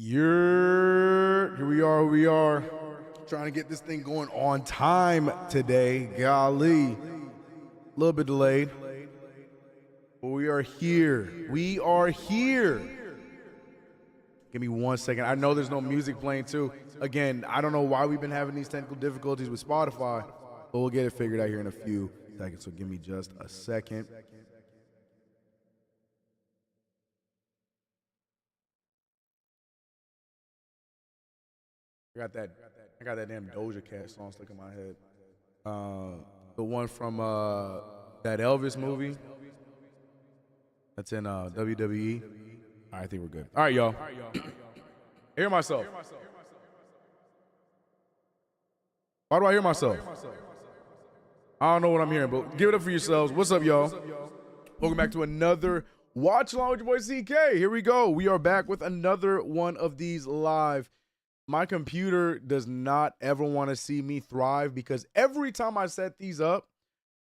Here we are. Trying to get this thing going on time today. Golly. A little bit delayed. But we are here. We are here. Give me 1 second. I know there's no music playing too. Again, I don't know why we've been having these technical difficulties with Spotify, but we'll get it figured out here in a few seconds. So give me just a second. I got that damn Doja Cat song stuck in my head. The one from that Elvis movie that's in WWE. All right, I think we're good. All right, y'all. Hear myself. Why do I hear myself? I don't know what I'm hearing, but give it up for yourselves. What's up, y'all? Welcome back to another Watch Along with your boy CK. Here we go. We are back with another one of these live. My computer does not ever want to see me thrive because every time I set these up,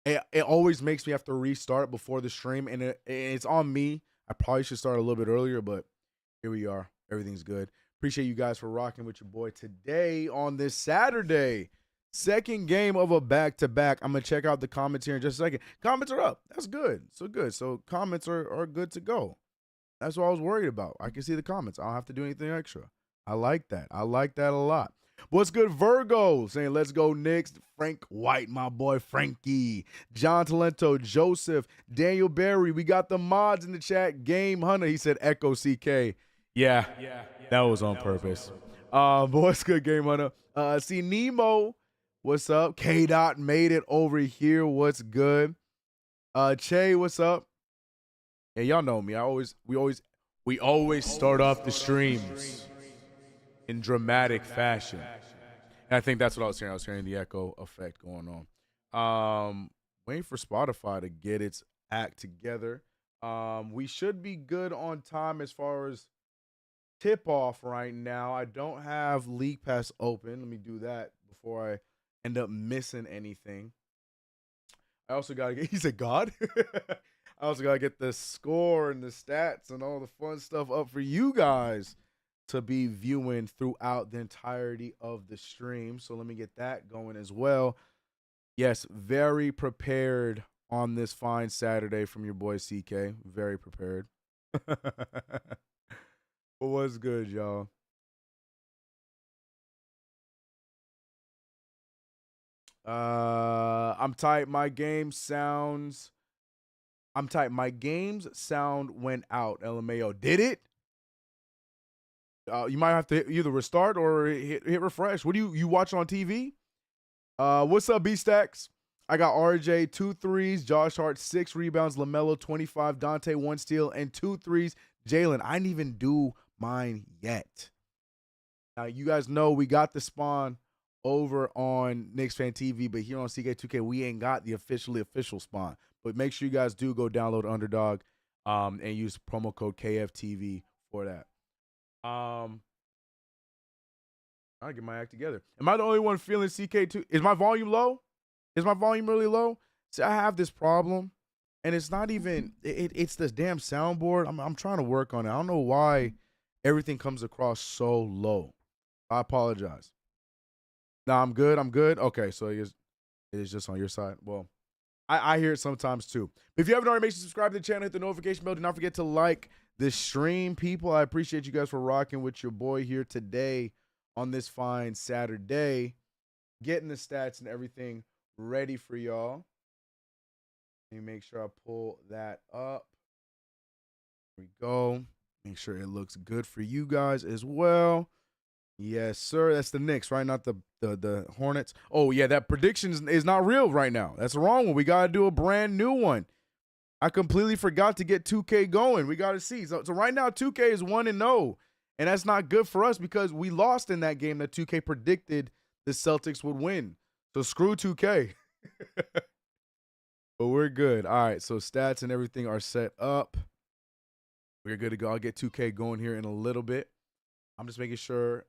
it always makes me have to restart before the stream, and it's on me. I probably should start a little bit earlier, but here we are. Everything's good. Appreciate you guys for rocking with your boy today on this Saturday. Second game of a back-to-back. I'm going to check out the comments here in just a second. Comments are up. That's good. So good. So comments are good to go. That's what I was worried about. I can see the comments. I don't have to do anything extra. I like that. I like that a lot. What's good, Virgo? Saying, let's go, Knicks. Frank White, my boy Frankie. John Talento, Joseph, Daniel Berry. We got the mods in the chat. Game Hunter. He said, Echo CK. Yeah, that was on purpose. But what's good, Game Hunter? See, Nemo, what's up? K-Dot made it over here. What's good? Che, what's up? Yeah, y'all know me. We always start off the streams in dramatic fashion. And I think that's what I was hearing. I was hearing the echo effect going on. Waiting for Spotify to get its act together. We should be good on time as far as tip-off right now. I don't have League Pass open. Let me do that before I end up missing anything. I also got to get, he said God? I also got to get the score and the stats and all the fun stuff up for you guys to be viewing throughout the entirety of the stream. So let me get that going as well. Yes, very prepared on this fine Saturday from your boy CK. Very prepared. But what's good, y'all? I'm tight. My games sound went out. LMAO. Did it? You might have to either restart or hit refresh. What do you watch on TV? What's up, B-Stacks? I got RJ 2 threes, Josh Hart 6 rebounds, LaMelo 25, Dante 1 steal, and 2 threes. Jalen, I didn't even do mine yet. Now, you guys know we got the spawn over on Knicks Fan TV, but here on CK2K, we ain't got the official spawn. But make sure you guys do go download Underdog and use promo code KFTV for that. I'll get my act together. Am I the only one feeling CK2? Is my volume low? Is my volume really low? See, I have this problem, and it's not even, it's this damn soundboard. I'm trying to work on it. I don't know why everything comes across so low. I apologize. No, I'm good. Okay, so it is just on your side. Well, I hear it sometimes too. If you haven't already, make sure to subscribe to the channel, hit the notification bell. Do not forget to like the stream, people. I appreciate you guys for rocking with your boy here today on this fine Saturday, getting the stats and everything ready for y'all. Let me make sure I pull that up. Here we go. Make sure it looks good for you guys as well. Yes, sir. That's the Knicks, right? Not the Hornets. Oh, yeah, that prediction is not real right now. That's the wrong one. We got to do a brand new one. I completely forgot to get 2K going. We got to see. So right now, 2K is 1-0, and that's not good for us because we lost in that game that 2K predicted the Celtics would win. So screw 2K. But we're good. All right, so stats and everything are set up. We're good to go. I'll get 2K going here in a little bit. I'm just making sure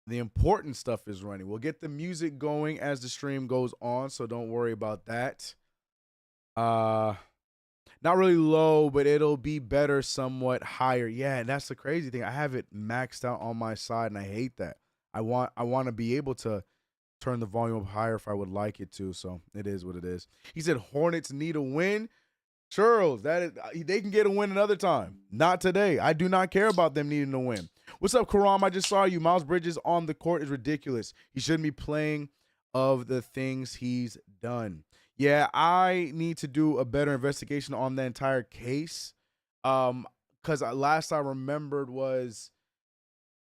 the important stuff is running. We'll get the music going as the stream goes on, so don't worry about that. not really low, but it'll be better somewhat higher. Yeah, and that's the crazy thing. I have it maxed out on my side, and I hate that. I want to be able to turn the volume up higher if I would like it to. So it is what it is. He said Hornets need a win. Charles, that is, they can get a win another time. Not today. I do not care about them needing a win. What's up, Karam? I just saw you. Miles Bridges on the court is ridiculous. He shouldn't be playing of the things he's done. Yeah, I need to do a better investigation on the entire case. Because last I remembered was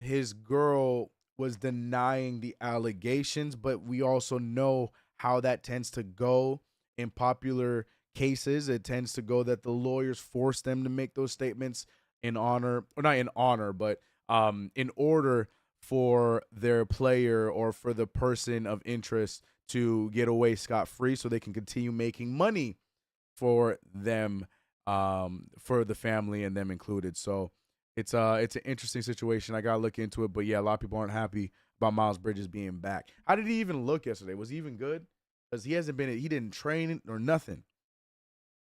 his girl was denying the allegations, but we also know how that tends to go in popular cases. It tends to go that the lawyers force them to make those statements in honor, or not in honor, but in order for their player or for the person of interest to get away scot-free so they can continue making money for them, for the family and them included. So it's an interesting situation. I gotta look into it, but yeah, a lot of people aren't happy about Miles Bridges being back. How did he even look yesterday? Was he even good? Because he didn't train or nothing.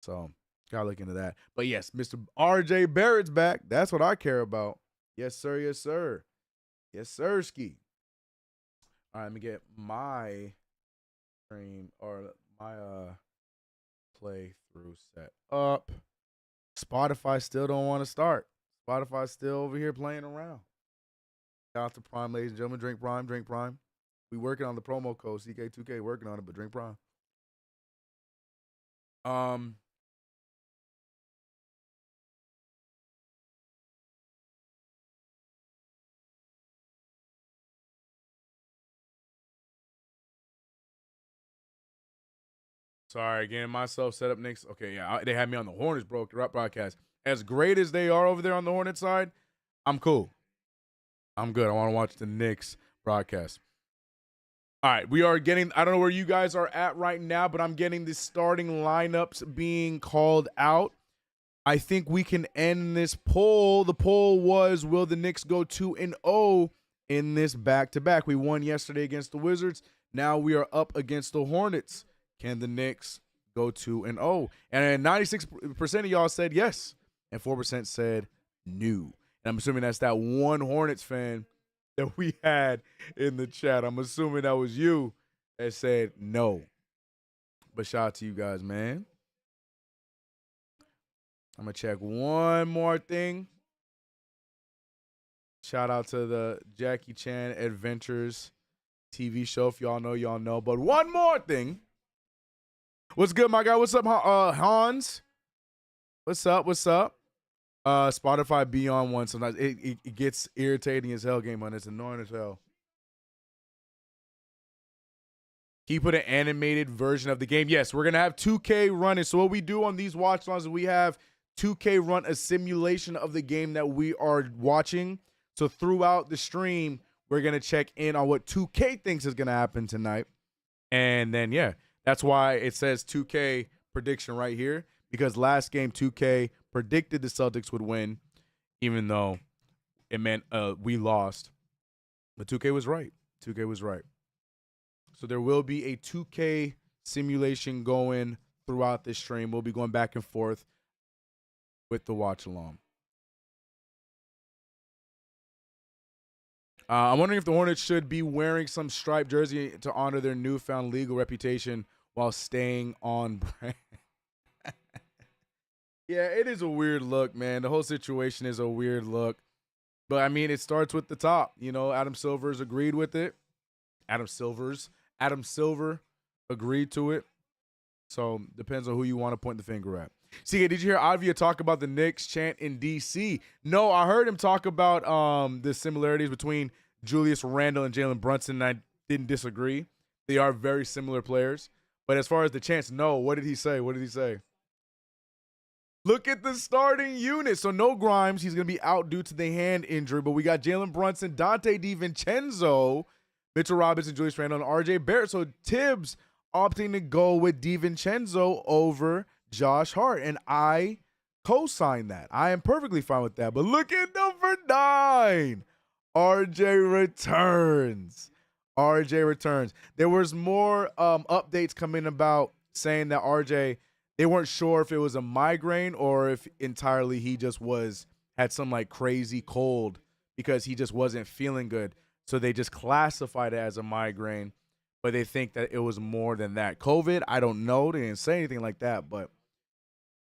So gotta look into that. But yes, Mr. RJ Barrett's back. That's what I care about. Yes, sir. Yes, sir. Yes, sir. Ski. All right, let me get my stream or my playthrough set up. Spotify still don't want to start. Spotify still over here playing around. Shout out to Prime, ladies and gentlemen. Drink Prime, drink Prime. We working on the promo code CK2K, working on it, but drink Prime. Sorry, again, myself set up Knicks. Okay, yeah, they had me on the Hornets broadcast. As great as they are over there on the Hornets side, I'm cool. I'm good. I want to watch the Knicks broadcast. All right, we are getting, I don't know where you guys are at right now, but I'm getting the starting lineups being called out. I think we can end this poll. The poll was, will the Knicks go 2-0 in this back-to-back? We won yesterday against the Wizards. Now we are up against the Hornets. Can the Knicks go 2-0? And 96% of y'all said yes, and 4% said no. And I'm assuming that's that one Hornets fan that we had in the chat. I'm assuming that was you that said no. But shout out to you guys, man. I'm going to check one more thing. Shout out to the Jackie Chan Adventures TV show. If y'all know, y'all know. But one more thing. What's good, my guy? What's up, Hans? What's up? What's up? Spotify be on one sometimes. It gets irritating as hell, Game On. It's annoying as hell. Can you put an animated version of the game? Yes, we're going to have 2K running. So what we do on these watch longs is we have 2K run a simulation of the game that we are watching. So throughout the stream, we're going to check in on what 2K thinks is going to happen tonight. And then, yeah, that's why it says 2K prediction right here. Because last game, 2K predicted the Celtics would win, even though it meant we lost. But 2K was right. 2K was right. So there will be a 2K simulation going throughout this stream. We'll be going back and forth with the watch along. I'm wondering if the Hornets should be wearing some striped jersey to honor their newfound legal reputation while staying on brand. Yeah, it is a weird look, man. The whole situation is a weird look. But, I mean, it starts with the top. You know, Adam Silver's agreed with it. Adam Silver agreed to it. So, depends on who you want to point the finger at. CK, did you hear Avia talk about the Knicks chant in D.C.? No, I heard him talk about the similarities between Julius Randle and Jalen Brunson, and I didn't disagree. They are very similar players. But as far as the chants, no. What did he say? What did he say? Look at the starting unit. So no Grimes. He's going to be out due to the hand injury. But we got Jalen Brunson, Dante DiVincenzo, Mitchell Robinson, Julius Randle, and RJ Barrett. So Tibbs opting to go with DiVincenzo over Josh Hart. And I co-sign that. I am perfectly fine with that. But look at number 9. RJ returns. RJ returns. There was more updates coming about saying that RJ, they weren't sure if it was a migraine or if entirely he just had some like crazy cold because he just wasn't feeling good. So they just classified it as a migraine, but they think that it was more than that. COVID, I don't know. They didn't say anything like that, but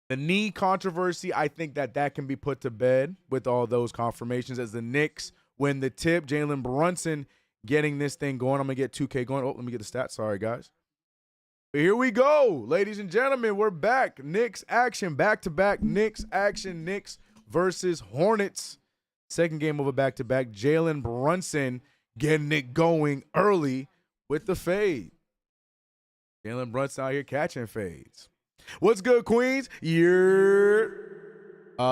the knee controversy, I think that can be put to bed with all those confirmations as the Knicks win the tip. Jalen Brunson getting this thing going. I'm going to get 2K going. Oh, let me get the stats. Sorry, guys. But here we go. Ladies and gentlemen, we're back. Knicks action. Back-to-back Knicks action. Knicks versus Hornets. Second game of a back-to-back. Jalen Brunson getting it going early with the fade. Jalen Brunson out here catching fades. What's good, Queens? Yeah.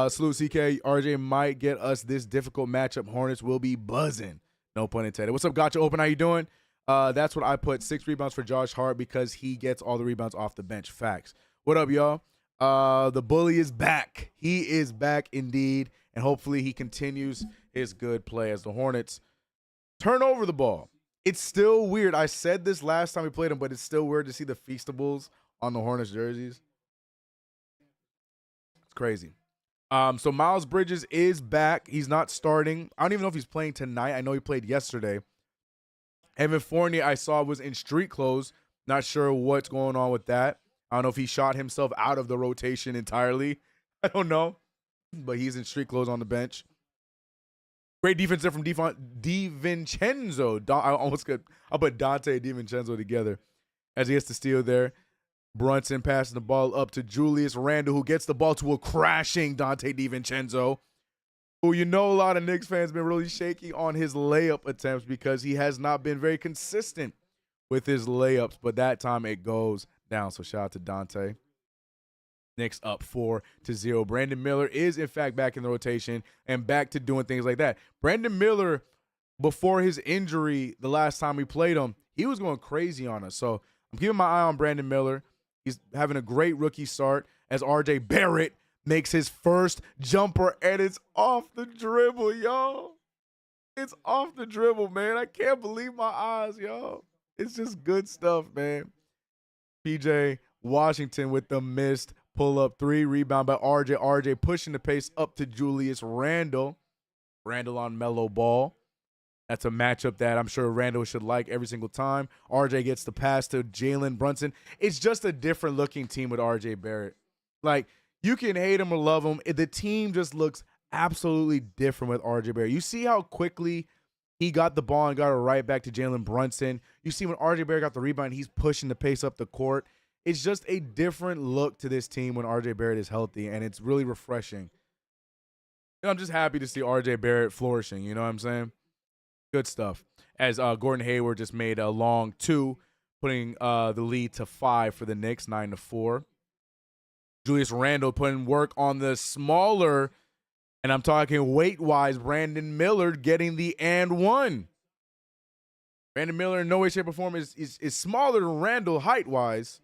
Salute CK. RJ might get us this difficult matchup. Hornets will be buzzing. No pun intended. What's up, Gotcha Open? How you doing? That's what I put. 6 rebounds for Josh Hart because he gets all the rebounds off the bench. Facts. What up, y'all? The bully is back. He is back indeed. And hopefully he continues his good play as the Hornets turn over the ball. It's still weird. I said this last time we played them, but it's still weird to see the Feastables on the Hornets jerseys. It's crazy. So Miles Bridges is back. He's not starting. I don't even know if he's playing tonight. I know he played yesterday. Evan Fournier, I saw, was in street clothes. Not sure what's going on with that. I don't know if he shot himself out of the rotation entirely. I don't know. But he's in street clothes on the bench. Great defense there from DiVincenzo. I'll put Dante DiVincenzo together as he gets the steal there. Brunson passing the ball up to Julius Randle, who gets the ball to a crashing Dante DiVincenzo, who a lot of Knicks fans been really shaky on his layup attempts because he has not been very consistent with his layups. But that time it goes down. So shout out to Dante. Knicks up 4-0. Brandon Miller is, in fact, back in the rotation and back to doing things like that. Brandon Miller, before his injury, the last time we played him, he was going crazy on us. So I'm keeping my eye on Brandon Miller. He's having a great rookie start as RJ Barrett makes his first jumper, and it's off the dribble, y'all. It's off the dribble, man. I can't believe my eyes, y'all. It's just good stuff, man. PJ Washington with the missed pull-up 3, rebound by RJ. RJ pushing the pace up to Julius Randle. Randle on mellow ball. That's a matchup that I'm sure Randle should like every single time. RJ gets the pass to Jalen Brunson. It's just a different-looking team with RJ Barrett. Like, you can hate him or love him. The team just looks absolutely different with RJ Barrett. You see how quickly he got the ball and got it right back to Jalen Brunson. You see when RJ Barrett got the rebound, he's pushing the pace up the court. It's just a different look to this team when RJ Barrett is healthy, and it's really refreshing. I'm just happy to see RJ Barrett flourishing, you know what I'm saying? Good stuff. As Gordon Hayward just made a long 2, putting the lead to 5 for the Knicks, 9-4. Julius Randle putting work on the smaller, and I'm talking weight-wise, Brandon Miller getting the and 1. Brandon Miller in no way, shape, or form is smaller than Randle height-wise.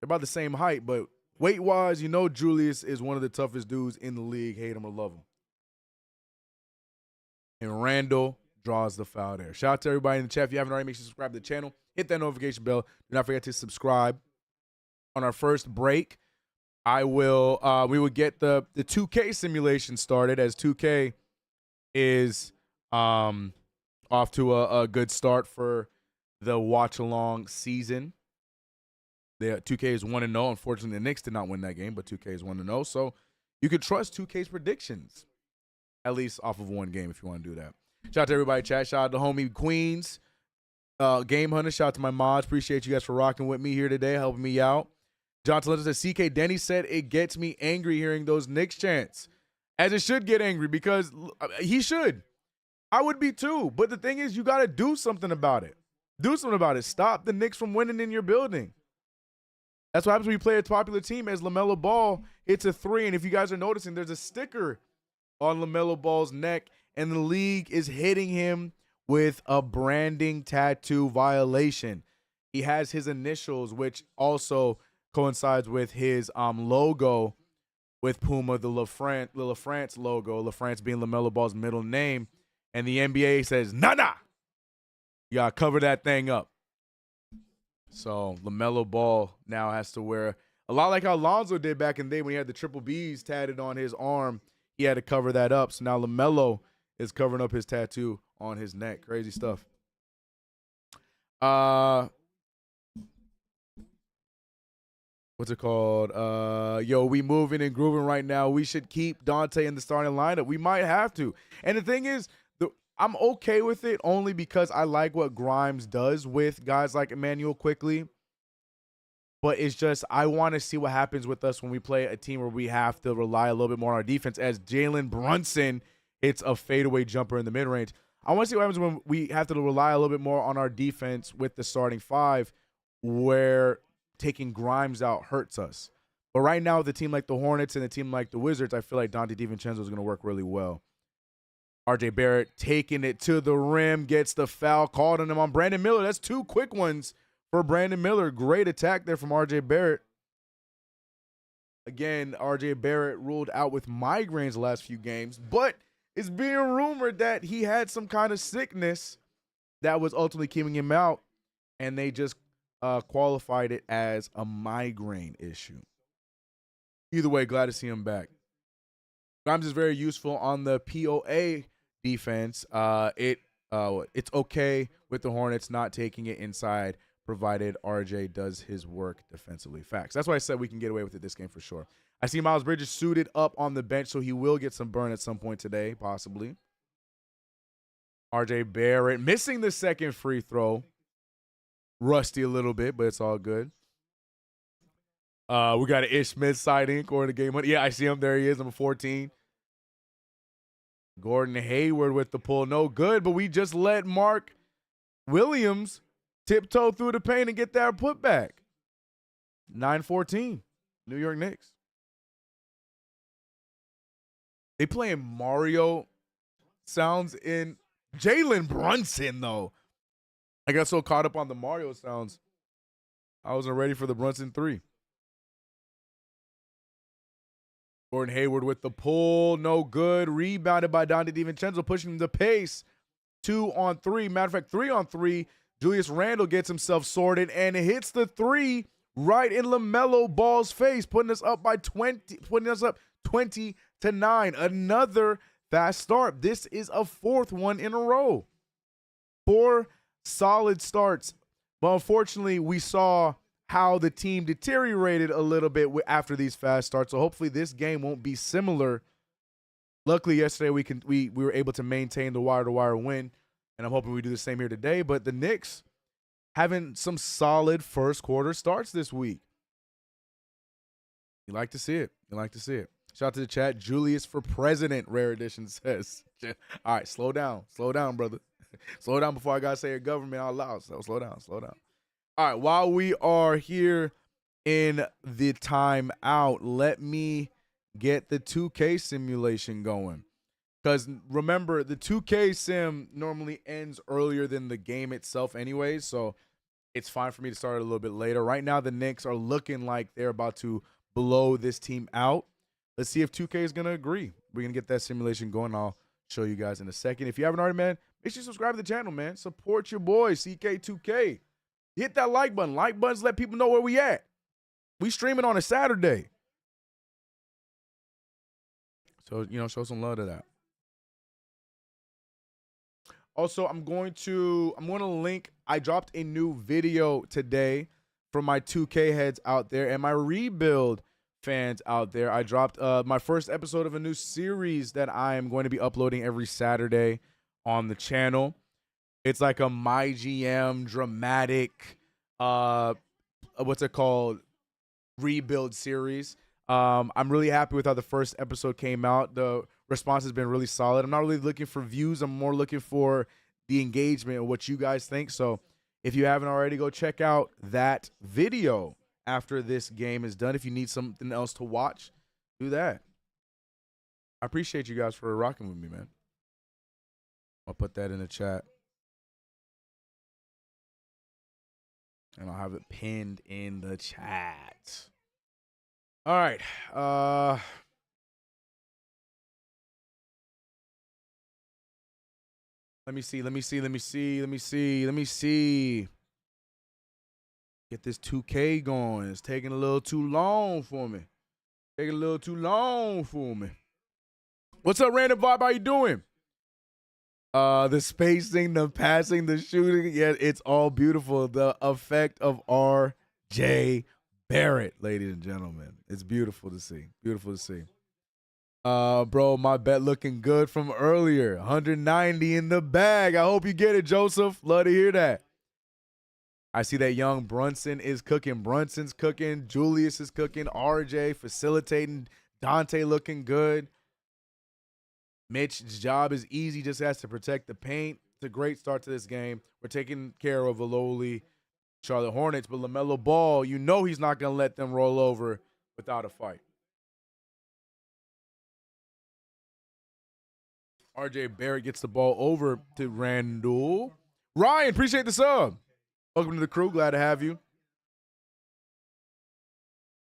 They're about the same height, but weight-wise, Julius is one of the toughest dudes in the league. Hate him or love him. And Randle draws the foul there. Shout out to everybody in the chat. If you haven't already, make sure you subscribe to the channel. Hit that notification bell. Do not forget to subscribe. On our first break, we will get the 2K simulation started, as 2K is off to a good start for the watch-along season. The 2K is 1-0. Unfortunately, the Knicks did not win that game, but 2K is 1-0. So you could trust 2K's predictions, at least off of one game if you want to do that. Shout out to everybody, chat. Shout out to homie Queens, Game Hunter. Shout out to my mods. Appreciate you guys for rocking with me here today, helping me out. John Talenta says, CK Denny said it gets me angry hearing those Knicks chants. As it should get angry, because he should. I would be too. But the thing is, you got to do something about it. Do something about it. Stop the Knicks from winning in your building. That's what happens when you play a popular team, as LaMelo Ball hits a 3. And if you guys are noticing, there's a sticker on LaMelo Ball's neck, and the league is hitting him with a branding tattoo violation. He has his initials, which also coincides with his logo with Puma, the LaFrance logo, LaFrance being LaMelo Ball's middle name. And the NBA says, nah. You got to cover that thing up. So LaMelo Ball now has to wear A lot like how Lonzo did back in the day when he had the triple B's tatted on his arm. He had to cover that up. So now LaMelo is covering up his tattoo on his neck. Crazy stuff. What's it called? Yo, we moving and grooving right now. We should keep Dante in the starting lineup. We might have to. And the thing is, I'm okay with it only because I like what Grimes does with guys like Emmanuel Quickley. But it's just, I want to see what happens with us when we play a team where we have to rely a little bit more on our defense, as Jalen Brunson hits a fadeaway jumper in the mid-range. I want to see what happens when we have to rely a little bit more on our defense with the starting five, where taking Grimes out hurts us. But right now, with a team like the Hornets and a team like the Wizards, I feel like Dante DiVincenzo is going to work really well. RJ Barrett taking it to the rim, gets the foul called on him on Brandon Miller. That's two quick ones for Brandon Miller. Great attack there from RJ Barrett. Again, RJ Barrett ruled out with migraines the last few games, but it's being rumored that he had some kind of sickness that was ultimately keeping him out, and they just qualified it as a migraine issue. Either way, glad to see him back. Grimes is very useful on the POA defense. It's okay with the Hornets not taking it inside, provided RJ does his work defensively. Facts. That's why I said we can get away with it this game for sure. I see Miles Bridges suited up on the bench, so he will get some burn at some point today, possibly. RJ Barrett missing the second free throw. Rusty a little bit, but it's all good. We got an Ish Smith sighting according to Game Money. Yeah, I see him. There he is, number 14. Gordon Hayward with the pull. No good, but we just let Mark Williams tiptoe through the paint and get that putback. 9-14, New York Knicks. They playing Mario sounds in Jalen Brunson, though. I got so caught up on the Mario sounds, I wasn't ready for the Brunson 3. Gordon Hayward with the pull. No good. Rebounded by Dante DiVincenzo, pushing the pace. 2-on-3. Matter of fact, 3-on-3. Julius Randle gets himself sorted and hits the 3 right in LaMelo Ball's face, putting us up 20-9. Another fast start. This is a 4th one in a row. 4 solid starts. But unfortunately, we saw how the team deteriorated a little bit after these fast starts. So hopefully this game won't be similar. Luckily, yesterday we were able to maintain the wire-to-wire win, and I'm hoping we do the same here today. But the Knicks having some solid first quarter starts this week. You like to see it. You like to see it. Shout out to the chat. Julius for president, Rare Edition says. All right, slow down. Slow down, brother. Slow down before I got to say a government out loud. So slow down. Slow down. All right, while we are here in the timeout, let me get the 2K simulation going. Because remember, the 2K sim normally ends earlier than the game itself anyways, so it's fine for me to start a little bit later. Right now, the Knicks are looking like they're about to blow this team out. Let's see if 2K is going to agree. We're going to get that simulation going. I'll show you guys in a second. If you haven't already, man, make sure you subscribe to the channel, man. Support your boy, CK2K. Hit that like button. Like buttons let people know where we at. We streaming on a Saturday. So, show some love to that. Also, I'm going to link. I dropped a new video today for my 2K heads out there and my rebuild fans out there. I dropped my first episode of a new series that I am going to be uploading every Saturday on the channel. It's like a My GM dramatic, what's it called, rebuild series. I'm really happy with how the first episode came out. The response has been really solid. I'm not really looking for views. I'm more looking for the engagement of what you guys think. So if you haven't already, go check out that video after this game is done. If you need something else to watch, do that. I appreciate you guys for rocking with me, man. I'll put that in the chat. And I'll have it pinned in the chat. All right. Let me see. Get this 2K going. It's taking a little too long for me. Taking a little too long for me. What's up, Random Vibe? How you doing? The spacing, the passing, the shooting. Yeah, it's all beautiful. The effect of R.J. Barrett, ladies and gentlemen. It's beautiful to see. Beautiful to see. Bro, my bet looking good from earlier. 190 in the bag. I hope you get it, Joseph. Love to hear that. I see that young Brunson is cooking. Brunson's cooking. Julius is cooking. RJ facilitating. Dante looking good. Mitch's job is easy. Just has to protect the paint. It's a great start to this game. We're taking care of a lowly Charlotte Hornets, but LaMelo Ball, you know he's not going to let them roll over without a fight. RJ Barrett gets the ball over to Randall. Ryan, appreciate the sub. Welcome to the crew. Glad to have you.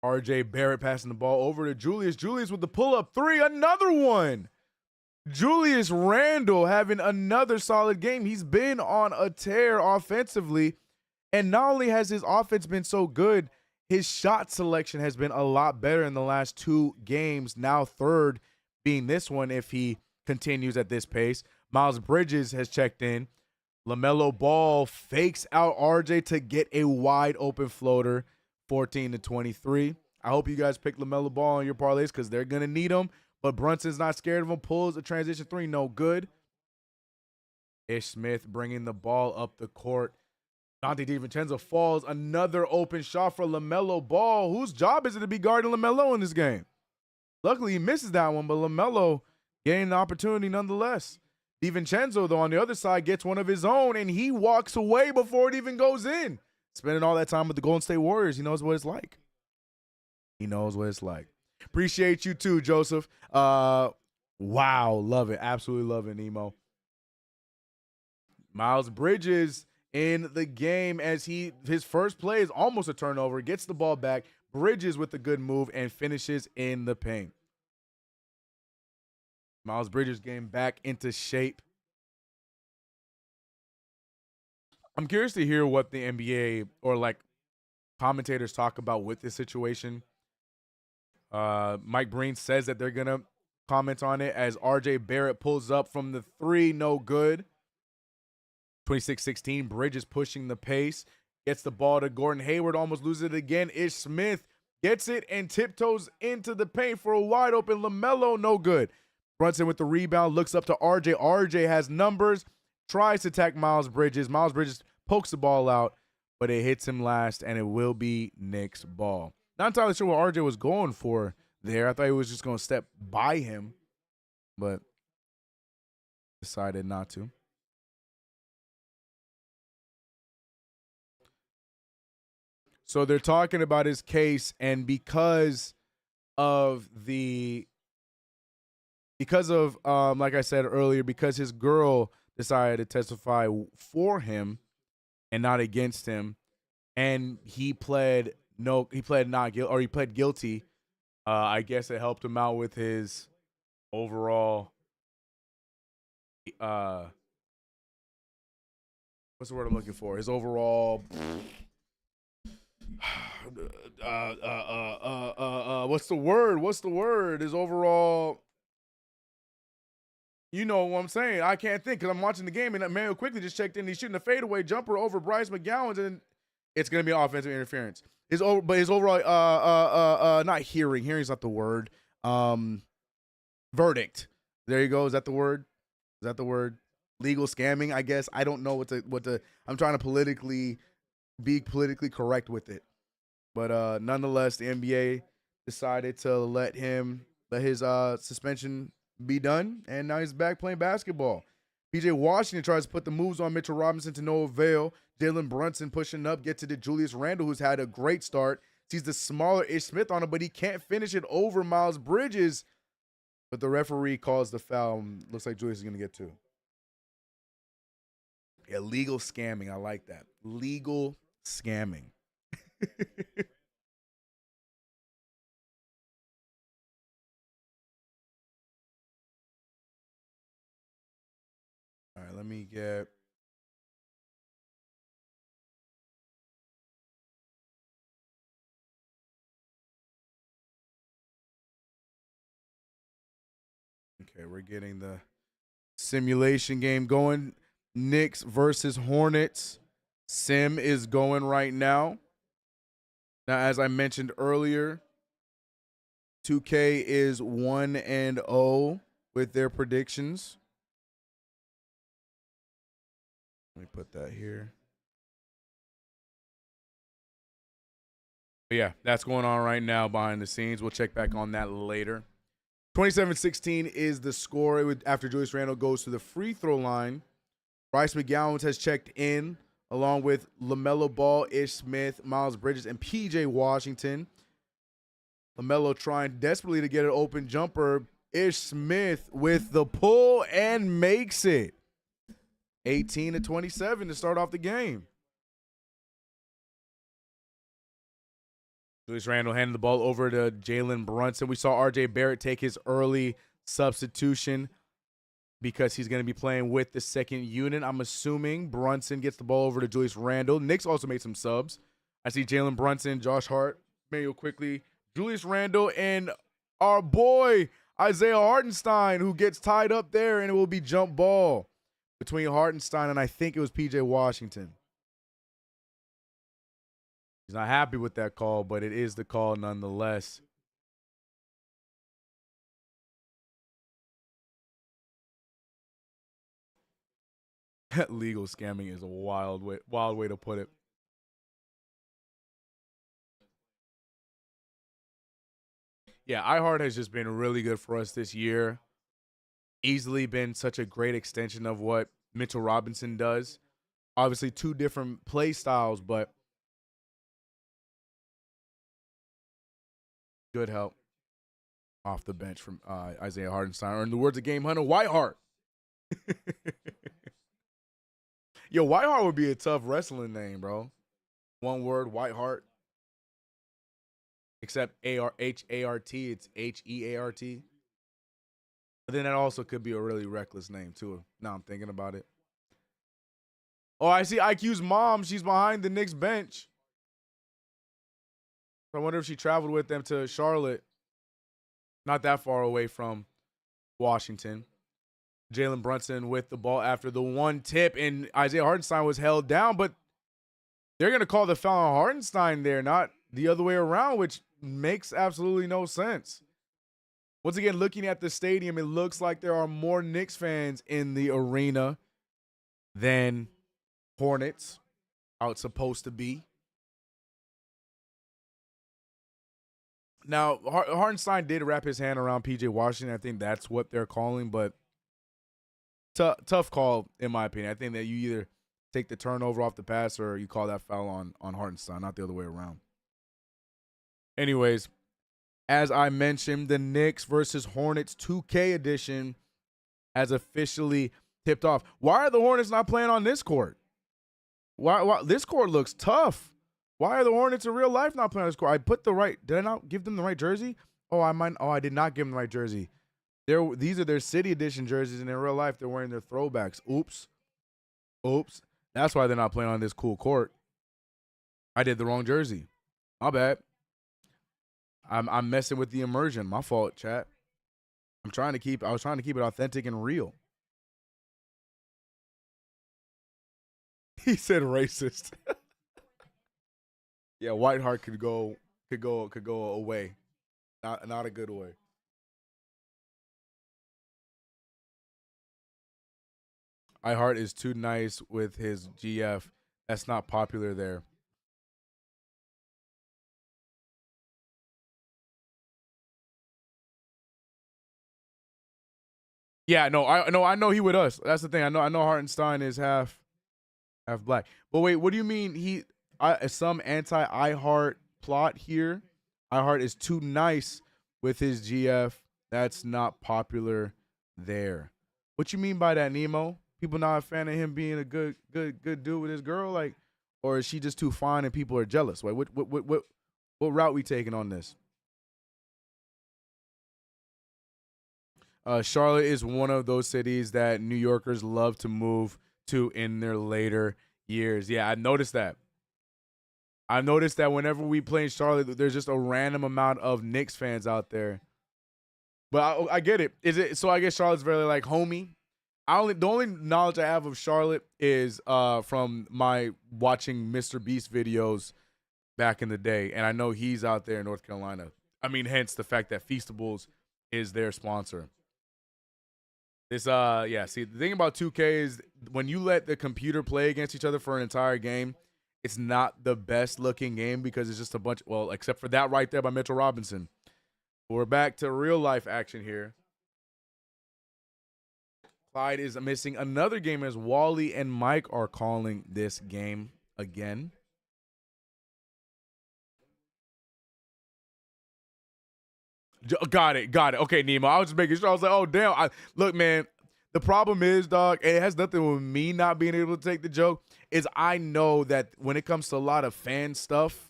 RJ Barrett passing the ball over to Julius. Julius with the pull-up three. Another one. Julius Randle having another solid game. He's been on a tear offensively. And not only has his offense been so good, his shot selection has been a lot better in the last 2 games. Now third being this one if he continues at this pace. Miles Bridges has checked in. LaMelo Ball fakes out RJ to get a wide open floater, 14-23. I hope you guys pick LaMelo Ball on your parlays because they're going to need him. But Brunson's not scared of him. Pulls a transition 3, no good. Ish Smith bringing the ball up the court. Dante DiVincenzo falls. Another open shot for LaMelo Ball. Whose job is it to be guarding LaMelo in this game? Luckily, he misses that one, but LaMelo getting the opportunity nonetheless. DiVincenzo, though, on the other side, gets one of his own, and he walks away before it even goes in. Spending all that time with the Golden State Warriors, he knows what it's like. He knows what it's like. Appreciate you too, Joseph. Wow, love it. Absolutely love it, Nemo. Miles Bridges in the game as his first play is almost a turnover. Gets the ball back. Bridges with a good move and finishes in the paint. Miles Bridges getting back into shape. I'm curious to hear what the NBA or like commentators talk about with this situation. Mike Breen says that they're going to comment on it as RJ Barrett pulls up from the 3, no good. 26-16, Bridges pushing the pace. Gets the ball to Gordon Hayward, almost loses it again. Ish Smith gets it and tiptoes into the paint for a wide open LaMelo, no good. Brunson with the rebound, looks up to RJ. RJ has numbers, tries to attack Miles Bridges. Miles Bridges pokes the ball out, but it hits him last, and it will be Knicks ball. Not entirely sure what RJ was going for there. I thought he was just going to step by him, but decided not to. So they're talking about his case, and because of like I said earlier, because his girl decided to testify for him and not against him, and he pled guilty. I guess it helped him out with his overall what's the word I'm looking for? His overall what's the word? His overall, you know what I'm saying? I can't think because I'm watching the game and Emmanuel quickly just checked in. He's shooting a fadeaway jumper over Bryce McGowan, and it's gonna be offensive interference. His overall hearing's not the word. Verdict. There you go. Is that the word? Legal scamming, I guess. I don't know what to I'm trying to be politically correct with it. But nonetheless, the NBA decided to let his suspension be done, and now he's back playing basketball. PJ Washington tries to put the moves on Mitchell Robinson to no avail. Jalen Brunson pushing up, gets it to Julius Randle, who's had a great start. Sees the smaller Ish Smith on him, but he can't finish it over Miles Bridges. But the referee calls the foul. Looks like Julius is going to get 2. Yeah, legal scamming. I like that. Legal scamming. All right, let me get Okay, we're getting the simulation game going. Knicks versus Hornets. Sim is going right now. Now, as I mentioned earlier, 2K is 1-0 with their predictions. Let me put that here. But yeah, that's going on right now behind the scenes. We'll check back on that later. 27-16 is the score after Julius Randle goes to the free throw line. Bryce McGowan has checked in along with LaMelo Ball, Ish Smith, Miles Bridges, and PJ Washington. LaMelo trying desperately to get an open jumper. Ish Smith with the pull and makes it. 18-27 to start off the game. Julius Randle handed the ball over to Jalen Brunson. We saw RJ Barrett take his early substitution because he's going to be playing with the second unit. I'm assuming Brunson gets the ball over to Julius Randle. Knicks also made some subs. I see Jalen Brunson, Josh Hart, Mayo quickly, Julius Randle, and our boy Isaiah Hartenstein, who gets tied up there, and it will be jump ball between Hartenstein and I think it was PJ Washington. He's not happy with that call, but it is the call nonetheless. Legal scamming is a wild way to put it. Yeah, iHeart has just been really good for us this year. Easily been such a great extension of what Mitchell Robinson does. Obviously, two different play styles, but good help off the bench from Isaiah Hartenstein. Or in the words of Game Hunter, Whiteheart. Yo, Whiteheart would be a tough wrestling name, bro. One word, Whiteheart. Except H-A-R-T, it's H-E-A-R-T. But then that also could be a really reckless name, too. Now I'm thinking about it. Oh, I see IQ's mom. She's behind the Knicks bench. I wonder if she traveled with them to Charlotte. Not that far away from Washington. Jalen Brunson with the ball after the one tip, and Isaiah Hartenstein was held down, but they're going to call the foul on Hartenstein there, not the other way around, which makes absolutely no sense. Once again, looking at the stadium, it looks like there are more Knicks fans in the arena than Hornets, how it's supposed to be. Now, Hartenstein did wrap his hand around PJ Washington. I think that's what they're calling, but tough call, in my opinion. I think that you either take the turnover off the pass or you call that foul on Hartenstein, not the other way around. Anyways, as I mentioned, the Knicks versus Hornets 2K edition has officially tipped off. Why are the Hornets not playing on this court? Why this court looks tough. Why are the Hornets in real life not playing on this court? Did I not give them the right jersey? I did not give them the right jersey. These are their city edition jerseys, and in real life, they're wearing their throwbacks. Oops. That's why they're not playing on this cool court. I did the wrong jersey. My bad. I'm messing with the immersion. My fault, chat. I was trying to keep it authentic and real. He said racist. Yeah, Whiteheart could go away. Not a good way. iHeart is too nice with his GF. That's not popular there. Yeah, I know he with us. That's the thing. I know Hartenstein is half black. But wait, what do you mean some anti iHeart plot here? iHeart is too nice with his GF. That's not popular there. What you mean by that, Nemo? People not a fan of him being a good dude with his girl, like, or is she just too fine and people are jealous? Wait, what route we taking on this? Charlotte is one of those cities that New Yorkers love to move to in their later years. Yeah, I noticed that. I noticed that whenever we play in Charlotte, there's just a random amount of Knicks fans out there. But I get it. Is it so? I guess Charlotte's very like homey. The only knowledge I have of Charlotte is from my watching Mr. Beast videos back in the day, and I know he's out there in North Carolina. I mean, hence the fact that Feastables is their sponsor. This yeah, see, the thing about 2K is when you let the computer play against each other for an entire game, it's not the best looking game because it's just a bunch, well, except for that right there by Mitchell Robinson. We're back to real life action here. Clyde is missing another game as Wally and Mike are calling this game again. Got it. Okay, Nemo. I was just making sure. I was like, oh, damn. Look, man, the problem is, dog, it has nothing with me not being able to take the joke, is I know that when it comes to a lot of fan stuff,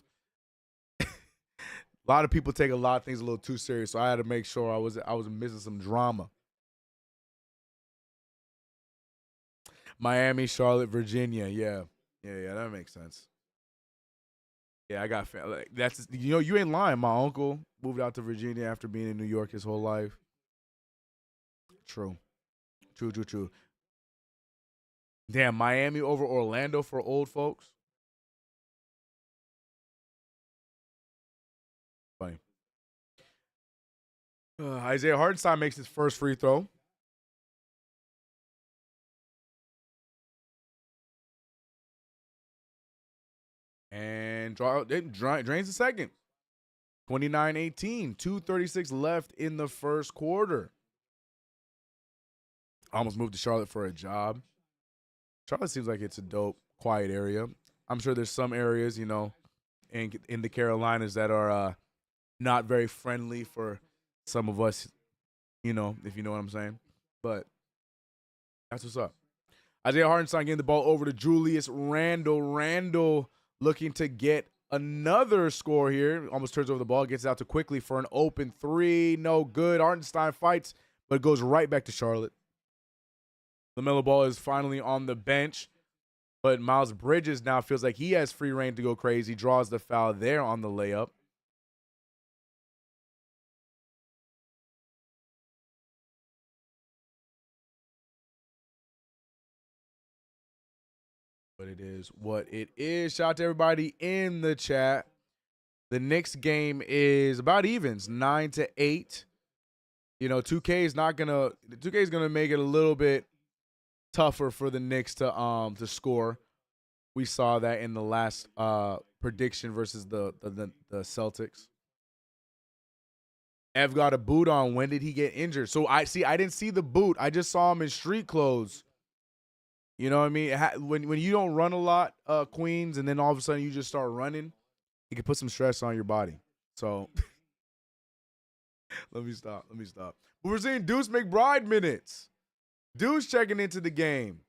a lot of people take a lot of things a little too serious. So I had to make sure I was missing some drama. Miami, Charlotte, Virginia. Yeah, that makes sense. Yeah, I got like, that's, you ain't lying. My uncle moved out to Virginia after being in New York his whole life. True. Damn, Miami over Orlando for old folks. Funny. Isaiah Hartenstein makes his first free throw. And drains the second. 29-18. 2:36 left in the first quarter. Almost moved to Charlotte for a job. Charlotte seems like it's a dope, quiet area. I'm sure there's some areas, in the Carolinas that are not very friendly for some of us, if you know what I'm saying. But that's what's up. Isaiah Hartenstein getting the ball over to Julius Randle. Randle looking to get another score here. Almost turns over the ball, gets it out to Quickly for an open three. No good. Hartenstein fights, but goes right back to Charlotte. LaMelo Ball is finally on the bench, but Miles Bridges now feels like he has free reign to go crazy. Draws the foul there on the layup. But it is what it is. Shout out to everybody in the chat. The Knicks game is about evens, 9-8. 2K is gonna make it a little bit tougher for the Knicks to score. We saw that in the last prediction versus the Celtics. Ev got a boot on. When did he get injured? So I didn't see the boot. I just saw him in street clothes. You know what I mean? When you don't run a lot, Queens, and then all of a sudden you just start running, it can put some stress on your body. So let me stop. But we're seeing Deuce McBride minutes. Deuce checking into the game.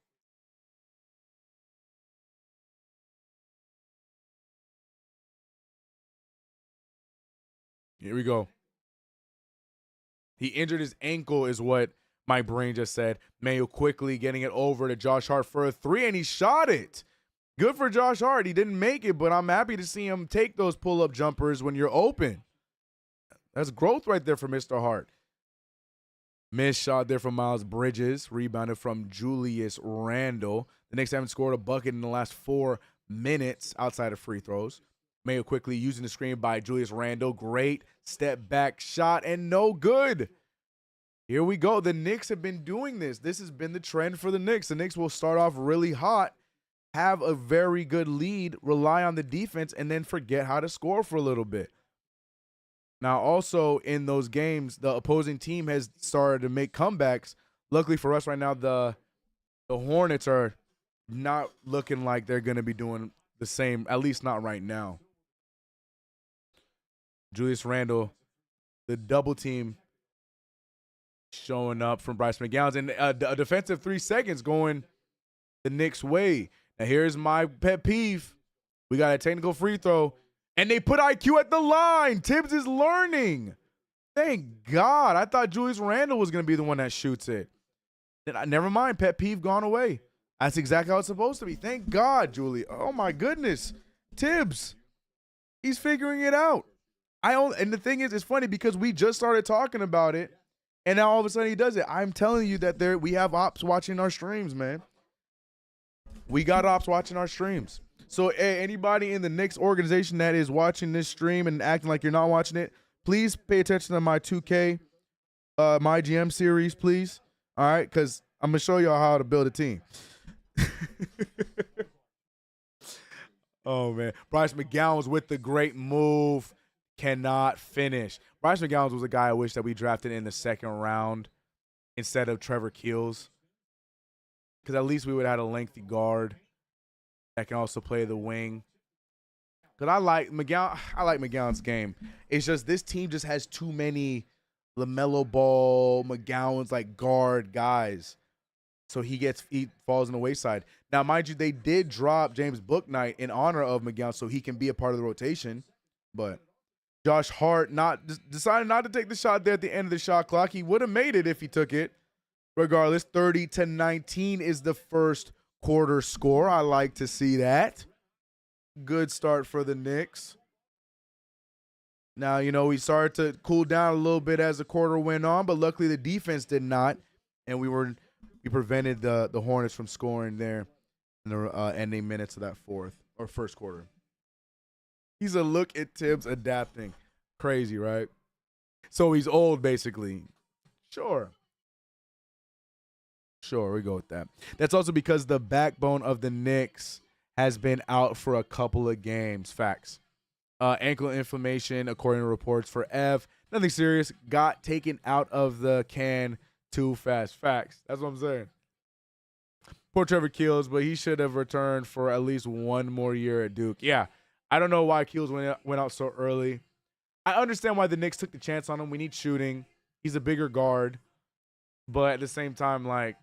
Here we go. He injured his ankle is what my brain just said. Mayo Quickly getting it over to Josh Hart for a three, and he shot it. Good for Josh Hart. He didn't make it, but I'm happy to see him take those pull-up jumpers when you're open. That's growth right there for Mr. Hart. Missed shot there from Miles Bridges. Rebounded from Julius Randle. The Knicks haven't scored a bucket in the last 4 minutes outside of free throws. Mayo Quickly using the screen by Julius Randle. Great step back shot and no good. Here we go. The Knicks have been doing this. This has been the trend for the Knicks. The Knicks will start off really hot, have a very good lead, rely on the defense, and then forget how to score for a little bit. Now, also in those games, the opposing team has started to make comebacks. Luckily for us right now, the Hornets are not looking like they're going to be doing the same, at least not right now. Julius Randle, the double team showing up from Bryce McGowan, and a defensive 3 seconds going the Knicks' way. Now, here's my pet peeve. We got a technical free throw, and they put IQ at the line. Tibbs is learning. Thank God. I thought Julius Randle was going to be the one that shoots it. Never mind. Pet peeve gone away. That's exactly how it's supposed to be. Thank God, Julie. Oh, my goodness. Tibbs. He's figuring it out. And the thing is, it's funny because we just started talking about it, And now all of a sudden he does it. I'm telling you that we have ops watching our streams, man. We got ops watching our streams. So hey, anybody in the Knicks organization that is watching this stream and acting like you're not watching it, please pay attention to my 2K, my GM series, please. All right, because I'm going to show y'all how to build a team. Oh, man. Bryce McGowan's with the great move. Cannot finish. Bryce McGowan's was a guy I wish that we drafted in the second round instead of Trevor Keels. Because at least we would have had a lengthy guard that can also play the wing. Because I like McGowan's game. It's just this team just has too many LaMelo Ball, McGowan's like guard guys. So he falls on the wayside. Now, mind you, they did drop James Bouknight in honor of McGowan so he can be a part of the rotation. But Josh Hart decided not to take the shot there at the end of the shot clock. He would have made it if he took it. Regardless, 30-19 is the first quarter score. I like to see that. Good start for the Knicks. Now, we started to cool down a little bit as the quarter went on, but luckily the defense did not, and we prevented the Hornets from scoring there in the ending minutes of that first quarter. He's a look at Tibbs adapting. Crazy, right? So he's old, basically. Sure, we go with that. That's also because the backbone of the Knicks has been out for a couple of games. Facts. Ankle inflammation, according to reports for Ev. Nothing serious. Got taken out of the can too fast. Facts. That's what I'm saying. Poor Trevor Keels, but he should have returned for at least one more year at Duke. Yeah, I don't know why Keels went out so early. I understand why the Knicks took the chance on him. We need shooting. He's a bigger guard. But at the same time, like,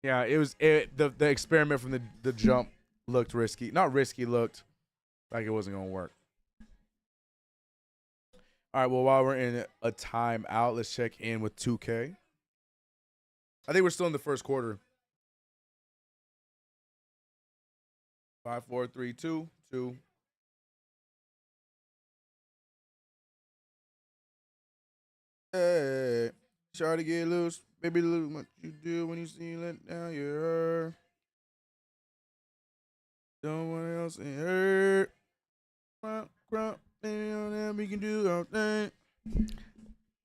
yeah, the experiment from the jump looked risky. Not risky, looked like it wasn't going to work. All right, well, while we're in a timeout, let's check in with 2K. I think we're still in the first quarter. 5, 4, 3, 2, 2. Hey, try to get loose. Baby, look what you do when you see let down your hair. Don't want else in her. Crump, baby, on that we can do our thing.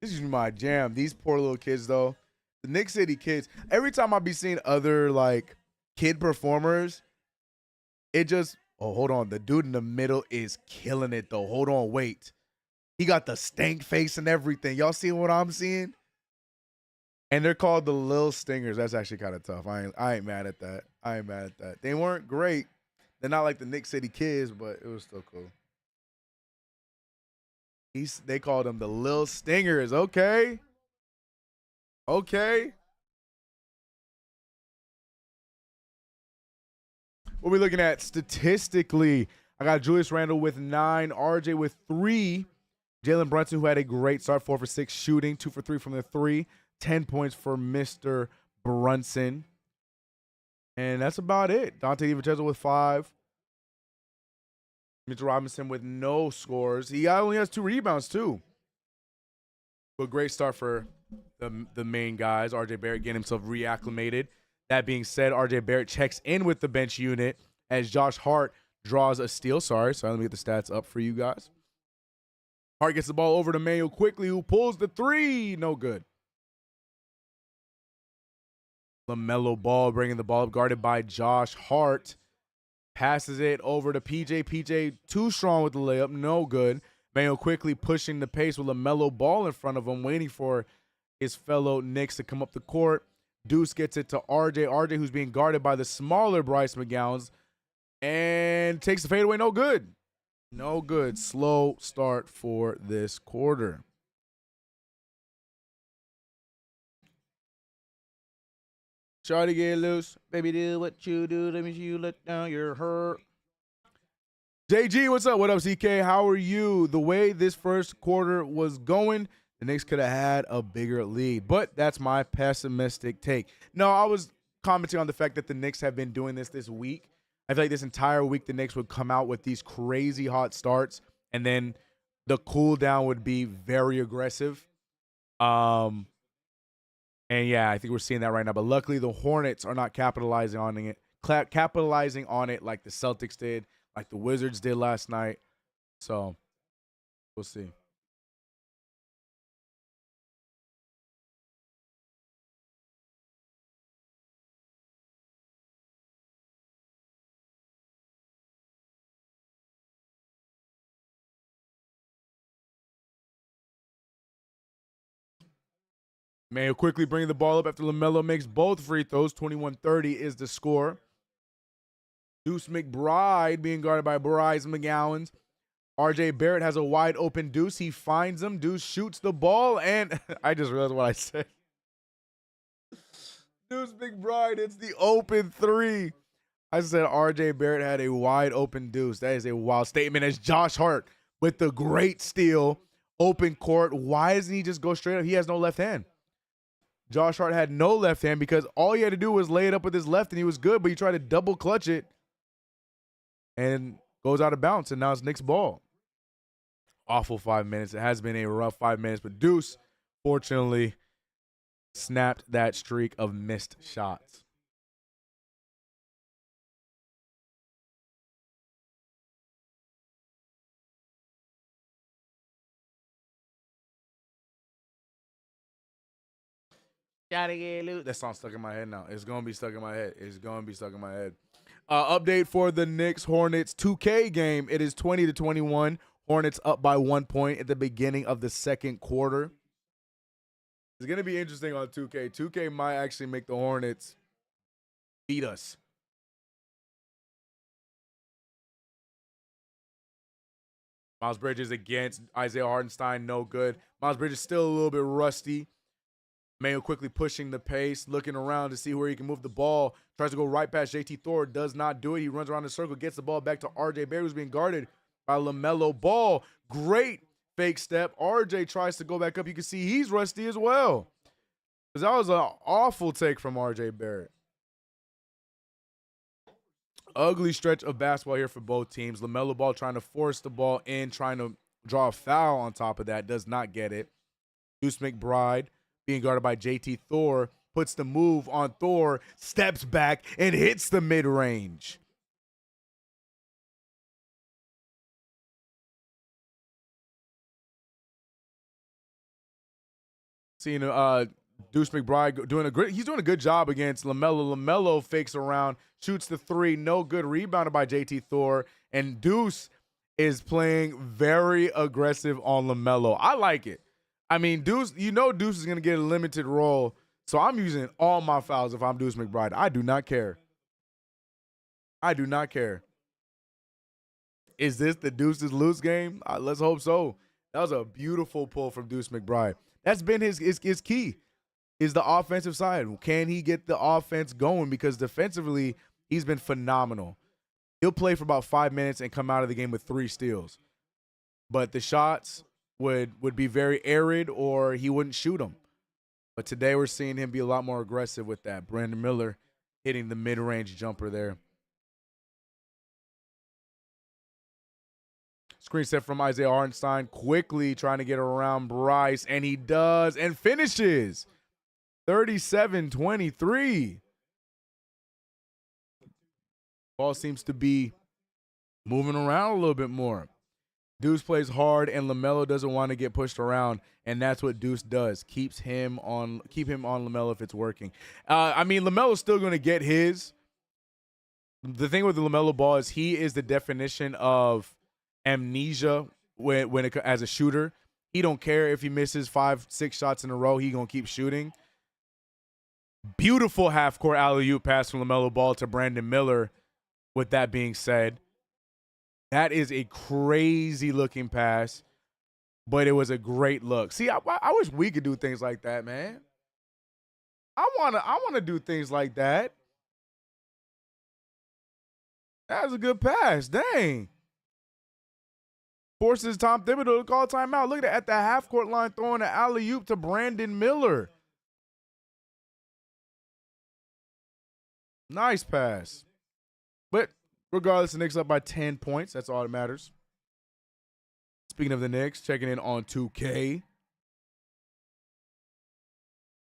This is my jam. These poor little kids, though. The Knicks City kids. Every time I be seeing other, like, kid performers, it just, oh, hold on. The dude in the middle is killing it, though. Hold on, wait. He got the stank face and everything. Y'all seeing what I'm seeing? And they're called the Lil Stingers. That's actually kind of tough. I ain't mad at that. They weren't great. They're not like the Knicks City kids, but it was still cool. They called them the Lil Stingers. Okay. What we looking at statistically? I got Julius Randle with 9, RJ with 3, Jalen Brunson, who had a great start, 4 for 6 shooting, 2 for 3 from the 3, 10 points for Mr. Brunson. And that's about it. Dante DiVincenzo with 5. Mitchell Robinson with no scores. He only has 2 rebounds, too. But great start for the main guys. RJ Barrett getting himself reacclimated. That being said, RJ Barrett checks in with the bench unit as Josh Hart draws a steal. Sorry, let me get the stats up for you guys. Hart gets the ball over to Mayo quickly, who pulls the 3. No good. LaMelo Ball bringing the ball up, guarded by Josh Hart. Passes it over to PJ. PJ too strong with the layup. No good. Mayo quickly pushing the pace with LaMelo Ball in front of him, waiting for his fellow Knicks to come up the court. Deuce gets it to RJ. RJ, who's being guarded by the smaller Bryce McGowns, and takes the fadeaway. No good. No good. Slow start for this quarter. Try to get loose. Baby, do what you do. Let me see you let down your hurt. JG, what's up? What up, CK? How are you? The way this first quarter was going, the Knicks could have had a bigger lead. But that's my pessimistic take. No, I was commenting on the fact that the Knicks have been doing this week. I feel like this entire week the Knicks would come out with these crazy hot starts, and then the cool down would be very aggressive. And yeah, I think we're seeing that right now. But luckily, the Hornets are not capitalizing on it, like the Celtics did, like the Wizards did last night. So we'll see. Mayo quickly bringing the ball up after LaMelo makes both free throws. 21-30 is the score. Deuce McBride being guarded by Bryce McGowan. RJ Barrett has a wide open Deuce. He finds him. Deuce shoots the ball, and I just realized what I said. Deuce McBride, it's the open three. I said RJ Barrett had a wide open Deuce. That is a wild statement. As Josh Hart with the great steal, open court. Why doesn't he just go straight up? He has no left hand. Josh Hart had no left hand because all he had to do was lay it up with his left, and he was good, but he tried to double clutch it and goes out of bounds, and now it's Knicks ball. Awful 5 minutes. It has been a rough 5 minutes, but Deuce, fortunately, snapped that streak of missed shots. Gotta get loot. That song's stuck in my head now. It's gonna be stuck in my head. It's gonna be stuck in my head. Update for the Knicks Hornets 2K game. It is 20-21. Hornets up by 1 point at the beginning of the second quarter. It's gonna be interesting on 2K. 2K might actually make the Hornets beat us. Miles Bridges against Isaiah Hartenstein, no good. Miles Bridges still a little bit rusty. Mayo quickly pushing the pace, looking around to see where he can move the ball. Tries to go right past JT Thor, does not do it. He runs around the circle, gets the ball back to RJ Barrett, who's being guarded by LaMelo Ball. Great fake step. RJ tries to go back up. You can see he's rusty as well. Because that was an awful take from RJ Barrett. Ugly stretch of basketball here for both teams. LaMelo Ball trying to force the ball in, trying to draw a foul on top of that. Does not get it. Deuce McBride being guarded by JT Thor, puts the move on Thor, steps back, and hits the mid-range. Seeing Deuce McBride he's doing a good job against LaMelo. LaMelo fakes around, shoots the three, no good, rebounded by JT Thor, and Deuce is playing very aggressive on LaMelo. I like it. I mean, Deuce, Deuce is going to get a limited role, so I'm using all my fouls if I'm Deuce McBride. I do not care. I do not care. Is this the Deuce's loose game? Let's hope so. That was a beautiful pull from Deuce McBride. That's been his key, is the offensive side. Can he get the offense going? Because defensively, he's been phenomenal. He'll play for about 5 minutes and come out of the game with 3 steals. But the shots would be very arid, or he wouldn't shoot them. But today we're seeing him be a lot more aggressive with that. Brandon Miller hitting the mid-range jumper there. Screen set from Isaiah Hartenstein, quickly trying to get around Bryce, and he does, and finishes. 37-23. Ball seems to be moving around a little bit more. Deuce plays hard, and LaMelo doesn't want to get pushed around, and that's what Deuce does. Keep him on LaMelo if it's working. I mean, LaMelo's still going to get his. The thing with the LaMelo Ball is he is the definition of amnesia when it as a shooter. He don't care if he misses 5-6 shots in a row. He gonna keep shooting. Beautiful half-court alley-oop pass from LaMelo Ball to Brandon Miller. With that being said, that is a crazy-looking pass, but it was a great look. See, I wish we could do things like that, man. I wanna do things like that. That was a good pass. Dang. Forces Tom Thibodeau to call timeout. Look at the half-court line throwing an alley-oop to Brandon Miller. Nice pass. But regardless, the Knicks up by 10 points. That's all that matters. Speaking of the Knicks, checking in on 2K.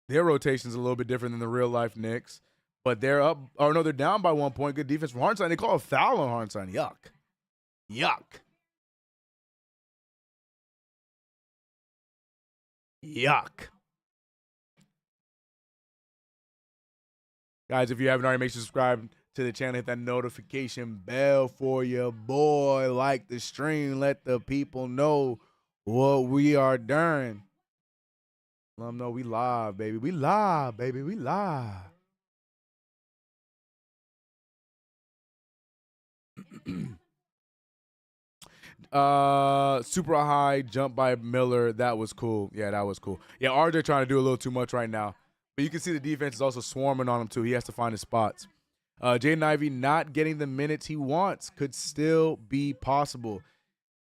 Their rotation's a little bit different than the real life Knicks, but they're up. Or no, they're down by 1 point. Good defense from Hartenstein. They call a foul on Hartenstein. Yuck. Yuck. Yuck. Guys, if you haven't already, make sure to subscribe to the channel. Hit that notification bell for your boy. Like the stream. Let the people know what we are doing. Let them know we live, baby. We live, baby. We live. Super high jump by Miller. That was cool. Yeah, that was cool. Yeah, RJ trying to do a little too much right now. But you can see the defense is also swarming on him, too. He has to find his spots. Jaden Ivey not getting the minutes he wants could still be possible.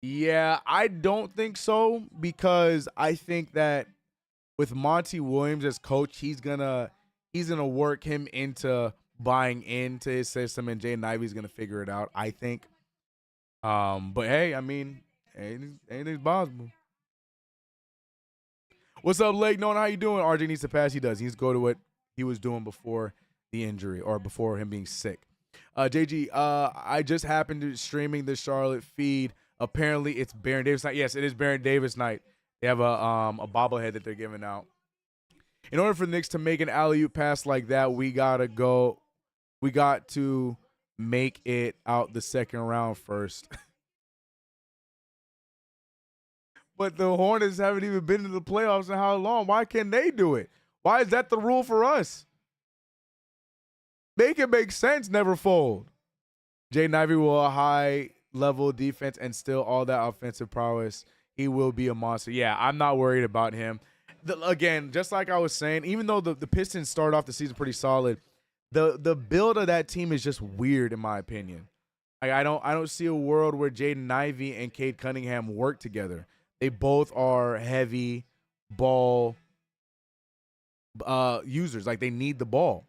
Yeah, I don't think so, because I think that with Monty Williams as coach, he's gonna work him into buying into his system, and Jaden Ivey's gonna figure it out, I think. But hey, I mean, anything's possible. What's up, Lake? Knowing how you doing? RJ needs to pass. He does. He needs to go to what he was doing before the injury or before him being sick. JG, I just happened to streaming the Charlotte feed. Apparently, it's Baron Davis night. Yes, it is Baron Davis night. They have a bobblehead that they're giving out. In order for the Knicks to make an alley-oop pass like that, we got to make it out the second round first. But the Hornets haven't even been to the playoffs in how long? Why can't they do it? Why is that the rule for us? Make it make sense, never fold. Jaden Ivey will a high-level defense and still all that offensive prowess. He will be a monster. Yeah, I'm not worried about him. Again, just like I was saying, even though the Pistons start off the season pretty solid, the build of that team is just weird in my opinion. I don't see a world where Jaden Ivey and Cade Cunningham work together. They both are heavy ball users. Like, they need the ball.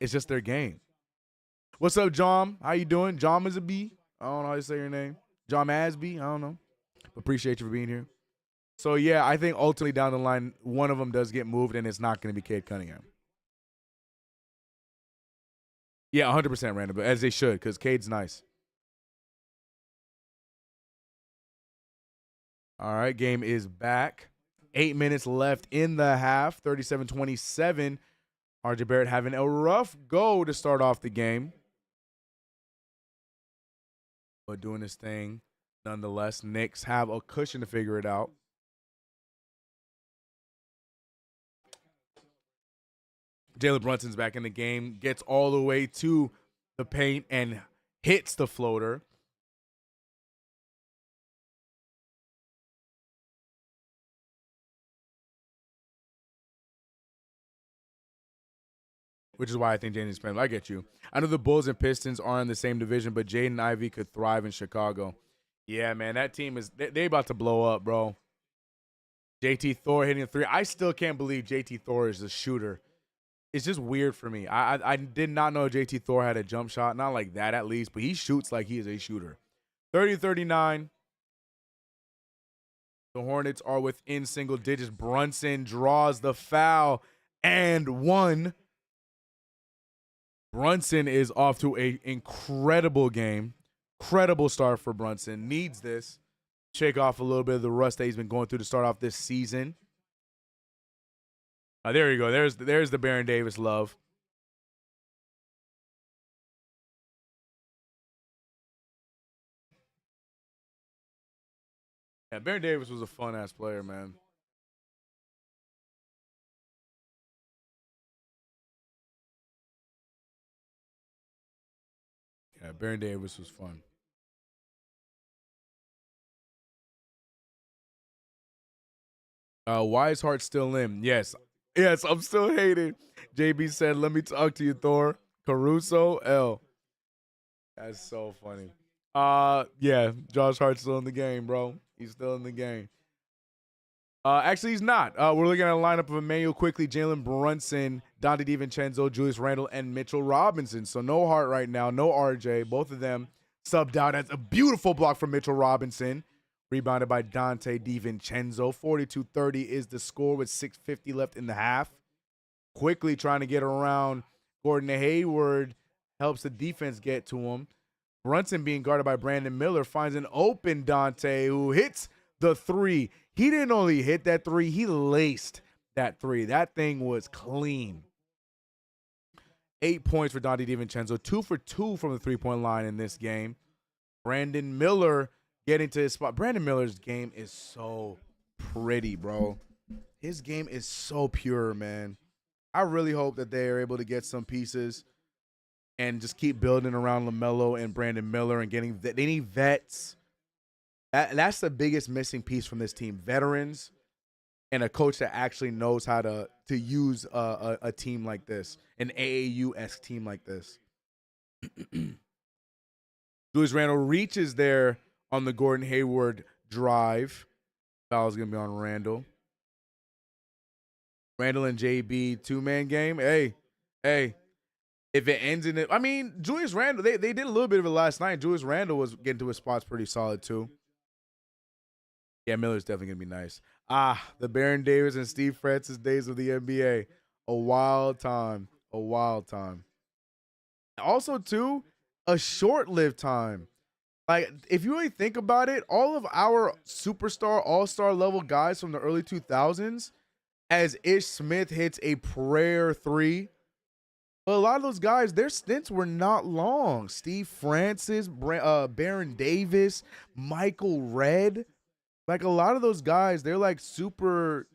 It's just their game. What's up, John? How you doing? John is a B. I don't know how to say your name. John Asby. I don't know. Appreciate you for being here. So, yeah, I think ultimately down the line, one of them does get moved, and it's not going to be Cade Cunningham. Yeah, 100% random, as they should, because Cade's nice. All right, game is back. 8 minutes left in the half, 37-27. RJ Barrett having a rough go to start off the game, but doing his thing nonetheless. Knicks have a cushion to figure it out. Jalen Brunson's back in the game, gets all the way to the paint and hits the floater. Which is why I think Jaden's playing. I get you. I know the Bulls and Pistons are in the same division, but Jaden Ivey could thrive in Chicago. Yeah, man, that team is they about to blow up, bro. JT Thor hitting a three. I still can't believe JT Thor is a shooter. It's just weird for me. I did not know JT Thor had a jump shot. Not like that, at least, but he shoots like he is a shooter. 30-39. The Hornets are within single digits. Brunson draws the foul and one. Brunson is off to an incredible game. Incredible start for Brunson. Needs this. Shake off a little bit of the rust that he's been going through to start off this season. There you go. There's the Baron Davis love. Yeah, Baron Davis was a fun-ass player, man. Yeah, Baron Davis was fun. Why is Hart still in? Yes, I'm still hating. JB said, "Let me talk to you, Thor." Caruso L. That's so funny. Yeah, Josh Hart's still in the game, bro. He's still in the game. Actually, he's not. We're looking at a lineup of Emmanuel Quickly, Jalen Brunson, Dante DiVincenzo, Julius Randle, and Mitchell Robinson. So no Hart right now, no RJ. Both of them subbed out as a beautiful block from Mitchell Robinson. Rebounded by Dante DiVincenzo. 42-30 is the score with 6:50 left in the half. Quickly trying to get around Gordon Hayward. Helps the defense get to him. Brunson being guarded by Brandon Miller finds an open Dante who hits the three. He didn't only hit that three, he laced that three. That thing was clean. 8 points for Dante DiVincenzo. 2 for 2 from the three-point line in this game. Brandon Miller getting to his spot. Brandon Miller's game is so pretty, bro. His game is so pure, man. I really hope that they are able to get some pieces and just keep building around LaMelo and Brandon Miller and getting they need vets. That's the biggest missing piece from this team. Veterans and a coach that actually knows how to use a team like this, an AAU-esque team like this. Julius Randle reaches there on the Gordon Hayward drive. Foul's going to be on Randle. Randle and JB two-man game. Hey. If it ends in it, I mean, Julius Randle, they did a little bit of it last night. Julius Randle was getting to his spots pretty solid too. Yeah, Miller's definitely going to be nice. The Baron Davis and Steve Francis days of the NBA. A wild time. A wild time. Also, too, a short-lived time. Like, if you really think about it, all of our superstar, all-star level guys from the early 2000s, as Ish Smith hits a prayer three, but a lot of those guys, their stints were not long. Steve Francis, Baron Davis, Michael Redd. Like, a lot of those guys, they're like superstar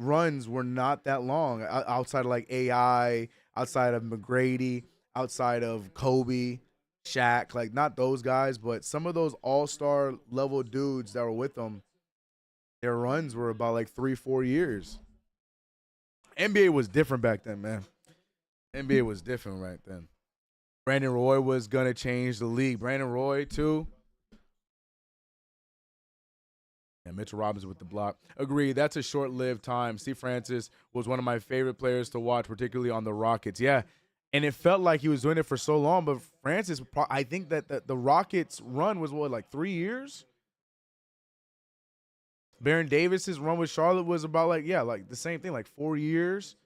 runs were not that long. Outside of like AI, outside of McGrady, outside of Kobe, Shaq. Like, not those guys, but some of those all-star level dudes that were with them, their runs were about like 3-4 years. NBA was different back then, man. NBA was different right then. Brandon Roy was going to change the league. Brandon Roy, too. And Mitchell Robinson with the block. Agreed. That's a short-lived time. Steve Francis was one of my favorite players to watch, particularly on the Rockets. Yeah, and it felt like he was doing it for so long, but Francis, I think that the Rockets' run was, what, like 3 years? Baron Davis's run with Charlotte was about like the same thing, like 4 years.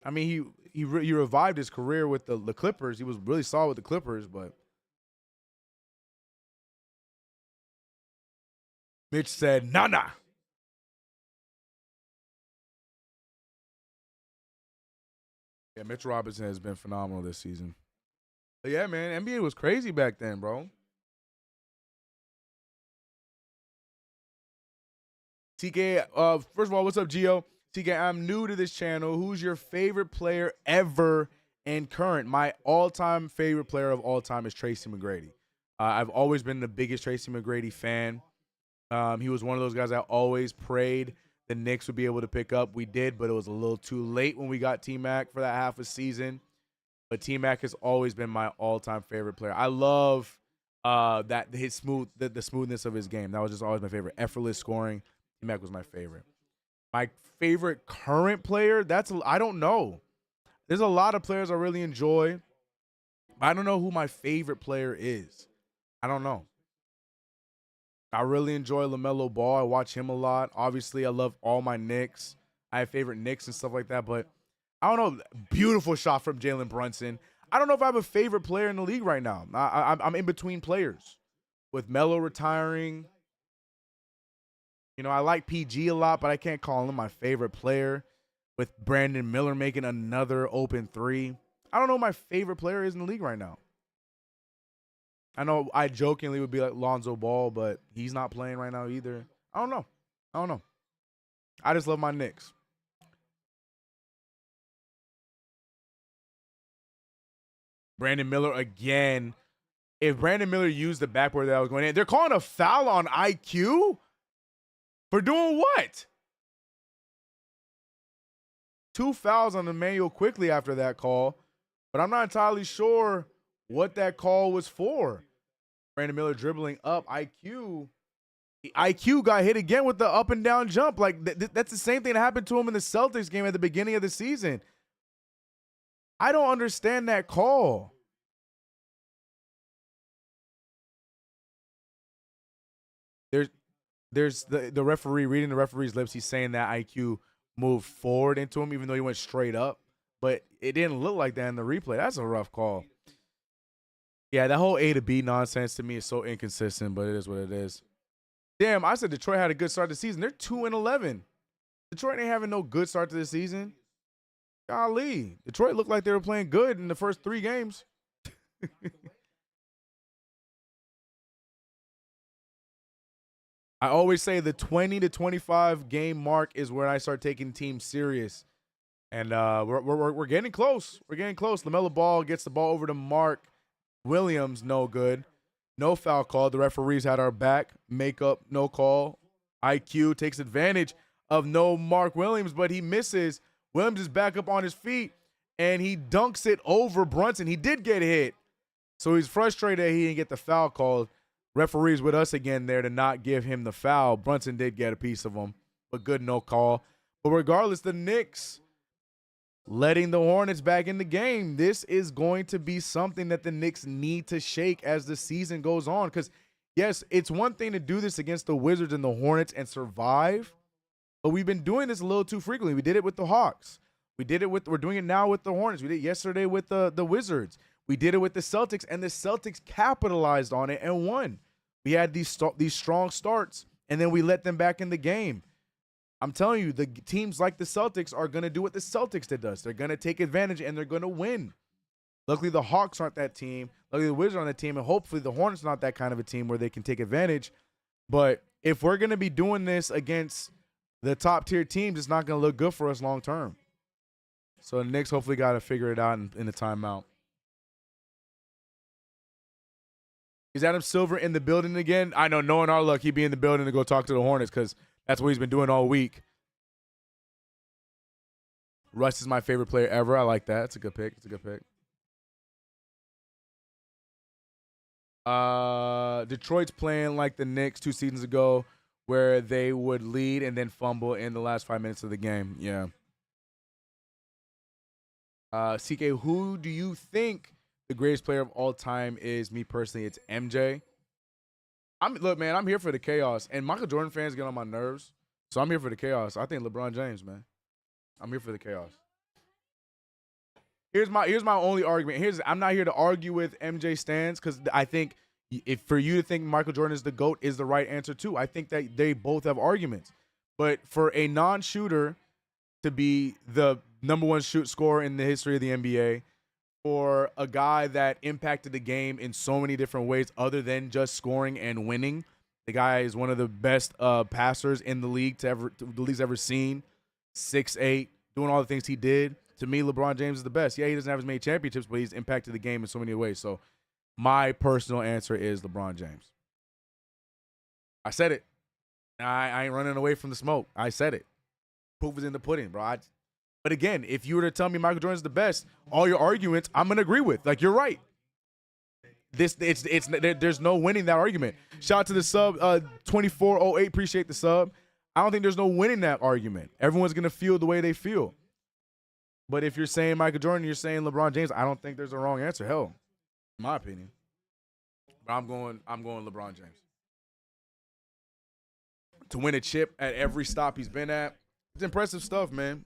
I mean, he revived his career with the Clippers. He was really solid with the Clippers, but Mitch said, nah. Yeah, Mitch Robinson has been phenomenal this season. But yeah, man, NBA was crazy back then, bro. TK, first of all, what's up, Gio? TK, I'm new to this channel. Who's your favorite player ever and current? My all-time favorite player of all time is Tracy McGrady. I've always been the biggest Tracy McGrady fan. He was one of those guys I always prayed the Knicks would be able to pick up. We did, but it was a little too late when we got T-Mac for that half a season. But T-Mac has always been my all-time favorite player. I love the smoothness of his game. That was just always my favorite. Effortless scoring. T-Mac was my favorite. My favorite current player, I don't know. There's a lot of players I really enjoy. I don't know who my favorite player is. I don't know. I really enjoy LaMelo Ball. I watch him a lot. Obviously, I love all my Knicks. I have favorite Knicks and stuff like that, but I don't know. Beautiful shot from Jalen Brunson. I don't know if I have a favorite player in the league right now. I'm in between players. With Melo retiring, you know, I like PG a lot, but I can't call him my favorite player. With Brandon Miller making another open three, I don't know who my favorite player is in the league right now. I know I jokingly would be like Lonzo Ball, but he's not playing right now either. I don't know. I just love my Knicks. Brandon Miller again. If Brandon Miller used the backboard that I was going in, they're calling a foul on IQ? For doing what? 2 fouls on Emmanuel quickly after that call, but I'm not entirely sure what that call was for. Brandon Miller dribbling up. IQ got hit again with the up and down jump. Like, that's the same thing that happened to him in the Celtics game at the beginning of the season. I don't understand that call. there's the referee reading the referee's lips. He's saying that IQ moved forward into him, even though he went straight up. But it didn't look like that in the replay. That's a rough call. Yeah, that whole A to B nonsense to me is so inconsistent, but it is what it is. Damn, I said Detroit had a good start to the season. They're 2-11. Detroit ain't having no good start to the season. Golly, Detroit looked like they were playing good in the first 3 games. I always say the 20 to 25 game mark is where I start taking teams serious. And we're getting close. We're getting close. LaMelo Ball gets the ball over to Mark Williams, no good. No foul call. The referees had our back. Makeup, no call. IQ takes advantage of no Mark Williams, but he misses. Williams is back up on his feet, and he dunks it over Brunson. He did get hit, so he's frustrated he didn't get the foul called. Referees with us again there to not give him the foul. Brunson did get a piece of him, but good no call. But regardless, the Knicks letting the Hornets back in the game. This is going to be something that the Knicks need to shake as the season goes on. Because, yes, it's one thing to do this against the Wizards and the Hornets and survive, but we've been doing this a little too frequently. We did it with the Hawks. We're doing it now with the Hornets. We did it yesterday with the Wizards. We did it with the Celtics, and the Celtics capitalized on it and won. We had these strong starts, and then we let them back in the game. I'm telling you, the teams like the Celtics are going to do what the Celtics did us. They're going to take advantage, and they're going to win. Luckily, the Hawks aren't that team. Luckily, the Wizards aren't that team, and hopefully the Hornets are not that kind of a team where they can take advantage. But if we're going to be doing this against the top-tier teams, it's not going to look good for us long-term. So the Knicks hopefully got to figure it out in the timeout. Is Adam Silver in the building again? I know, knowing our luck, he'd be in the building to go talk to the Hornets because that's what he's been doing all week. Russ is my favorite player ever. I like that. It's a good pick. Detroit's playing like the Knicks 2 seasons ago where they would lead and then fumble in the last 5 minutes of the game. Yeah. CK, who do you think the greatest player of all time is? Me personally, it's MJ. Look, man, I'm here for the chaos. And Michael Jordan fans get on my nerves. So I'm here for the chaos. I think LeBron James, man. I'm here for the chaos. Here's my only argument. I'm not here to argue with MJ stans because I think if for you to think Michael Jordan is the GOAT is the right answer too. I think that they both have arguments. But for a non-shooter to be the #1 scorer in the history of the NBA, for a guy that impacted the game in so many different ways other than just scoring and winning. The guy is one of the best passers in the league the league's ever seen. 6'8", doing all the things he did. To me, LeBron James is the best. Yeah, he doesn't have as many championships, but he's impacted the game in so many ways. So my personal answer is LeBron James. I said it. I ain't running away from the smoke. I said it. Proof is in the pudding, bro. But again, if you were to tell me Michael Jordan's the best, all your arguments I'm gonna agree with. Like, you're right. There's no winning that argument. Shout out to the sub 2408. Appreciate the sub. I don't think there's no winning that argument. Everyone's gonna feel the way they feel. But if you're saying Michael Jordan, you're saying LeBron James, I don't think there's a wrong answer. Hell, in my opinion. But I'm going LeBron James. To win a chip at every stop he's been at, it's impressive stuff, man.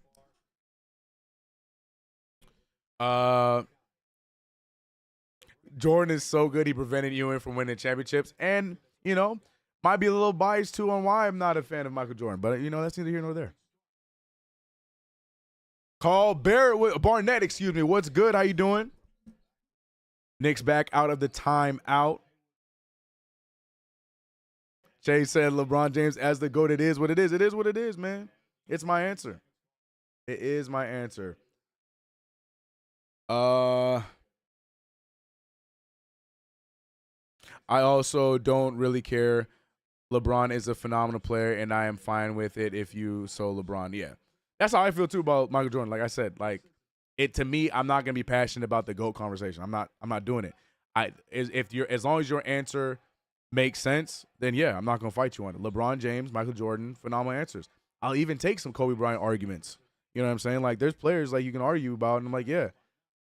Jordan is so good, he prevented Ewing from winning championships. And, might be a little biased, too, on why I'm not a fan of Michael Jordan. But, that's neither here nor there. Barnett, excuse me. What's good? How you doing? Knicks back out of the timeout. Jay said LeBron James as the GOAT. It is what it is. It is what it is, man. It's my answer. It is my answer. I also don't really care. LeBron is a phenomenal player, and I am fine with it if you so LeBron. Yeah. That's how I feel too about Michael Jordan. Like I said, to me, I'm not gonna be passionate about the GOAT conversation. I'm not doing it. As long as your answer makes sense, then yeah, I'm not gonna fight you on it. LeBron James, Michael Jordan, phenomenal answers. I'll even take some Kobe Bryant arguments. You know what I'm saying? Like, there's players like you can argue about, and I'm like, yeah.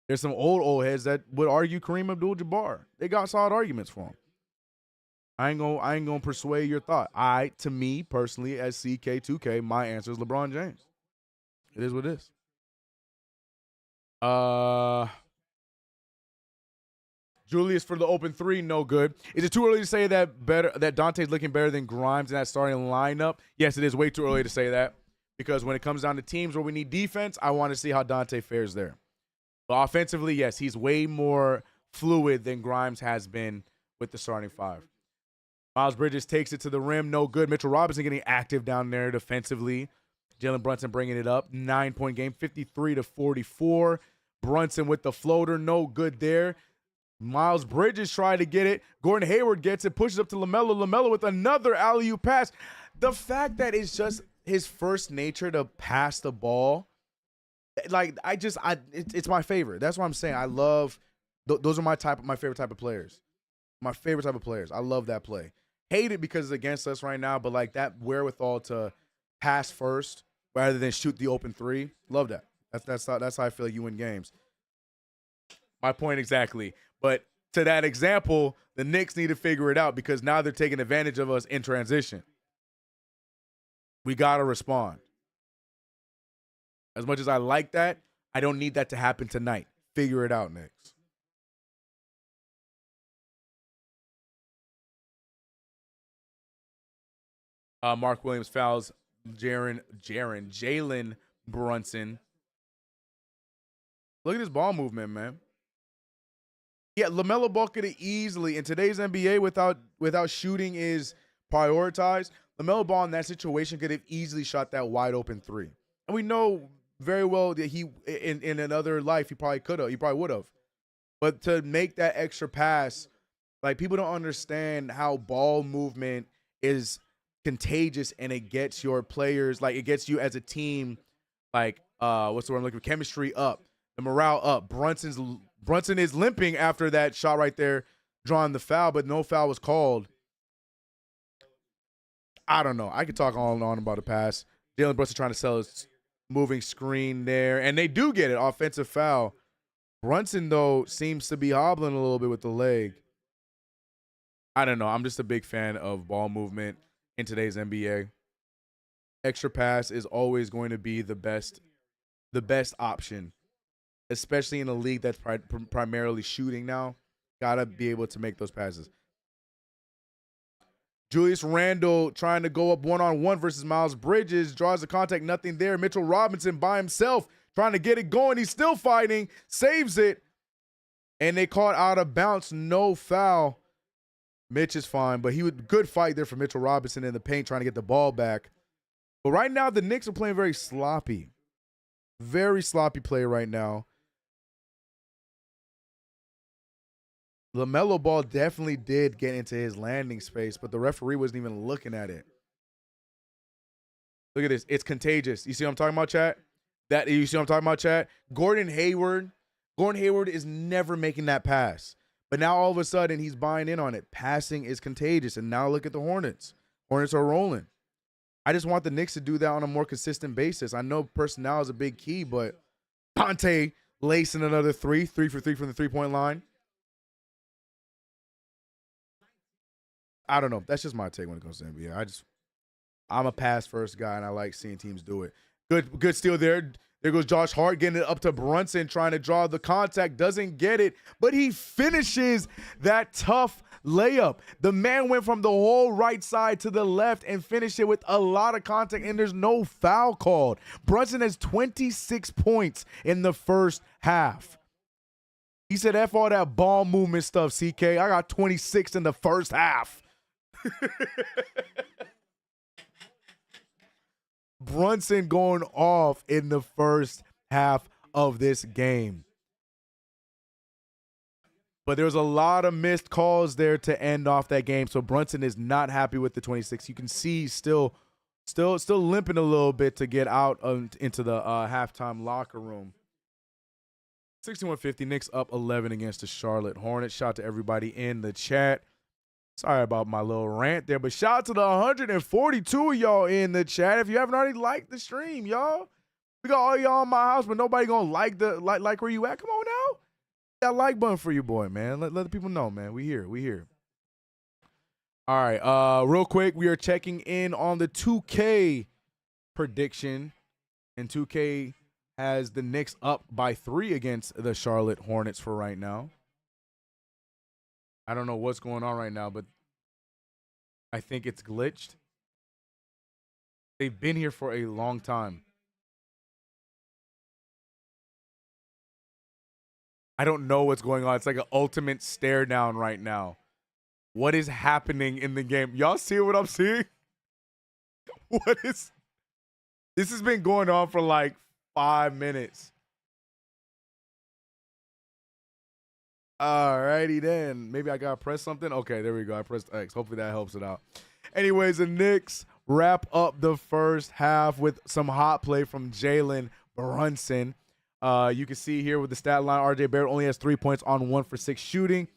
There's some old heads that would argue Kareem Abdul-Jabbar. They got solid arguments for him. I ain't gonna persuade your thought. To me personally, as CK2K, my answer is LeBron James. It is what it is. Julius for the open three, no good. Is it too early to say that Dante's looking better than Grimes in that starting lineup? Yes, it is way too early to say that, because when it comes down to teams where we need defense, I want to see how Dante fares there. But offensively, yes, he's way more fluid than Grimes has been with the starting five. Miles Bridges takes it to the rim, no good. Mitchell Robinson getting active down there defensively. Jalen Brunson bringing it up. 9-point game, 53-44. Brunson with the floater, no good there. Miles Bridges trying to get it. Gordon Hayward gets it, pushes up to LaMelo. LaMelo with another alley-oop pass. The fact that it's just his first nature to pass the ball, like it's my favorite. That's what I'm saying. I love those are my favorite type of players. My favorite type of players. I love that play. Hate it because it's against us right now, but like that wherewithal to pass first rather than shoot the open three. Love that. That's how I feel like you win games. My point exactly. But to that example, the Knicks need to figure it out, because now they're taking advantage of us in transition. We got to respond. As much as I like that, I don't need that to happen tonight. Figure it out, Knicks. Mark Williams fouls Jalen Brunson. Look at his ball movement, man. Yeah, LaMelo Ball could have easily, in today's NBA, without shooting is prioritized, LaMelo Ball in that situation could have easily shot that wide open three. And we know very well that he, in another life, he probably would have. But to make that extra pass, like, people don't understand how ball movement is contagious, and it gets your players, like, it gets you as a team, like, what's the word I'm looking for? Chemistry up, the morale up. Brunson is limping after that shot right there, drawing the foul, but no foul was called. I don't know. I could talk on and on about the pass. Jalen Brunson trying to sell his moving screen there, and they do get it. Offensive foul. Brunson, though, seems to be hobbling a little bit with the leg. I don't know. I'm just a big fan of ball movement in today's NBA. Extra pass is always going to be the best option, especially in a league that's primarily shooting now. Gotta be able to make those passes. Julius Randle trying to go up one-on-one versus Miles Bridges. Draws the contact, nothing there. Mitchell Robinson by himself trying to get it going. He's still fighting, saves it, and they caught out of bounds. No foul. Mitch is fine, but good fight there for Mitchell Robinson in the paint trying to get the ball back. But right now, the Knicks are playing very sloppy. Very sloppy play right now. LaMelo Ball definitely did get into his landing space, but the referee wasn't even looking at it. Look at this. It's contagious. You see what I'm talking about, chat? You see what I'm talking about, chat? Gordon Hayward is never making that pass. But now all of a sudden he's buying in on it. Passing is contagious. And now look at the Hornets. Hornets are rolling. I just want the Knicks to do that on a more consistent basis. I know personnel is a big key, but Ponte lacing another 3 for 3 from the three-point line. I don't know. That's just my take when it comes to NBA. I'm a pass first guy, and I like seeing teams do it. Good steal there. There goes Josh Hart getting it up to Brunson, trying to draw the contact. Doesn't get it, but he finishes that tough layup. The man went from the whole right side to the left and finished it with a lot of contact, and there's no foul called. Brunson has 26 points in the first half. He said, F all that ball movement stuff, CK. I got 26 in the first half. Brunson going off in the first half of this game. But there's a lot of missed calls there to end off that game. So Brunson is not happy with the 26. You can see still limping a little bit to get out into the halftime locker room. 61-50, Knicks up 11 against the Charlotte Hornets. Shout out to everybody in the chat. Sorry about my little rant there, but shout out to the 142 of y'all in the chat. If you haven't already liked the stream, y'all. We got all y'all in my house, but nobody gonna like where you at. Come on now. That like button for you, boy, man. Let the people know, man. We here. All right. Real quick, we are checking in on the 2K prediction, and 2K has the Knicks up by 3 against the Charlotte Hornets for right now. I don't know what's going on right now, but I think it's glitched. They've been here for a long time. I don't know what's going on. It's like an ultimate stare down right now. What is happening in the game? Y'all see what I'm seeing? What is... This has been going on for like 5 minutes. Alrighty then. Maybe I gotta press something. Okay, there we go. I pressed X. Hopefully that helps it out. Anyways, the Knicks wrap up the first half with some hot play from Jalen Brunson. You can see here with the stat line, RJ Barrett only has 3 points on 1 for 6 shooting.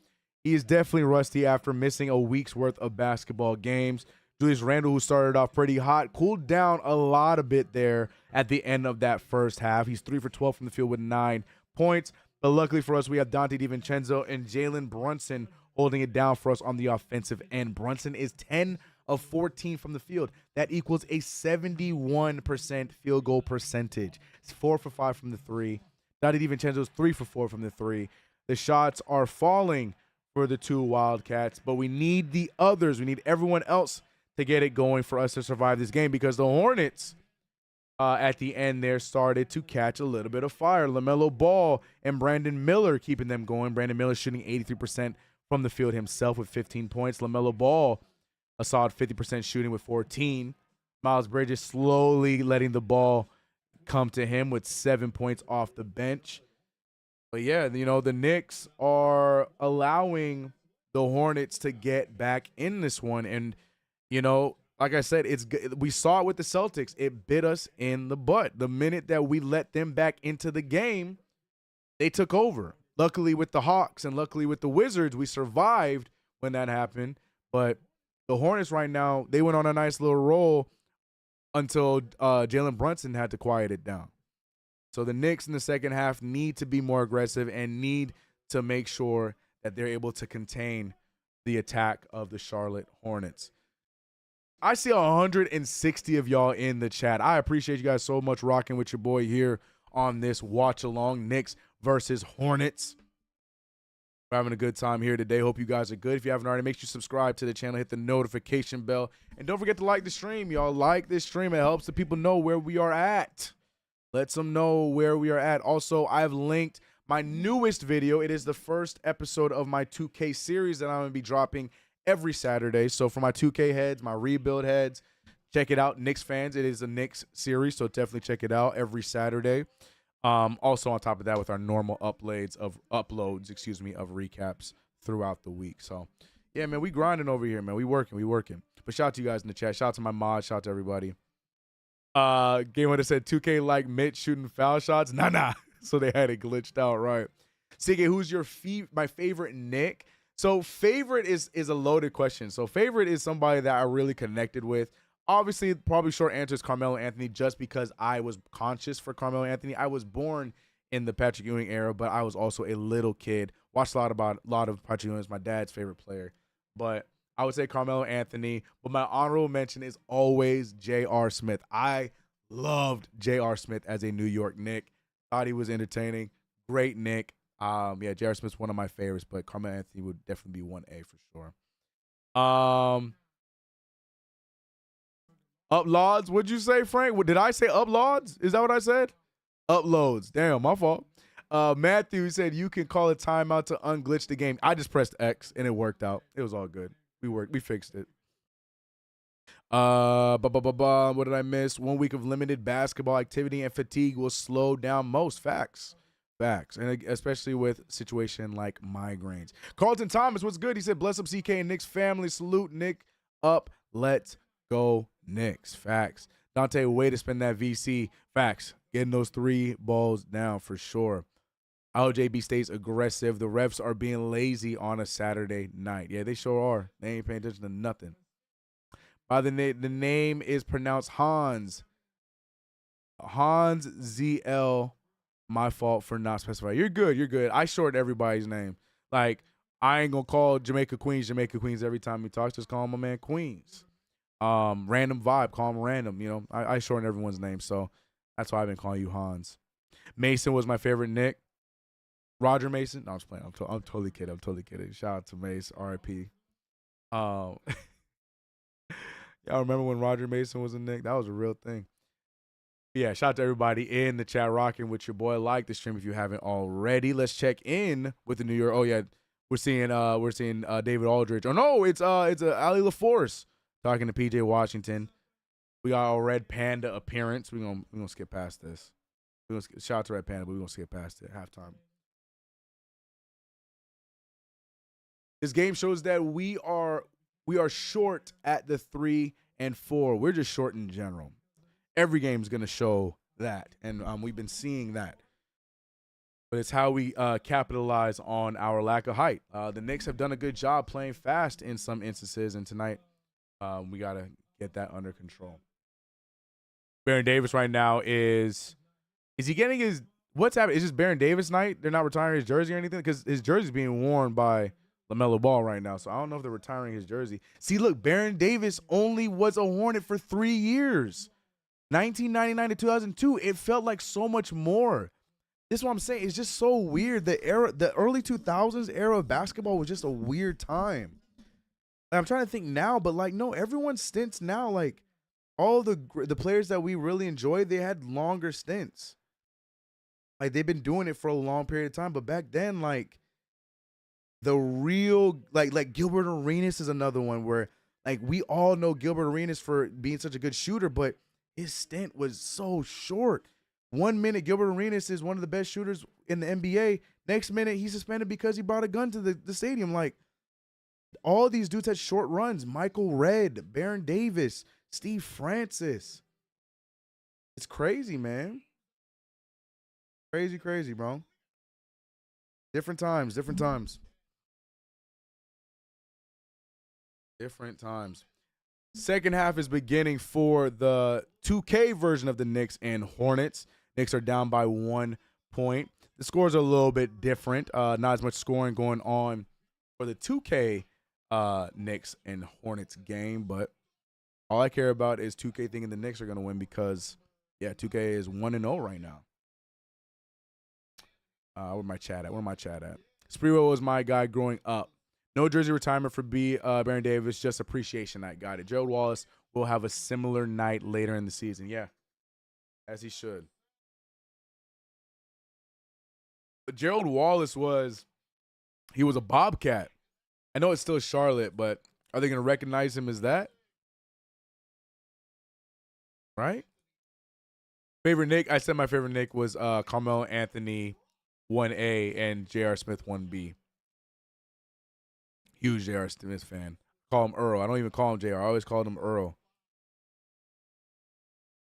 He is definitely rusty after missing a week's worth of basketball games. Julius Randle, who started off pretty hot, cooled down a bit there at the end of that first half. He's 3 for 12 from the field with 9 points. But luckily for us, we have Dante DiVincenzo and Jalen Brunson holding it down for us on the offensive end. Brunson is 10 of 14 from the field. That equals a 71% field goal percentage. It's 4 for 5 from the 3. Dante DiVincenzo is 3 for 4 from the 3. The shots are falling for the 2 Wildcats, but we need the others. We need everyone else to get it going for us to survive this game, because the Hornets at the end there started to catch a little bit of fire. LaMelo Ball and Brandon Miller keeping them going. Brandon Miller shooting 83% from the field himself with 15 points. LaMelo Ball, a solid 50% shooting with 14. Miles Bridges slowly letting the ball come to him with 7 points off the bench. But yeah, you know, the Knicks are allowing the Hornets to get back in this one. And, you know, like I said, we saw it with the Celtics. It bit us in the butt. The minute that we let them back into the game, they took over. Luckily with the Hawks and luckily with the Wizards, we survived when that happened. But the Hornets right now, they went on a nice little roll until Jalen Brunson had to quiet it down. So the Knicks in the second half need to be more aggressive and need to make sure that they're able to contain the attack of the Charlotte Hornets. I see 160 of y'all in the chat. I appreciate you guys so much rocking with your boy here on this watch along, Knicks versus Hornets. We're having a good time here today. Hope you guys are good. If you haven't already, make sure you subscribe to the channel, hit the notification bell, and don't forget to like the stream. Y'all like this stream. It helps the people know where we are at. Lets them know where we are at. Also, I've linked my newest video. It is the first episode of my 2K series that I'm going to be dropping every Saturday. So for my 2K heads, my rebuild heads, check it out. Knicks fans, it is a Knicks series, so definitely check it out every Saturday. Also on top of that, with our normal uploads of recaps throughout the week. So yeah, man, we grinding over here, man. We working. But shout out to you guys in the chat. Shout out to my mods. Shout out to everybody. Game Winner said 2K like Mitch shooting foul shots. Nah. So they had it glitched out, right? CK, who's my favorite Knick? So favorite is a loaded question. So favorite is somebody that I really connected with. Obviously, probably short answer is Carmelo Anthony, just because I was conscious for Carmelo Anthony. I was born in the Patrick Ewing era, but I was also a little kid. Watched a lot of Patrick Ewing. Is my dad's favorite player. But I would say Carmelo Anthony. But my honorable mention is always J.R. Smith. I loved J.R. Smith as a New York Knick. Thought he was entertaining. Great Knick. Yeah, J.R. Smith's one of my favorites, but Carmelo Anthony would definitely be 1A for sure. Uploads, what'd you say, Frank? Did I say uploads? Is that what I said? Uploads. Damn, my fault. Matthew said you can call a timeout to unglitch the game. I just pressed X and it worked out. It was all good. We fixed it. What did I miss? 1 week of limited basketball activity and fatigue will slow down most. Facts. And especially with situation like migraines. Carlton Thomas, what's good? He said, bless up CK and Knicks family. Salute Nick up. Let's go Knicks. Facts. Dante, way to spend that VC. Facts. Getting those 3 balls down for sure. LJB stays aggressive. The refs are being lazy on a Saturday night. Yeah, they sure are. They ain't paying attention to nothing. The name is pronounced Hans. Hans ZL. My fault for not specifying. You're good. I shorted everybody's name. Like, I ain't gonna call Jamaica Queens every time he talks. Just call him my man Queens. Random vibe, call him random. You know, I shorten everyone's name, so that's why I've been calling you Hans. Mason was my favorite Nick. Roger Mason. No, I'm just playing. I'm totally kidding. I'm totally kidding. Shout out to Mace, R.I.P. Y'all remember when Roger Mason was a Nick? That was a real thing. Yeah, shout out to everybody in the chat rocking with your boy. Like the stream if you haven't already. Let's check in with the New York. Oh yeah, we're seeing David Aldridge. Oh no, it's Ali LaForce talking to PJ Washington. We got our Red Panda appearance. We're gonna skip past this. Shout out to Red Panda, but we're gonna skip past it. Halftime. This game shows that we are short at the 3 and 4. We're just short in general. Every game is gonna show that, and we've been seeing that. But it's how we capitalize on our lack of height. The Knicks have done a good job playing fast in some instances, and tonight we gotta get that under control. Baron Davis right now is he getting his what's happening? Is this Baron Davis night? They're not retiring his jersey or anything because his jersey's being worn by LaMelo Ball right now. So I don't know if they're retiring his jersey. See, look, Baron Davis only was a Hornet for 3 years. 1999 to 2002. It felt like so much more. This is what I'm saying. It's just so weird. The early 2000s era of basketball was just a weird time. I'm trying to think now, but like, no, everyone's stints now, like all the players that we really enjoyed, they had longer stints. Like they've been doing it for a long period of time. But back then, like the real, like Gilbert Arenas is another one where like we all know Gilbert Arenas for being such a good shooter, but his stint was so short. 1 minute, Gilbert Arenas is one of the best shooters in the NBA. Next minute, he's suspended because he brought a gun to the stadium. Like, all these dudes had short runs. Michael Redd, Baron Davis, Steve Francis. It's crazy, man. Crazy, crazy, bro. Different times, different times. Different times. Second half is beginning for the 2K version of the Knicks and Hornets. Knicks are down by 1 point. The scores are a little bit different. Not as much scoring going on for the 2K Knicks and Hornets game, but all I care about is 2K thinking the Knicks are going to win because, yeah, 2K is 1-0 right now. Where my chat at? Spreewell was my guy growing up. No jersey retirement for Baron Davis, just appreciation night. Got it. Gerald Wallace will have a similar night later in the season. Yeah, as he should. But Gerald Wallace was a Bobcat. I know it's still Charlotte, but are they going to recognize him as that? Right? Favorite Nick? I said my favorite Nick was Carmelo Anthony 1A and J.R. Smith 1B. Huge J.R. Smith fan. Call him Earl. I don't even call him J.R. I always called him Earl.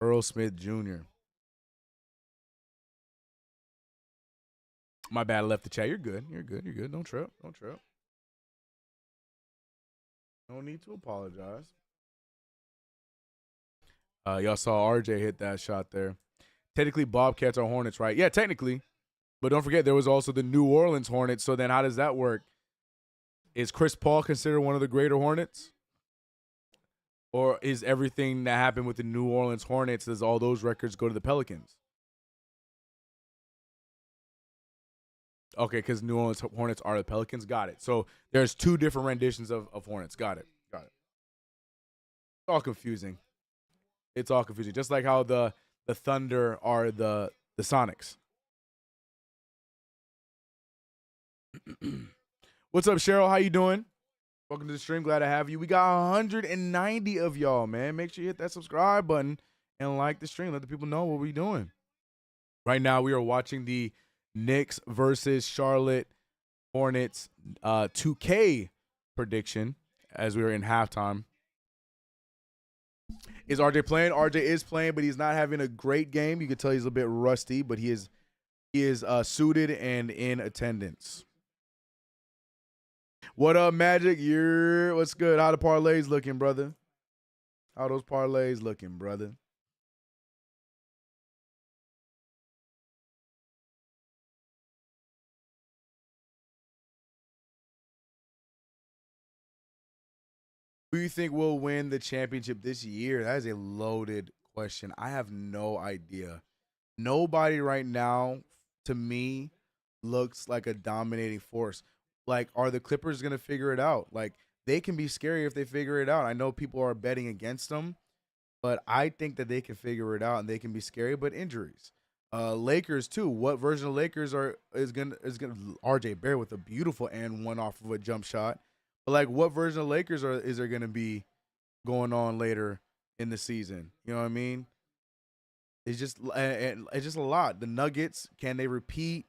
Earl Smith Jr. My bad. I left the chat. You're good. You're good. You're good. Don't trip. Don't trip. No need to apologize. Y'all saw RJ hit that shot there. Technically, Bobcats are Hornets, right? Yeah, technically. But don't forget, there was also the New Orleans Hornets. So then how does that work? Is Chris Paul considered one of the greater Hornets? Or is everything that happened with the New Orleans Hornets, does all those records go to the Pelicans? Okay, because New Orleans Hornets are the Pelicans. Got it. So there's 2 different renditions of Hornets. Got it. Got it. It's all confusing. It's all confusing. Just like how the Thunder are the Sonics. What's up, Cheryl? How you doing? Welcome to the stream. Glad to have you. We got 190 of y'all, man. Make sure you hit that subscribe button and like the stream. Let the people know what we're doing. Right now, we are watching the Knicks versus Charlotte Hornets 2K prediction as we are in halftime. Is RJ playing? RJ is playing, but he's not having a great game. You can tell he's a bit rusty, but he is suited and in attendance. What up, Magic? What's good? How the parlays looking, brother? How those parlays looking, brother? Who do you think will win the championship this year? That is a loaded question. I have no idea. Nobody right now, to me, looks like a dominating force. Like, are the Clippers going to figure it out? Like, they can be scary if they figure it out. I know people are betting against them, but I think that they can figure it out and they can be scary. But injuries, Lakers too. What version of Lakers is gonna RJ Barrett with a beautiful and one off of a jump shot. But like, what version of Lakers is there gonna be going on later in the season? You know what I mean? It's just a lot. The Nuggets, can they repeat?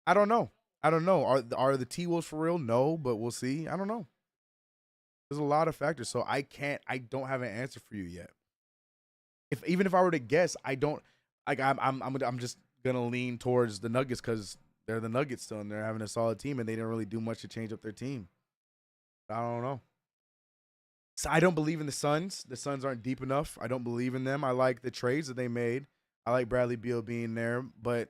I don't know. I don't know. Are the T Wolves for real? No, but we'll see. I don't know. There's a lot of factors, so I don't have an answer for you yet. Even if I were to guess, I don't like. I'm just gonna lean towards the Nuggets because they're the Nuggets still, and they're having a solid team, and they didn't really do much to change up their team. I don't know. So I don't believe in the Suns. The Suns aren't deep enough. I don't believe in them. I like the trades that they made. I like Bradley Beal being there, but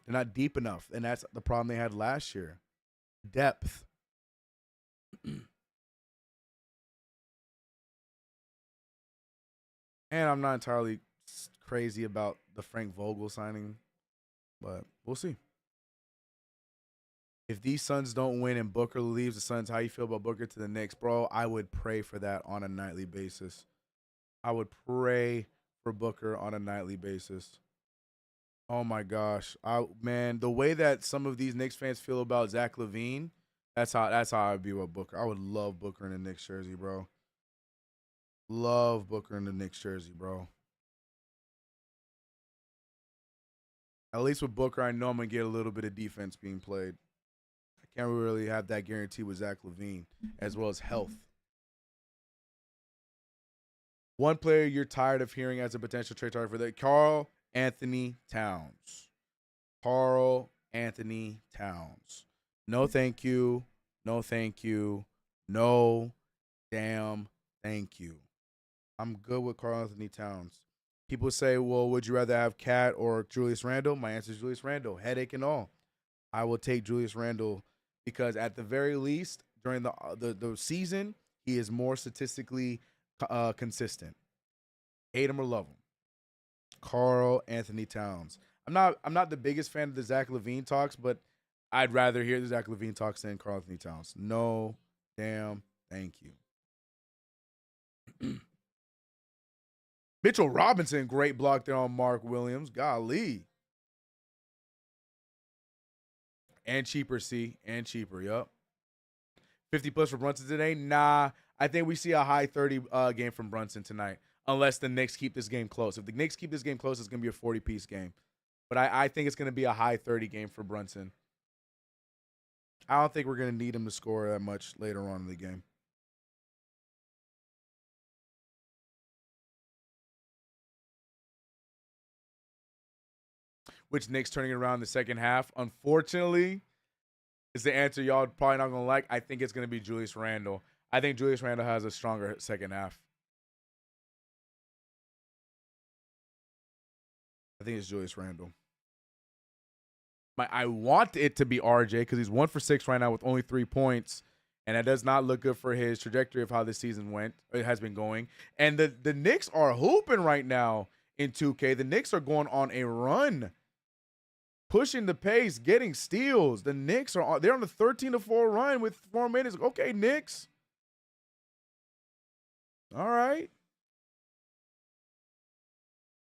they're not deep enough, and that's the problem they had last year. Depth. And I'm not entirely crazy about the Frank Vogel signing, but we'll see. If these Suns don't win and Booker leaves the Suns, how you feel about Booker to the Knicks, bro? I would pray for that on a nightly basis. I would pray for Booker on a nightly basis. Oh my gosh, man, the way that some of these Knicks fans feel about Zach LaVine, that's how I'd be with Booker. I would love Booker in the Knicks jersey, bro. Love Booker in the Knicks jersey, bro. At least with Booker, I know I'm gonna get a little bit of defense being played. I can't really have that guarantee with Zach LaVine, as well as health. One player you're tired of hearing as a potential trade target for the Karl Anthony Towns. Karl Anthony Towns. No, thank you. No, thank you. No, damn, thank you. I'm good with Karl Anthony Towns. People say, well, would you rather have Cat or Julius Randle? My answer is Julius Randle, headache and all. I will take Julius Randle because at the very least, during the season, he is more statistically consistent. Hate him or love him. Karl Anthony Towns. I'm not the biggest fan of the Zach LaVine talks, but I'd rather hear the Zach LaVine talks than Karl Anthony Towns. No, damn, thank you. Mitchell Robinson, great block there on Mark Williams. Golly. And cheaper, and cheaper, yup. 50 plus for Brunson today? Nah, I think we see a high 30 game from Brunson tonight, unless the Knicks keep this game close. If the Knicks keep this game close, it's going to be a 40-piece game. But I think it's going to be a high 30 game for Brunson. I don't think we're going to need him to score that much later on in the game. Which Knicks turning it around in the second half? Unfortunately, is the answer y'all probably not going to like. I think it's going to be Julius Randle. I think Julius Randle has a stronger second half. I think it's Julius Randle. I want it to be RJ because he's 1 for 6 right now with only 3 points. And that does not look good for his trajectory of how this season went. It has been going. And the Knicks are hooping right now in 2K. The Knicks are going on a run. Pushing the pace, getting steals. The Knicks they're on a 13-4 run with 4 minutes. Okay, Knicks. All right.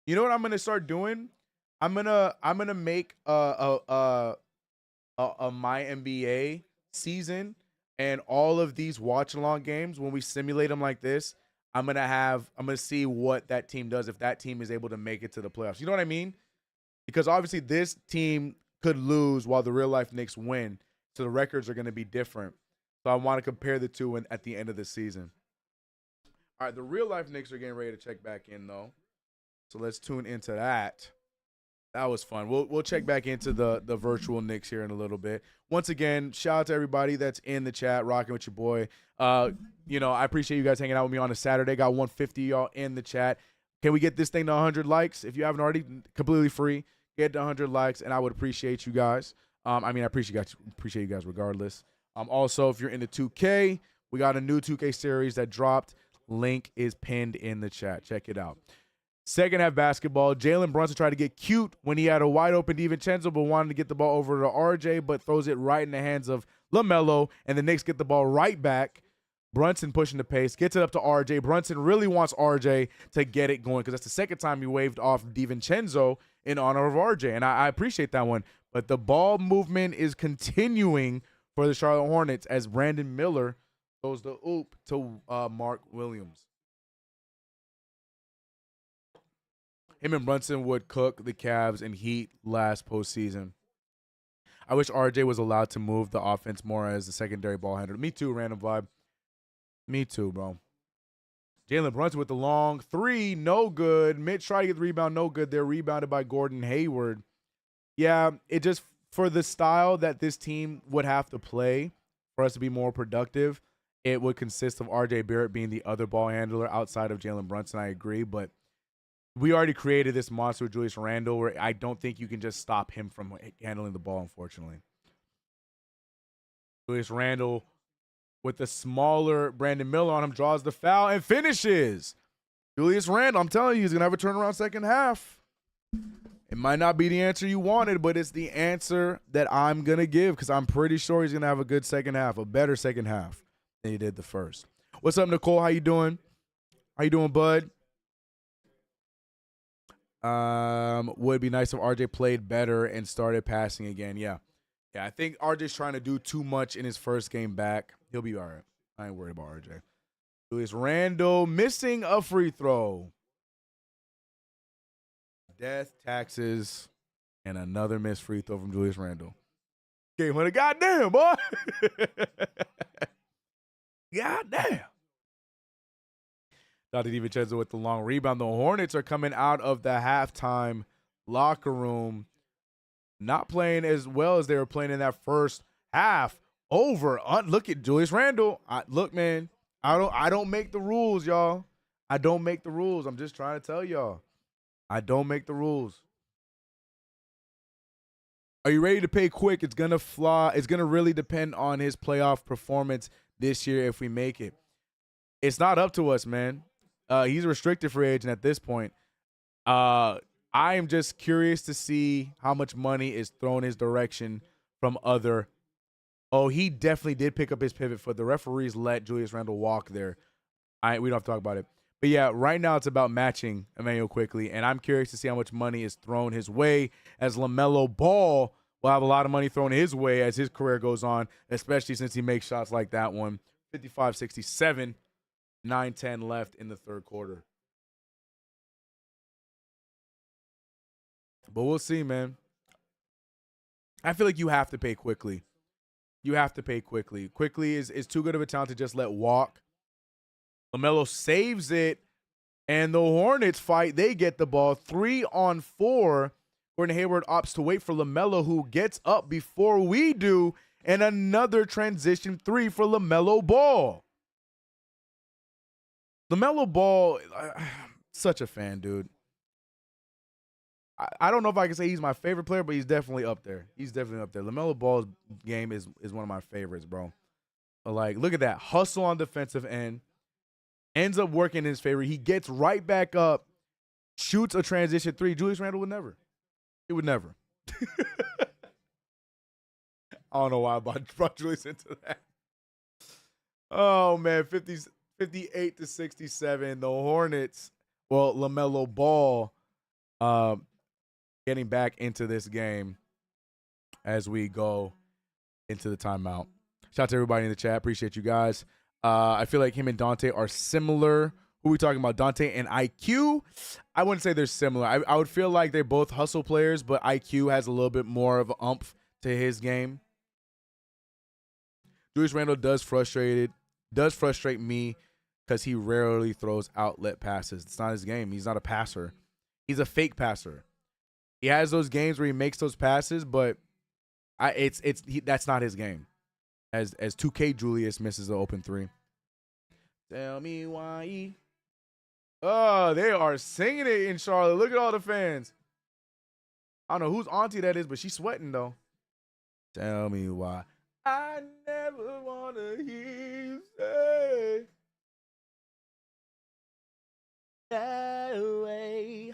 You know what I'm gonna start doing? I'm gonna make a my NBA season and all of these watch along games when we simulate them like this. I'm gonna see what that team does if that team is able to make it to the playoffs. You know what I mean? Because obviously this team could lose while the real life Knicks win, so the records are gonna be different. So I want to compare the two at the end of the season. All right, the real life Knicks are getting ready to check back in though, so let's tune into that. That was fun. We'll check back into the virtual Knicks here in a little bit. Once again, shout out to everybody that's in the chat, rocking with your boy. I appreciate you guys hanging out with me on a Saturday. Got 150 y'all in the chat. Can we get this thing to 100 likes? If you haven't already, completely free. Get to 100 likes, and I would appreciate you guys. I appreciate you guys regardless. Also, if you're into 2K, we got a new 2K series that dropped Link is pinned in the chat. Check it out. Second half basketball, Jalen Brunson tried to get cute when he had a wide open DiVincenzo, but wanted to get the ball over to RJ, but throws it right in the hands of LaMelo, and the Knicks get the ball right back. Brunson pushing the pace, gets it up to RJ. Brunson really wants RJ to get it going because that's the second time he waved off DiVincenzo in honor of RJ, and I appreciate that one. But the ball movement is continuing for the Charlotte Hornets as Brandon Miller throws the oop to Mark Williams. Him and Brunson would cook the Cavs and Heat last postseason. I wish RJ was allowed to move the offense more as the secondary ball handler. Me too, random vibe. Me too, bro. Jalen Brunson with the long three, no good. Mitch tried to get the rebound, no good. They're rebounded by Gordon Hayward. Yeah, it just, for the style that this team would have to play for us to be more productive, it would consist of RJ Barrett being the other ball handler outside of Jalen Brunson. I agree, but we already created this monster with Julius Randle where I don't think you can just stop him from handling the ball, unfortunately. Julius Randle with the smaller Brandon Miller on him, draws the foul and finishes. Julius Randle, I'm telling you, he's going to have a turnaround second half. It might not be the answer you wanted, but it's the answer that I'm going to give because I'm pretty sure he's going to have a good second half, a better second half than he did the first. What's up, Nicole? How you doing? How you doing, bud? Would be nice if RJ played better and started passing again. Yeah, I think RJ's trying to do too much in his first game back. He'll be all right. I ain't worried about RJ. Julius Randle missing a free throw. Death, taxes, and another missed free throw from Julius Randle. Game winner, goddamn, boy. Goddamn. Dr. DiVincenzo with the long rebound. The Hornets are coming out of the halftime locker room, not playing as well as they were playing in that first half. Look at Julius Randle. Look, man, I don't make the rules, y'all. I don't make the rules. I'm just trying to tell y'all. I don't make the rules. Are you ready to pay quick? It's gonna fly. It's gonna really depend on his playoff performance this year if we make it. It's not up to us, man. He's a restricted free agent at this point. I am just curious to see how much money is thrown his direction from other. Oh, he definitely did pick up his pivot foot. The referees let Julius Randle walk there. We don't have to talk about it. But yeah, right now it's about matching Emmanuel Quickly, and I'm curious to see how much money is thrown his way as LaMelo Ball will have a lot of money thrown his way as his career goes on, especially since he makes shots like that one. 55-67, 9-10 left in the third quarter. But we'll see, man. I feel like you have to pay Quickly. You have to pay Quickly. Quickly is too good of a talent to just let walk. LaMelo saves it, and the Hornets fight. They get the ball 3-on-4. Gordon Hayward opts to wait for LaMelo, who gets up before we do, and another transition three for LaMelo Ball. LaMelo Ball, such a fan, dude. I don't know if I can say he's my favorite player, but he's definitely up there. He's definitely up there. LaMelo Ball's game is one of my favorites, bro. Like, look at that. Hustle on defensive end. Ends up working in his favor. He gets right back up, shoots a transition three. Julius Randle would never. He would never. I don't know why I brought Julius into that. Oh, man, 58-67. The Hornets, well, LaMelo Ball getting back into this game as we go into the timeout. Shout out to everybody in the chat. Appreciate you guys. I feel like him and Dante are similar. Who are we talking about? Dante and IQ? I wouldn't say they're similar. I would feel like they're both hustle players, but IQ has a little bit more of an oomph to his game. Julius Randle does frustrate me because he rarely throws outlet passes. It's not his game. He's not a passer. He's a fake passer. He has those games where he makes those passes, but that's not his game. As 2K Julius misses the open three. Tell me why. Oh, they are singing it in Charlotte. Look at all the fans. I don't know whose auntie that is, but she's sweating, though. Tell me why. I never want to hear you say. that way.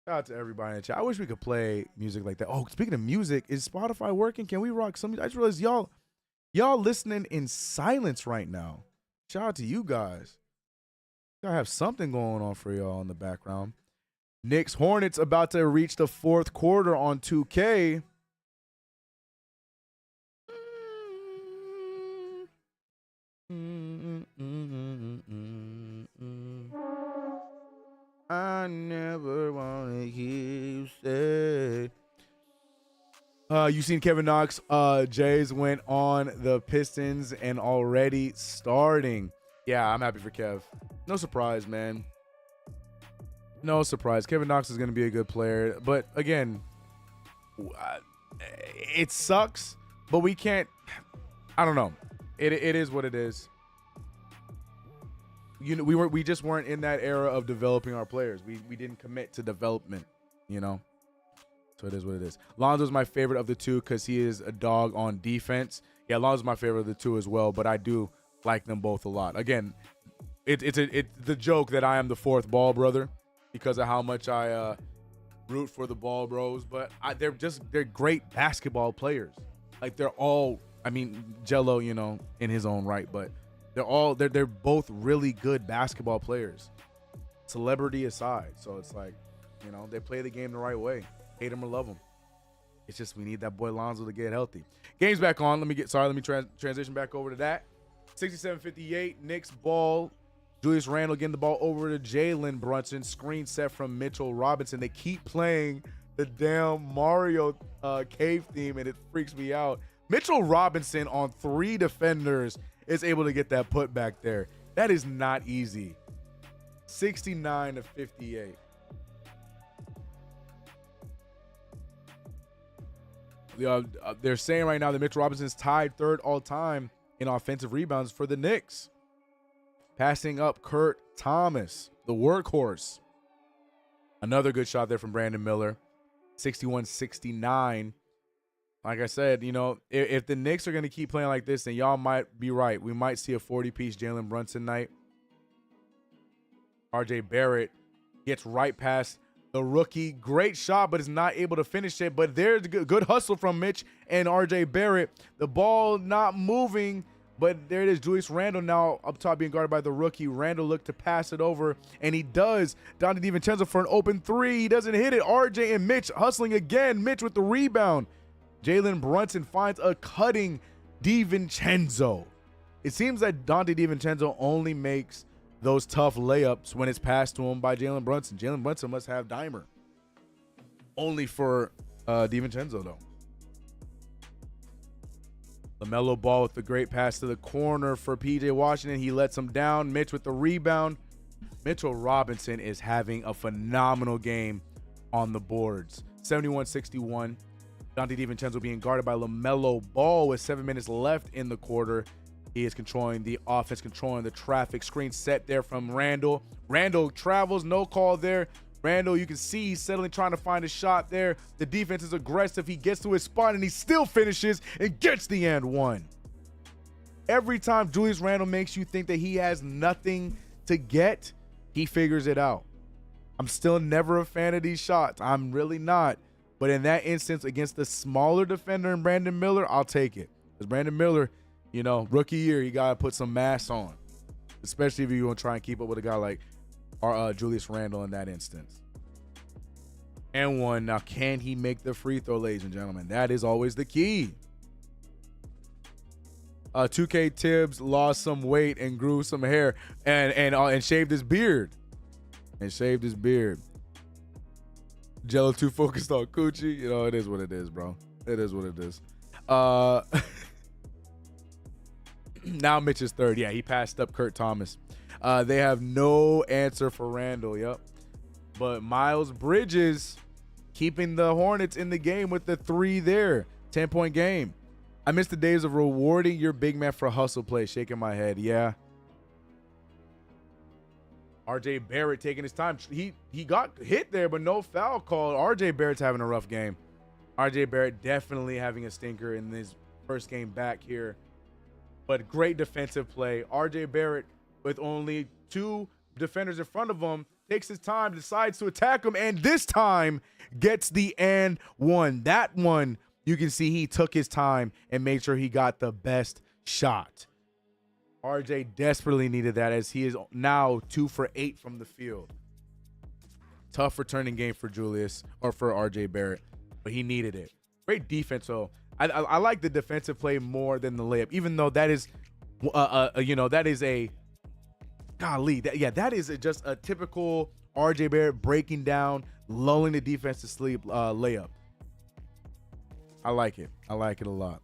Shout out to everybody in the chat. I wish we could play music like that. Oh, speaking of music, is Spotify working? Can we rock some? I just realized y'all listening in silence right now. Shout out to you guys. Gotta have something going on for y'all in the background. Knicks Hornets about to reach the fourth quarter on 2K. I never wanna hear you say. You seen Kevin Knox? Jays went on the Pistons and already starting. Yeah, I'm happy for Kev. No surprise, man. No surprise. Kevin Knox is going to be a good player. But again, it sucks, but we can't. I don't know. It is what it is. You know, we just weren't in that era of developing our players. We didn't commit to development, you know. So it is what it is. Lonzo's my favorite of the two because he is a dog on defense. Yeah, Lonzo's my favorite of the two as well, but I do like them both a lot. Again, it's the joke that I am the fourth ball brother because of how much I root for the ball bros, but they're great basketball players. Like they're all, I mean, Jello, you know, in his own right, but they're both really good basketball players, celebrity aside. So it's like, you know, they play the game the right way. Hate them or love them. It's just we need that boy Lonzo to get healthy. Game's back on. Let me transition back over to that. 67-58, Knicks ball. Julius Randle getting the ball over to Jalen Brunson. Screen set from Mitchell Robinson. They keep playing the damn Mario cave theme, and it freaks me out. Mitchell Robinson on 3 defenders is able to get that put back there. That is not easy. 69-58. They're saying right now that Mitchell Robinson is tied third all-time in offensive rebounds for the Knicks. Passing up Kurt Thomas, the workhorse. Another good shot there from Brandon Miller. 61-69. Like I said, you know, if the Knicks are going to keep playing like this, then y'all might be right. We might see a 40-piece Jalen Brunson night. RJ Barrett gets right past the rookie. Great shot, but is not able to finish it. But there's a good hustle from Mitch and RJ Barrett. The ball not moving, but there it is. Julius Randle now up top being guarded by the rookie. Randle looked to pass it over, and he does. Donte DiVincenzo for an open 3. He doesn't hit it. RJ and Mitch hustling again. Mitch with the rebound. Jalen Brunson finds a cutting DiVincenzo. It seems that Donte DiVincenzo only makes those tough layups when it's passed to him by Jalen Brunson. Jalen Brunson must have dimer. Only for DiVincenzo, though. LaMelo Ball with the great pass to the corner for P.J. Washington. He lets him down. Mitch with the rebound. Mitchell Robinson is having a phenomenal game on the boards. 71-61. Donte DiVincenzo being guarded by LaMelo Ball with 7 minutes left in the quarter. He is controlling the offense, controlling the traffic. Screen set there from Randle. Randle travels, no call there. Randle, you can see he's settling, trying to find a shot there. The defense is aggressive. He gets to his spot, and he still finishes and gets the and one. Every time Julius Randle makes you think that he has nothing to get, he figures it out. I'm still never a fan of these shots. I'm really not. But in that instance, against the smaller defender in Brandon Miller, I'll take it. Because Brandon Miller, you know, rookie year, you got to put some mass on. Especially if you want to try and keep up with a guy like Julius Randle in that instance. And one. Now, can he make the free throw, ladies and gentlemen? That is always the key. 2K Tibbs lost some weight and grew some hair and shaved his beard. Jello too focused on coochie. You know, it is what it is, bro. It is what it is. Now Mitch is third. Yeah, he passed up Kurt Thomas. They have no answer for Randle. Yep. But Miles Bridges keeping the Hornets in the game with the 3 there. 10-point game. I miss the days of rewarding your big man for hustle play. Shaking my head. Yeah. RJ Barrett taking his time. He got hit there, but no foul called. RJ Barrett's having a rough game. RJ Barrett definitely having a stinker in his first game back here. But great defensive play. RJ Barrett with only 2 defenders in front of him, takes his time, decides to attack him, and this time gets the and one. That one, you can see he took his time and made sure he got the best shot. RJ desperately needed that, as he is now 2 for 8 from the field. Tough returning game for Julius, or for RJ Barrett, but he needed it. Great defense, though. I like the defensive play more than the layup, even though that is, that is a, golly, that is just a typical RJ Barrett breaking down, lulling the defense to sleep layup. I like it. I like it a lot.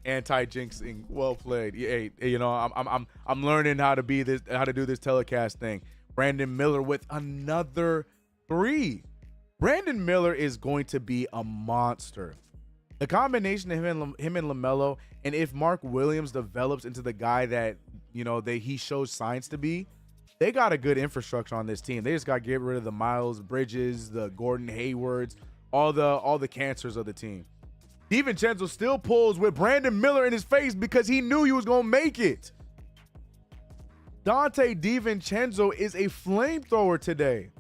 Anti-jinxing, well played. Hey, I'm learning how to do this telecast thing. Brandon Miller with another 3. Brandon Miller is going to be a monster. The combination of him and LaMelo, and if Mark Williams develops into the guy that he shows signs to be, they got a good infrastructure on this team. They just got to get rid of the Miles Bridges, the Gordon Haywards, all the cancers of the team. DiVincenzo still pulls with Brandon Miller in his face because he knew he was going to make it. Dante DiVincenzo is a flamethrower today.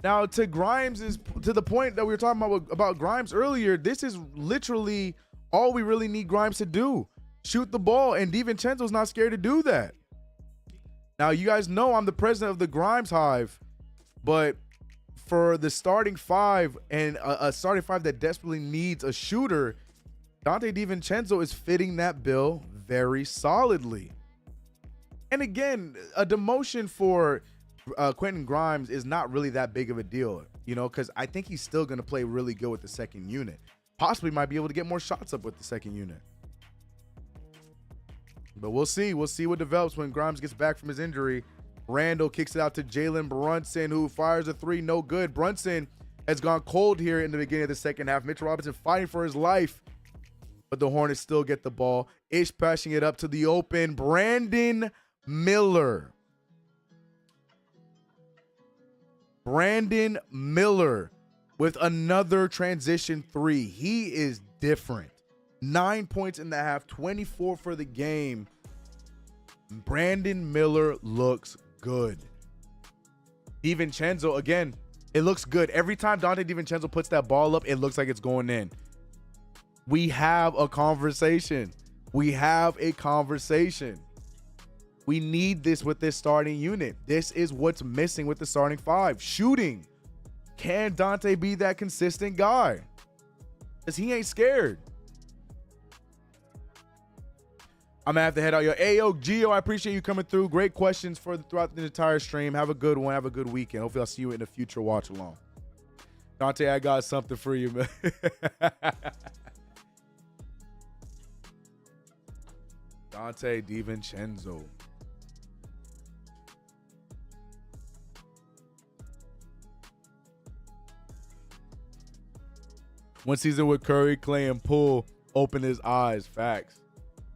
Now, to the point that we were talking about Grimes earlier, this is literally all we really need Grimes to do. Shoot the ball, and DiVincenzo's not scared to do that. Now, you guys know I'm the president of the Grimes Hive, but for the starting 5 and a starting 5 that desperately needs a shooter, Dante DiVincenzo is fitting that bill very solidly. And again, a demotion for Quentin Grimes is not really that big of a deal, because I think he's still going to play really good with the second unit. Possibly might be able to get more shots up with the second unit. But we'll see. We'll see what develops when Grimes gets back from his injury. Randall kicks it out to Jalen Brunson, who fires a 3, no good. Brunson has gone cold here in the beginning of the second half. Mitchell Robinson fighting for his life, but the Hornets still get the ball. Ish passing it up to the open Brandon Miller. Brandon Miller with another transition 3. He is different. 9 points in the half, 24 for the game. Brandon Miller looks good. DiVincenzo, again, it looks good. Every time Dante DiVincenzo puts that ball up, it looks like it's going in. We have a conversation. We have a conversation. We need this with this starting unit. This is what's missing with the starting 5. Shooting. Can Dante be that consistent guy? Because he ain't scared. I'm gonna have to head out. Yo, Gio, I appreciate you coming through. Great questions throughout the entire stream. Have a good one. Have a good weekend. Hopefully I'll see you in the future watch along. Dante, I got something for you, man. Dante DiVincenzo. One season with Curry, Clay, and Poole opened his eyes. Facts.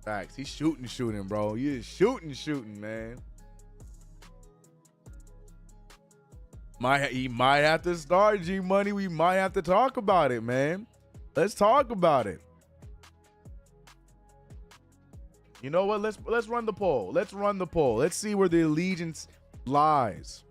Facts. He's shooting, bro. He is shooting, man. He might have to start, G Money. We might have to talk about it, man. Let's talk about it. You know what? Let's run the poll. Let's run the poll. Let's see where the allegiance lies.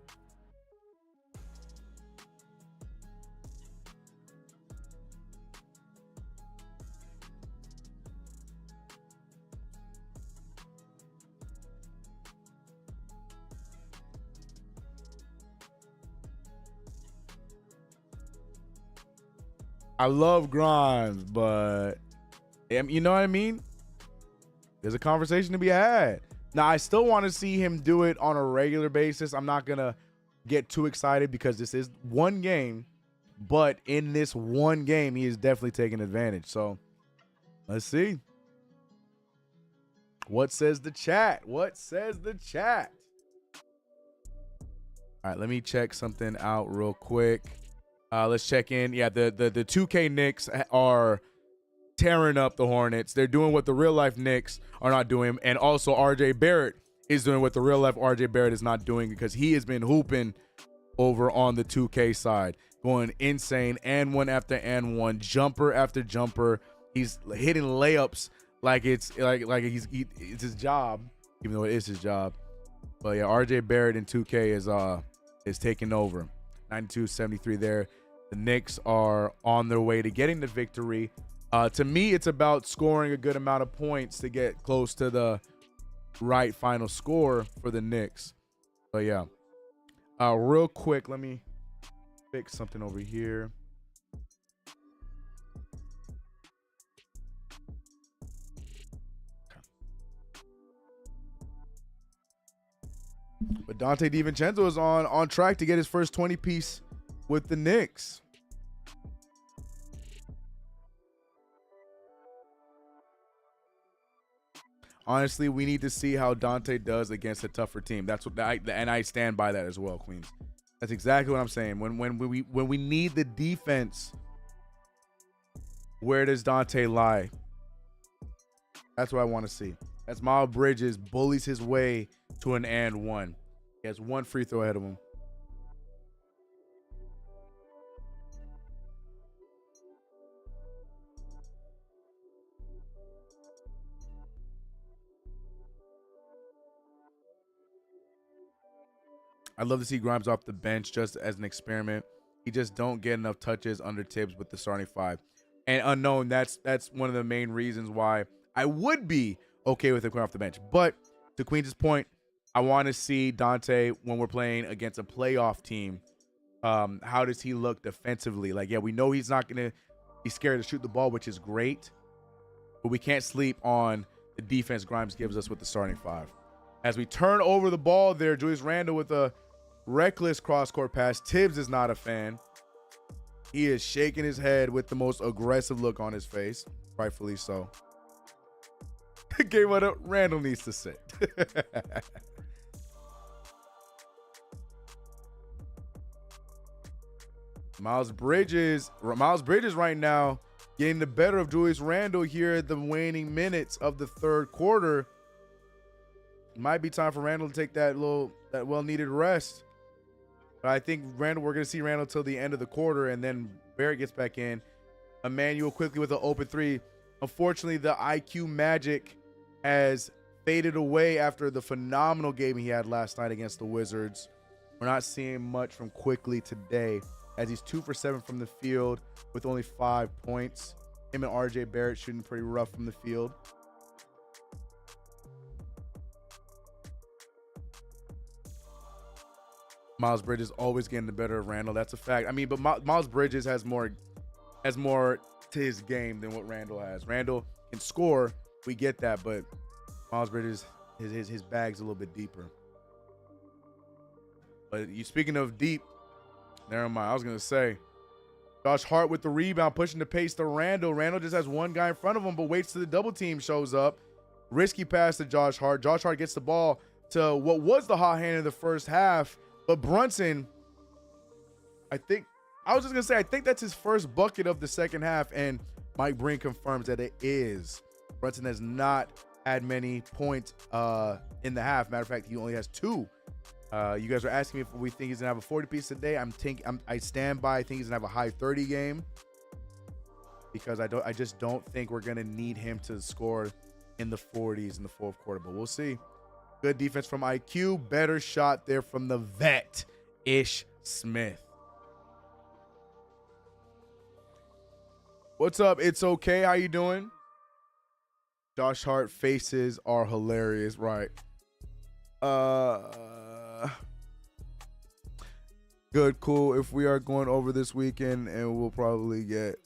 I love Grimes, but you know what I mean? There's a conversation to be had. Now, I still want to see him do it on a regular basis. I'm not going to get too excited because this is one game, but in this one game, he is definitely taking advantage. So let's see. What says the chat? What says the chat? All right, let me check something out real quick. Let's check in. Yeah, the 2K Knicks are tearing up the Hornets. They're doing what the real life Knicks are not doing. And also RJ Barrett is doing what the real life RJ Barrett is not doing, because he has been hooping over on the 2K side, going insane, and one after and one, jumper after jumper. He's hitting layups like it's it's his job, even though it is his job. But yeah, RJ Barrett in 2K is taking over. 92-73 there. The Knicks are on their way to getting the victory. To me, it's about scoring a good amount of points to get close to the right final score for the Knicks. But yeah, real quick, let me fix something over here. But Dante DiVincenzo is on track to get his first 20-piece with the Knicks. Honestly, we need to see how Dante does against a tougher team. That's what I stand by that as well, Queens. That's exactly what I'm saying. When we need the defense, where does Dante lie? That's what I want to see. As Miles Bridges bullies his way to an and one. He has one free throw ahead of him. I'd love to see Grimes off the bench just as an experiment. He just don't get enough touches under Tibbs with the starting five. And unknown, that's one of the main reasons why I would be okay with him coming off the bench. But to Queens' point, I want to see Dante when we're playing against a playoff team. How does he look defensively? Like, yeah, we know he's not going to be scared to shoot the ball, which is great. But we can't sleep on the defense Grimes gives us with the starting five. As we turn over the ball there, Julius Randle with a reckless cross-court pass. Tibbs is not a fan. He is shaking his head with the most aggressive look on his face. Rightfully so. Game up. Randle needs to sit. Miles Bridges right now getting the better of Julius Randle here at the waning minutes of the third quarter. Might be time for Randle to take that well-needed rest. But I think we're going to see Randle till the end of the quarter, and then Barrett gets back in. Emmanuel quickly with an open three. Unfortunately, the IQ magic has faded away after the phenomenal game he had last night against the Wizards. We're not seeing much from Quickly today, as he's 2 for 7 from the field with only 5 points. Him and RJ Barrett shooting pretty rough from the field. Miles Bridges always getting the better of Randle. That's a fact. I mean, but Miles Bridges has more to his game than what Randle has. Randle can score. We get that, but Miles Bridges, his bag's a little bit deeper. But speaking of deep, never mind. I was going to say, Josh Hart with the rebound, pushing the pace to Randle. Randle just has one guy in front of him, but waits till the double team shows up. Risky pass to Josh Hart. Josh Hart gets the ball to what was the hot hand in the first half. But Brunson, I think that's his first bucket of the second half, and Mike Breen confirms that it is. Brunson has not had many points in the half. Matter of fact, he only has 2. You guys are asking me if we think he's gonna have a 40-piece today. I stand by. I think he's gonna have a high 30 game because I just don't think we're gonna need him to score in the 40s in the fourth quarter. But we'll see. Good defense from IQ. Better shot there from the vet, Ish Smith. What's up? It's okay. How you doing? Josh Hart faces are hilarious, right? Good, cool. If we are going over this weekend, and we'll probably get,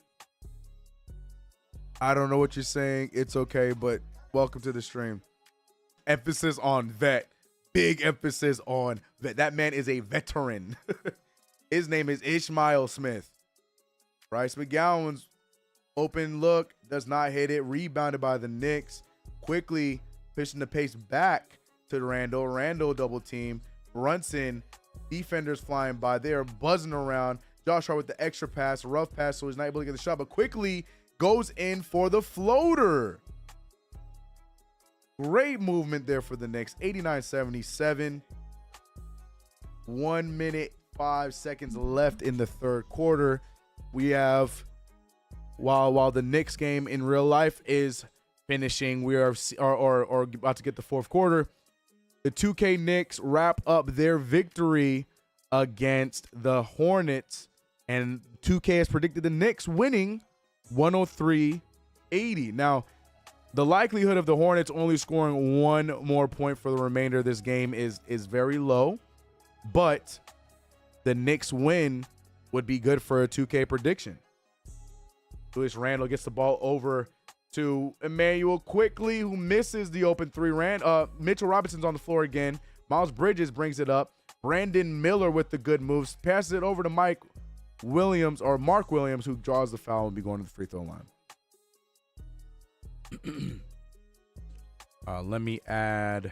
I don't know what you're saying. It's okay, but welcome to the stream. Emphasis on vet. Big emphasis on vet. That man is a veteran. His name is Ishmael Smith. Bryce McGowan's open look does not hit it. Rebounded by the Knicks. Quickly pushing the pace back to Randle. Randle double team. Brunson, defenders flying by. They are buzzing around. Josh Hart with the extra pass. Rough pass, so he's not able to get the shot, but quickly goes in for the floater. Great movement there for the Knicks. 89-77. 1 minute, 5 seconds left in the third quarter. We have, while the Knicks game in real life is finishing. We are about to get the fourth quarter. The 2K Knicks wrap up their victory against the Hornets, and 2K has predicted the Knicks winning 103-80. Now, the likelihood of the Hornets only scoring one more point for the remainder of this game is very low, but the Knicks win would be good for a 2K prediction. Julius Randle gets the ball over to Emmanuel quickly, who misses the open three. Mitchell Robinson's on the floor again. Miles Bridges brings it up. Brandon Miller with the good moves. Passes it over to Mark Williams, who draws the foul and be going to the free throw line. Let me add.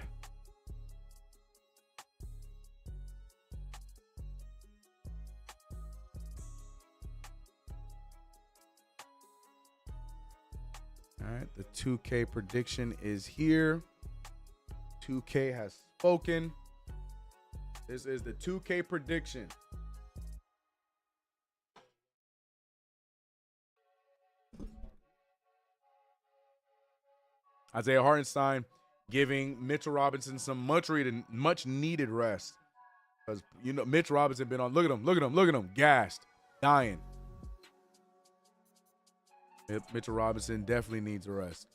All right, the 2K prediction is here. 2K has spoken. This is the 2K prediction. Isaiah Hartenstein giving Mitchell Robinson some much needed rest. Because, you know, Mitch Robinson been on. Look at him. Gassed. Dying. Mitchell Robinson definitely needs a rest.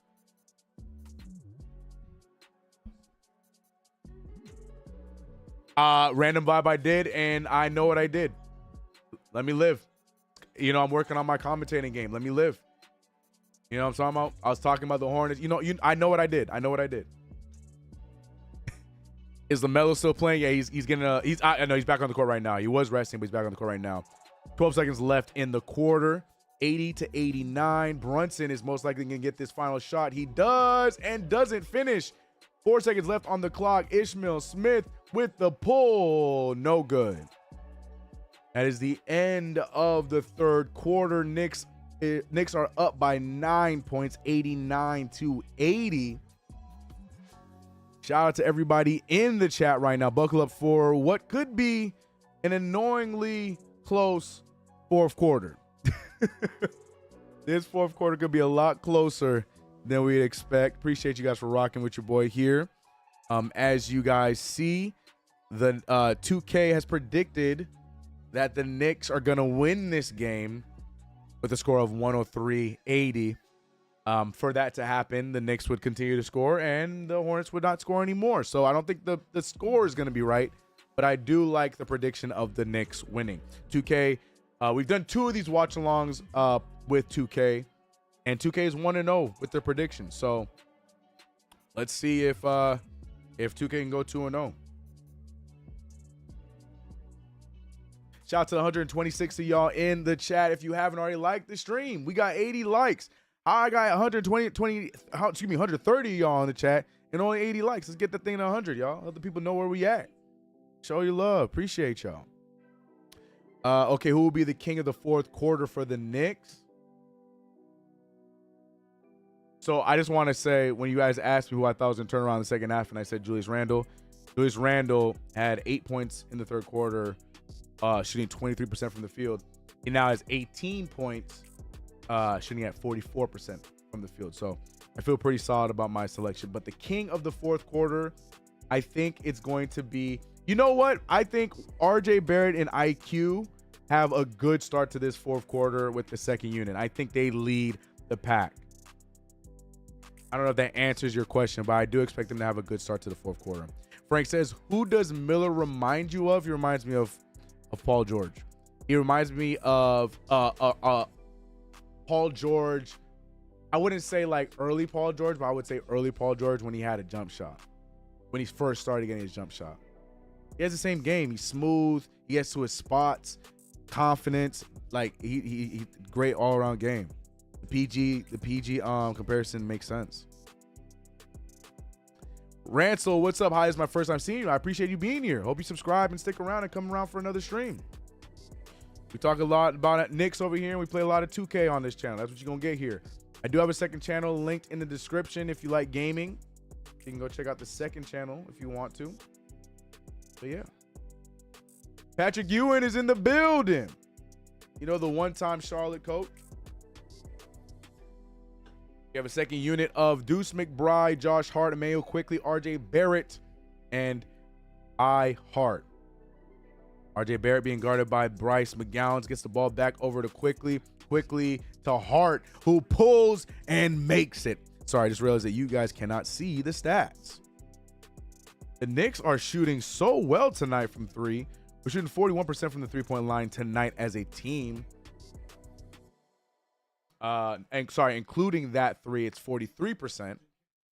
Random vibe I did, and I know what I did. Let me live. You know, I'm working on my commentating game. Let me live. You know what I'm talking about? I was talking about the Hornets. I know what I did. Is LaMelo still playing? Yeah, I know he's back on the court right now. He was resting, but he's back on the court right now. 12 seconds left in the quarter. 80-89. Brunson is most likely going to get this final shot. He does and doesn't finish. 4 seconds left on the clock. Ishmael Smith with the pull. No good. That is the end of the third quarter. Knicks are up by 9 points, 89-80. Shout out to everybody in the chat right now. Buckle up for what could be an annoyingly close fourth quarter. This fourth quarter could be a lot closer than we'd expect. Appreciate you guys for rocking with your boy here. As you guys see, the 2K has predicted that the Knicks are going to win this game with a score of 103-80. For that to happen, the Knicks would continue to score and the Hornets would not score anymore. So I don't think the score is going to be right, but I do like the prediction of the Knicks winning. 2K, we've done 2 of these watch-alongs with 2K, and 2K is 1-0 with their predictions. So let's see if 2K can go 2-0. Shout out to 126 of y'all in the chat. If you haven't already liked the stream, we got 80 likes. I got 130 of y'all in the chat and only 80 likes. Let's get the thing to 100, y'all. Let the people know where we at. Show your love. Appreciate y'all. Okay, who will be the king of the fourth quarter for the Knicks? So I just want to say, when you guys asked me who I thought was going to turn around in the second half, and I said Julius Randle. Julius Randle had 8 points in the third quarter, shooting 23% from the field. He now has 18 points, shooting at 44% from the field. So I feel pretty solid about my selection. But the king of the fourth quarter, I think it's going to be, you know what? I think RJ Barrett and IQ have a good start to this fourth quarter with the second unit. I think they lead the pack. I don't know if that answers your question, but I do expect them to have a good start to the fourth quarter. Frank says, who does Miller remind you of? He reminds me of Paul George. He reminds me of Paul George. I wouldn't say like early Paul George, but I would say early Paul George when he had a jump shot. When he first started getting his jump shot. He has the same game. He's smooth. He gets to his spots. Confidence. Like he great all around game. The PG comparison makes sense. Ransel, what's up? Hi, it's my first time seeing you. I appreciate you being here. Hope you subscribe and stick around and come around for another stream. We talk a lot about Knicks over here, and we play a lot of 2K on this channel. That's what you're gonna get here. I do have a second channel linked in the description if you like gaming. You can go check out the second channel if you want to. But yeah. Patrick Ewing is in the building. You know, the one-time Charlotte coach. You have a second unit of Deuce McBride, Josh Hart, Emmanuel Quickly, RJ Barrett, and I Hart. RJ Barrett being guarded by Bryce McGowan, gets the ball back over to Quickly to Hart, who pulls and makes it. Sorry, I just realized that you guys cannot see the stats. The Knicks are shooting so well tonight from three. We're shooting 41% from the three-point line tonight as a team. Including that three, it's 43%.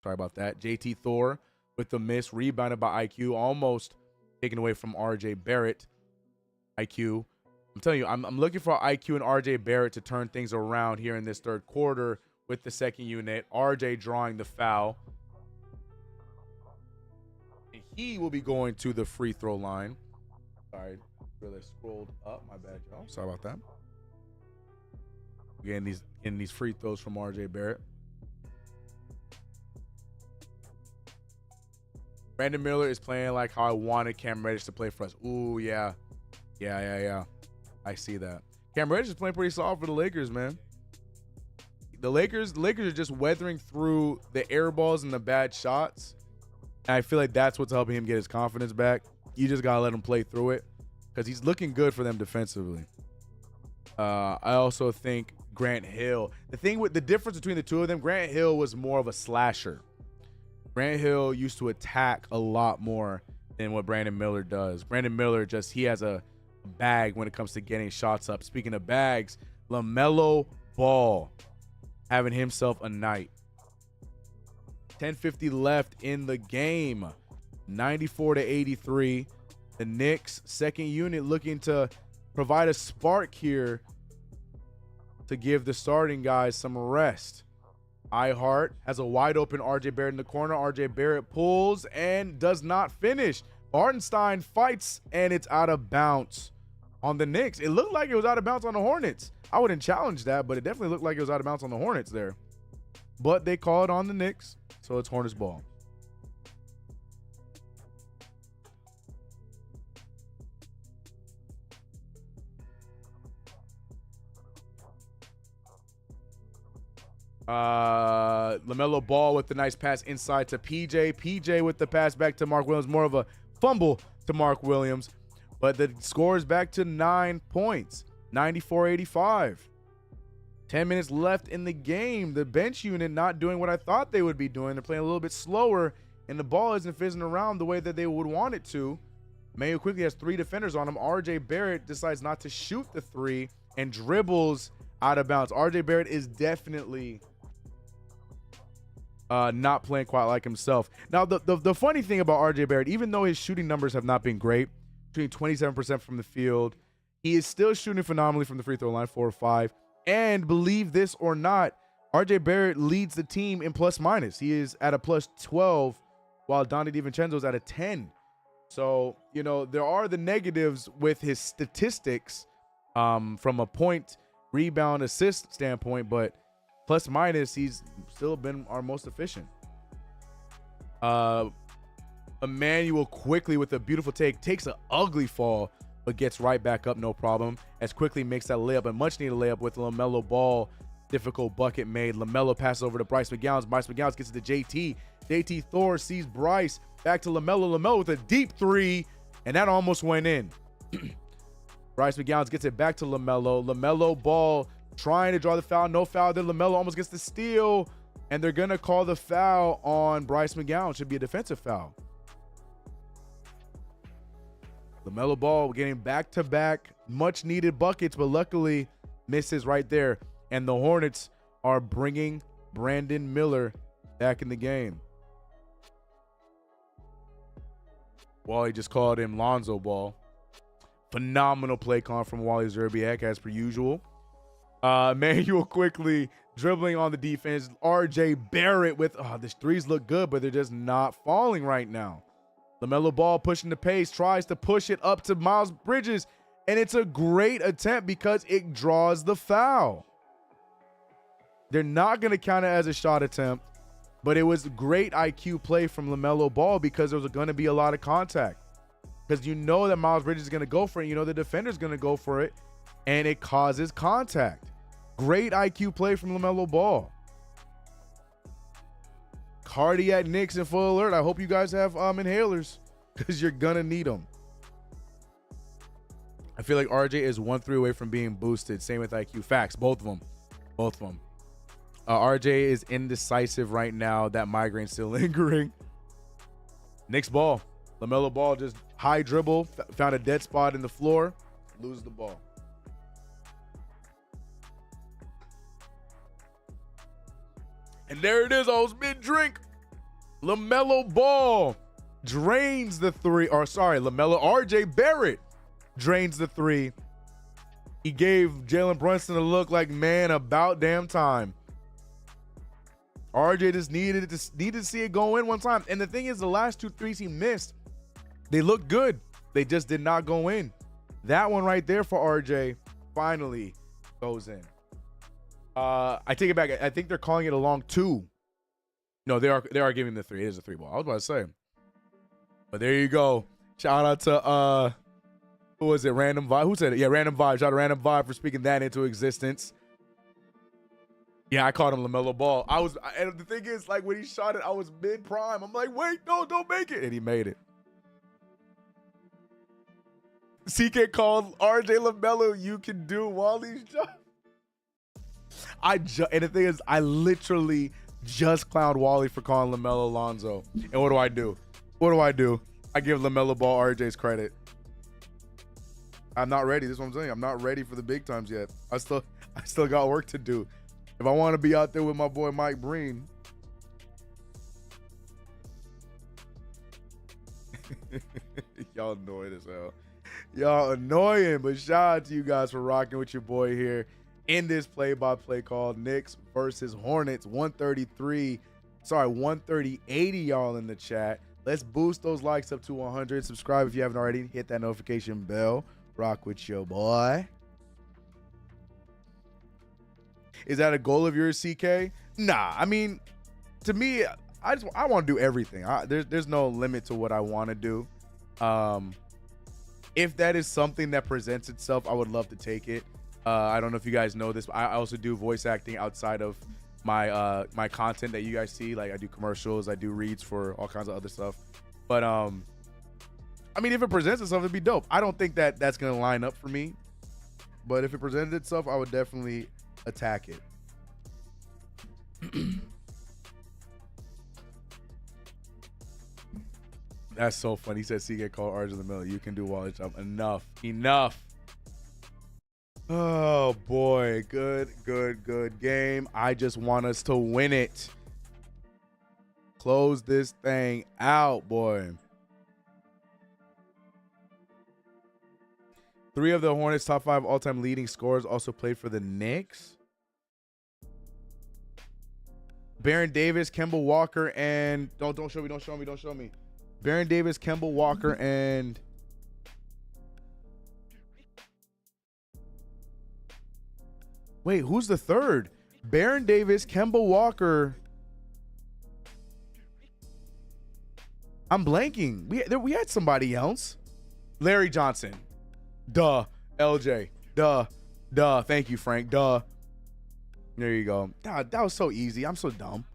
Sorry about that. JT Thor with the miss, rebounded by IQ, almost taken away from RJ Barrett. IQ, I'm telling you, I'm looking for IQ and RJ Barrett to turn things around here in this third quarter with the second unit. RJ drawing the foul. And he will be going to the free throw line. Sorry, really scrolled up. My bad, y'all. Sorry about that. Getting these free throws from RJ Barrett. Brandon Miller is playing like how I wanted Cam Reddish to play for us. Ooh, yeah. Yeah. I see that. Cam Reddish is playing pretty solid for the Lakers, man. The Lakers are just weathering through the air balls and the bad shots. And I feel like that's what's helping him get his confidence back. You just got to let him play through it because he's looking good for them defensively. I also think Grant Hill. The difference between the two of them, Grant Hill was more of a slasher. Grant Hill used to attack a lot more than what Brandon Miller does. Brandon Miller he has a bag when it comes to getting shots up. Speaking of bags, LaMelo Ball having himself a night. 10:50 left in the game. 94-83. The Knicks second unit looking to provide a spark here to give the starting guys some rest. Ihart has a wide open RJ Barrett in the corner. RJ Barrett pulls and does not finish. Hartenstein fights and it's out of bounds on the Knicks. It looked like it was out of bounds on the Hornets. I wouldn't challenge that, but it definitely looked like it was out of bounds on the Hornets there. But they call it on the Knicks, so it's Hornets ball. LaMelo Ball with the nice pass inside to PJ. PJ with the pass back to Mark Williams. More of a fumble to Mark Williams. But the score is back to 9 points. 94-85. 10 minutes left in the game. The bench unit not doing what I thought they would be doing. They're playing a little bit slower, and the ball isn't fizzing around the way that they would want it to. Mayo quickly has three defenders on him. RJ Barrett decides not to shoot the three and dribbles out of bounds. RJ Barrett is definitely not playing quite like himself. Now, the funny thing about RJ Barrett, even though his shooting numbers have not been great, shooting 27% from the field, he is still shooting phenomenally from the free throw line, 4 or 5. And believe this or not, RJ Barrett leads the team in plus minus. He is at a plus 12, while Donnie DiVincenzo is at a 10. So, you know, there are the negatives with his statistics from a point, rebound, assist standpoint, but plus minus, he's still been our most efficient. Emmanuel quickly with a beautiful take, takes an ugly fall, but gets right back up, no problem. As quickly makes that layup, a much-needed layup with LaMelo Ball. Difficult bucket made. LaMelo passes over to Bryce McGowan. Bryce McGowan gets it to JT. JT Thor sees Bryce. Back to LaMelo. LaMelo with a deep three, and that almost went in. Bryce McGowan gets it back to LaMelo. LaMelo Ball trying to draw the foul. No foul. Then LaMelo almost gets the steal, and they're going to call the foul on Bryce McGowan. Should be a defensive foul. LaMelo Ball getting back-to-back much-needed buckets, but luckily misses right there. And the Hornets are bringing Brandon Miller back in the game. Wally just called him Lonzo Ball. Phenomenal play call from Wally Zerbiak, as per usual. Manuel quickly dribbling on the defense. RJ Barrett with, these threes look good, but they're just not falling right now. LaMelo Ball pushing the pace, tries to push it up to Miles Bridges, and it's a great attempt because it draws the foul. They're not going to count it as a shot attempt, but it was great IQ play from LaMelo Ball because there was going to be a lot of contact. Because you know that Miles Bridges is going to go for it. You know the defender's going to go for it, and it causes contact. Great IQ play from LaMelo Ball. Cardiac Knicks in full alert. I hope you guys have inhalers because you're gonna need them. I feel like RJ is 1-3 away from being boosted. Same with IQ. Facts. Both of them. Both of them. RJ is indecisive right now. That migraine's still lingering. Knicks ball. LaMelo Ball just high dribble. Found a dead spot in the floor. Loses the ball. And there it is. I was mid-drink. LaMelo Ball drains the three. Or sorry, LaMelo RJ Barrett drains the three. He gave Jalen Brunson a look like, man, about damn time. RJ just needed to see it go in one time. And the thing is, the last 2 threes he missed, they looked good. They just did not go in. That one right there for RJ finally goes in. I take it back. I think they're calling it a long 2. No, they are giving the 3. It is a 3 ball. I was about to say. But there you go. Shout out to who was it? Random Vibe. Who said it? Yeah, Random Vibe. Shout out to Random Vibe for speaking that into existence. Yeah, I called him LaMelo Ball. And the thing is, like, when he shot it, I was mid prime. I'm like, wait, no, don't make it. And he made it. CK called RJ LaMelo, you can do Wally's job. And the thing is, I literally just clowned Wally for calling LaMelo Alonzo. And what do I do? What do I do? I give LaMelo Ball RJ's credit. I'm not ready. This is what I'm saying. I'm not ready for the big times yet. I still got work to do. If I want to be out there with my boy Mike Breen. Y'all annoying as hell. Y'all annoying, but shout out to you guys for rocking with your boy here in this play-by-play called Knicks versus Hornets. 130-80 y'all in the chat. Let's boost those likes up to 100. Subscribe if you haven't already. Hit that notification bell. Rock with your boy. Is that a goal of yours, CK? Nah, I mean, to me, I want to do everything. There's no limit to what I want to do. If that is something that presents itself, I would love to take it. I don't know if you guys know this, but I also do voice acting outside of my my content that you guys see. Like, I do commercials, I do reads for all kinds of other stuff. But I mean, if it presents itself, it'd be dope. I don't think that that's gonna line up for me, but if it presented itself, I would definitely attack it. That's so funny. He said CK called RJ LaMelo. You can do Wally job. Enough. Oh boy, good game. I just want us to win it. Close this thing out, boy. 3 of the Hornets' top 5 all-time leading scorers also played for the Knicks. Baron Davis, Kemba Walker, and don't show me. Baron Davis, Kemba Walker, and wait, who's the third? Baron Davis, Kemba Walker. I'm blanking. We had somebody else. Larry Johnson. Duh. LJ. Duh. Thank you, Frank. Duh. There you go. That was so easy. I'm so dumb.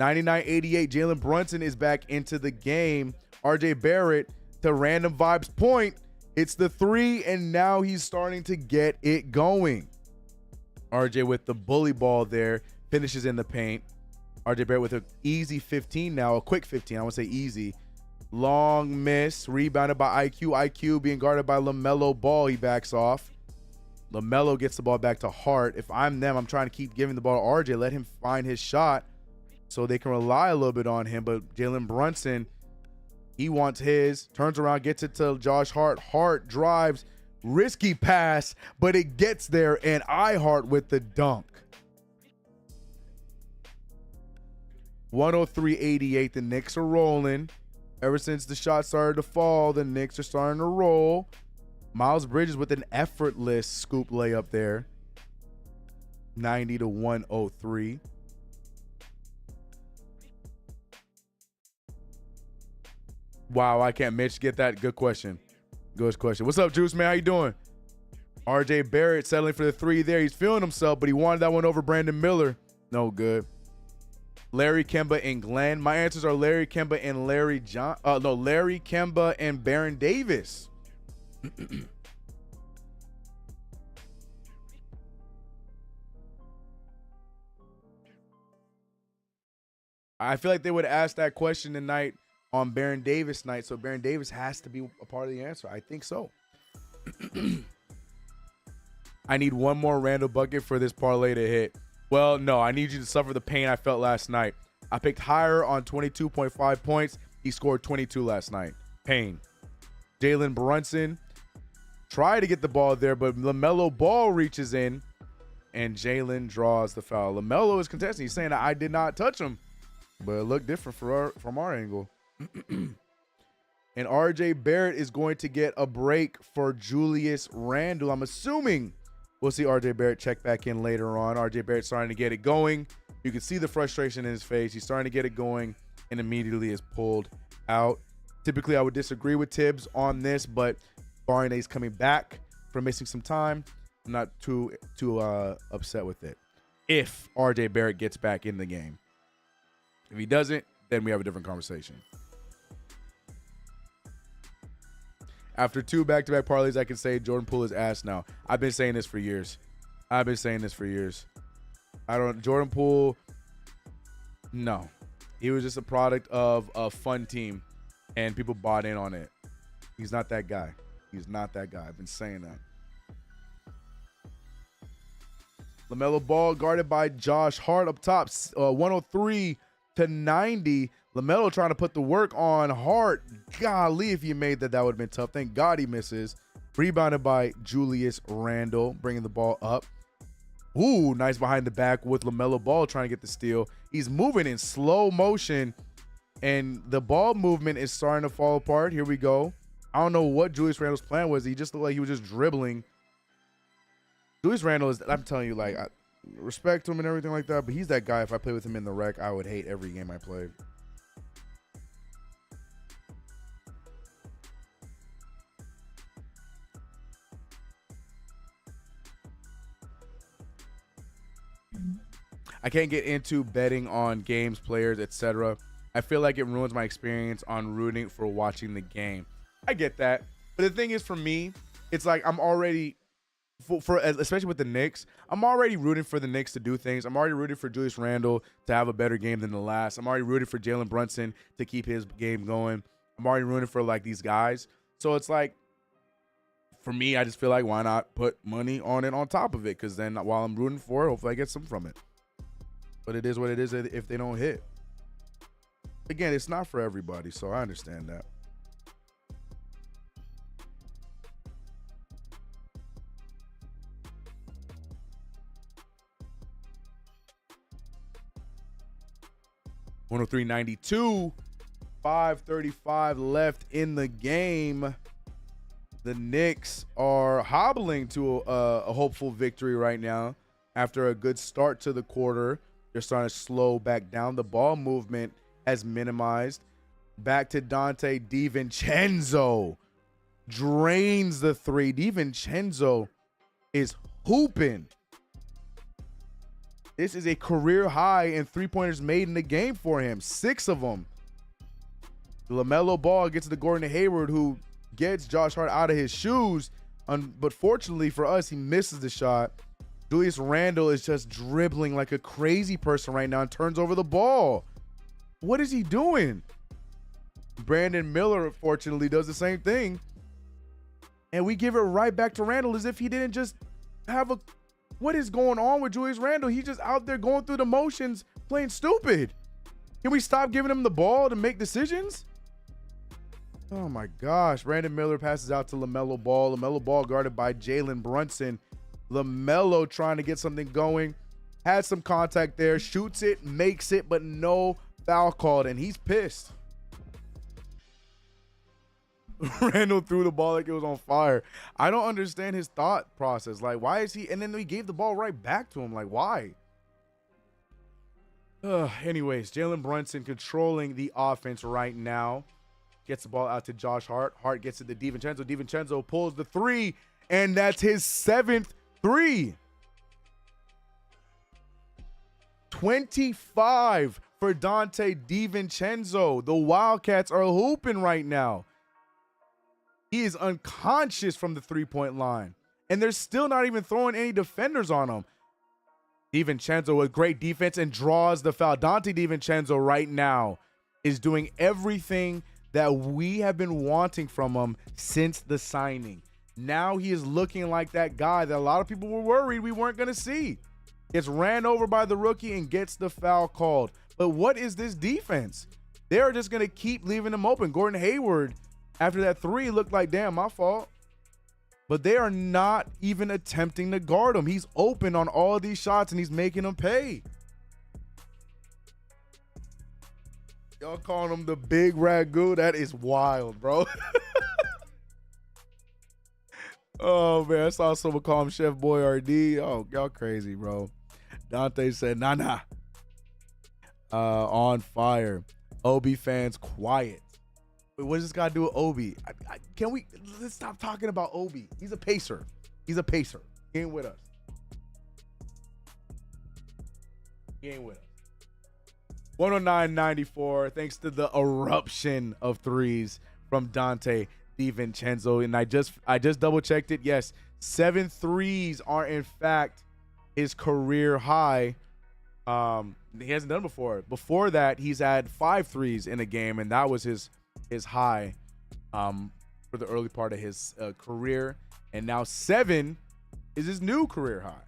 99-88. Jalen Brunson is back into the game. RJ Barrett, to Random Vibes point, it's the 3, and now he's starting to get it going. RJ with the bully ball there, finishes in the paint. RJ Barrett with an easy 15 now, a quick 15. I want to say easy. Long miss, rebounded by IQ. IQ being guarded by LaMelo Ball. He backs off. LaMelo gets the ball back to Hart. If I'm them, I'm trying to keep giving the ball to RJ. Let him find his shot so they can rely a little bit on him. But Jalen Brunson, he wants his. Turns around, gets it to Josh Hart. Hart drives. Risky pass, but it gets there. And Hart with the dunk. 103-88. The Knicks are rolling. Ever since the shot started to fall, the Knicks are starting to roll. Miles Bridges with an effortless scoop layup there. 90-103. Wow, I can't. Mitch, get that. Good question. Good question. What's up, Juice, man? How you doing? RJ Barrett settling for the 3 there. He's feeling himself, but he wanted that one over Brandon Miller. No good. Larry, Kemba, and Glenn. My answers are Larry, Kemba, and Larry Kemba, and Baron Davis. I feel like they would ask that question tonight on Baron Davis night, so Baron Davis has to be a part of the answer. I think so. I need one more Randall bucket for this parlay to hit. Well, no, I need you to suffer the pain I felt last night. I picked higher on 22.5 points. He scored 22 last night. Pain. Jalen Brunson tried to get the ball there, but LaMelo Ball reaches in, and Jalen draws the foul. LaMelo is contesting. He's saying that I did not touch him, but it looked different from our angle. And RJ Barrett is going to get a break for Julius Randle. I'm assuming we'll see RJ Barrett check back in later on. RJ Barrett starting to get it going. You can see the frustration in his face. He's starting to get it going and immediately is pulled out. Typically, I would disagree with Tibbs on this, but barring he's coming back from missing some time, I'm not too upset with it. If RJ Barrett gets back in the game. If he doesn't, then we have a different conversation. After 2 back-to-back parlays, I can say Jordan Poole is ass now. I've been saying this for years. Jordan Poole, no. He was just a product of a fun team, and people bought in on it. He's not that guy. I've been saying that. LaMelo Ball guarded by Josh Hart up top, 103 to 90. LaMelo trying to put the work on Hart. Golly, if you made that would have been tough. Thank God he misses. Rebounded by Julius Randle, bringing the ball up. Ooh, nice behind the back with LaMelo Ball trying to get the steal. He's moving in slow motion, and the ball movement is starting to fall apart. Here we go. I don't know what Julius Randle's plan was. He just looked like he was just dribbling. Julius Randle is, I'm telling you, like, I respect him and everything like that, but he's that guy. If I play with him in the rec, I would hate every game I played. I can't get into betting on games, players, etc. I feel like it ruins my experience on rooting for watching the game. I get that. But the thing is, for me, it's like I'm already, for especially with the Knicks, I'm already rooting for the Knicks to do things. I'm already rooting for Julius Randle to have a better game than the last. I'm already rooting for Jalen Brunson to keep his game going. I'm already rooting for, like, these guys. So it's like, for me, I just feel like, why not put money on it on top of it? Because then while I'm rooting for it, hopefully I get some from it. But it is what it is if they don't hit. Again, it's not for everybody, so I understand that. $103.92, 5:35 left in the game. The Knicks are hobbling to a hopeful victory right now after a good start to the quarter. They're starting to slow back down. The ball movement has minimized. Back to Dante DiVincenzo. Drains the three. DiVincenzo is hooping. This is a career high in three-pointers made in the game for him. 6 of them. LaMelo Ball gets to Gordon Hayward, who gets Josh Hart out of his shoes. But fortunately for us, he misses the shot. Julius Randle is just dribbling like a crazy person right now and turns over the ball. What is he doing? Brandon Miller, fortunately, does the same thing. And we give it right back to Randle as if he didn't just have a... What is going on with Julius Randle? He's just out there going through the motions, playing stupid. Can we stop giving him the ball to make decisions? Oh, my gosh. Brandon Miller passes out to LaMelo Ball. LaMelo Ball guarded by Jalen Brunson. LaMelo trying to get something going. Had some contact there. Shoots it, makes it, but no foul called, and he's pissed. Randle threw the ball like it was on fire. I don't understand his thought process. Like, why is he? And then he gave the ball right back to him. Like, why? Anyways, Jalen Brunson controlling the offense right now. Gets the ball out to Josh Hart. Hart gets it to DiVincenzo. DiVincenzo pulls the 3, and that's his 7th 3. 25 for Dante DiVincenzo. The Wildcats are hooping right now. He is unconscious from the three-point line, and they're still not even throwing any defenders on him. DiVincenzo with great defense and draws the foul. Dante DiVincenzo right now is doing everything that we have been wanting from him since the signing. Now he is looking like that guy that a lot of people were worried we weren't going to see. Gets ran over by the rookie and gets the foul called. But what is this defense? They're just going to keep leaving him open. Gordon Hayward, after that three, looked like, damn, my fault. But they are not even attempting to guard him. He's open on all these shots, and he's making them pay. Y'all calling him the big ragu? That is wild, bro. Oh, man. I saw someone call him Chef Boyardee. Oh, y'all crazy, bro. Dante said, nah. On fire. Obi fans, quiet. Wait, what does this guy do with Obi? Let's stop talking about Obi. He's a pacer. He ain't with us. He ain't with us. 109.94, thanks to the eruption of threes from Dante DiVincenzo. And I just double checked it. Yes, 7 threes are in fact his career high. He hasn't done before. Before that, he's had 5 threes in a game, and that was his high for the early part of his career. And now 7 is his new career high.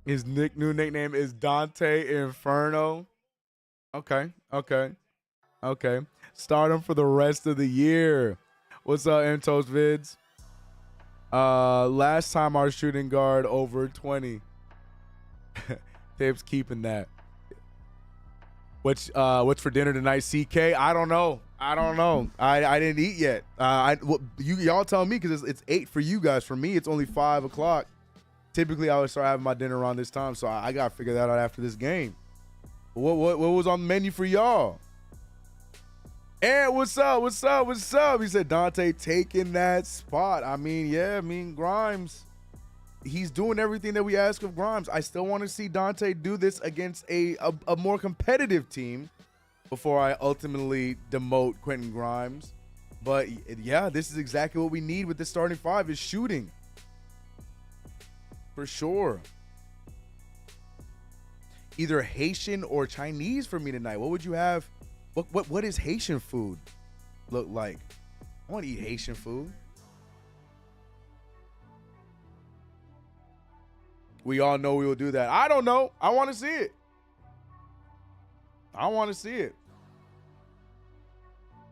His new nickname is Dante Inferno. Okay. Start him for the rest of the year. What's up, Mtos Vids? Last time our shooting guard over 20. Tape's keeping that. What's for dinner tonight, CK? I don't know. I didn't eat yet. Y'all tell me, because it's 8 for you guys. For me, it's only 5 o'clock. Typically, I would start having my dinner around this time, so I got to figure that out after this game. What was on the menu for y'all? And what's up? He said Dante taking that spot. Grimes, he's doing everything that we ask of Grimes. I still want to see Dante do this against a more competitive team before I ultimately demote Quentin Grimes. But yeah, this is exactly what we need with the starting 5 is shooting. For sure. Either Haitian or Chinese for me tonight. What would you have? What is Haitian food look like? I want to eat Haitian food. We all know we will do that. I don't know. I want to see it.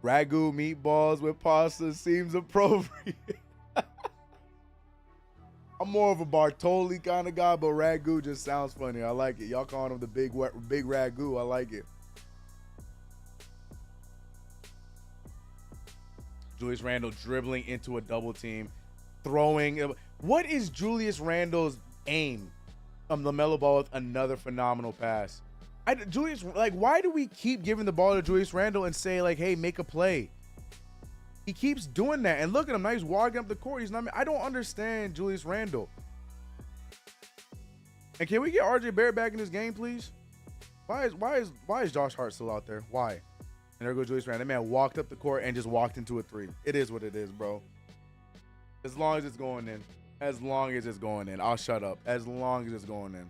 Ragu meatballs with pasta seems appropriate. I'm more of a Bartoli kind of guy, but Ragu just sounds funny. I like it. Y'all calling him the big Ragu. I like it. Julius Randle dribbling into a double team, throwing. What is Julius Randle's aim? LaMelo Ball with another phenomenal pass. Why do we keep giving the ball to Julius Randle and say, like, hey, make a play? He keeps doing that, and look at him now. He's walking up the court. I don't understand Julius Randle. And can we get RJ Barrett back in this game, please? Why is Josh Hart still out there? Why? And there goes Julius Randle. That man walked up the court and just walked into a 3. It is what it is, bro. As long as it's going in. I'll shut up. As long as it's going in.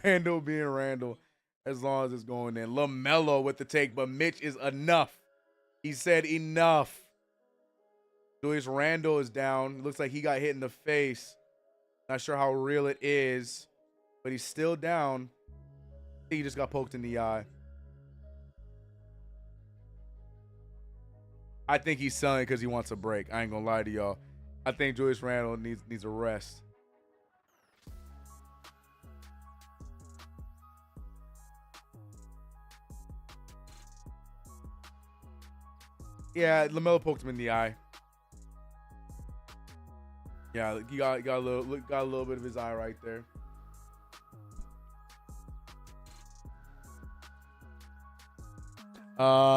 Randle being Randle. As long as it's going in. LaMelo with the take, but Mitch is enough. He said enough. Julius Randle is down. Looks like he got hit in the face. Not sure how real it is, but he's still down. I think he just got poked in the eye. I think he's selling because he wants a break. I ain't gonna lie to y'all. I think Julius Randle needs a rest. Yeah, LaMelo poked him in the eye. Yeah, he got a little bit of his eye right there.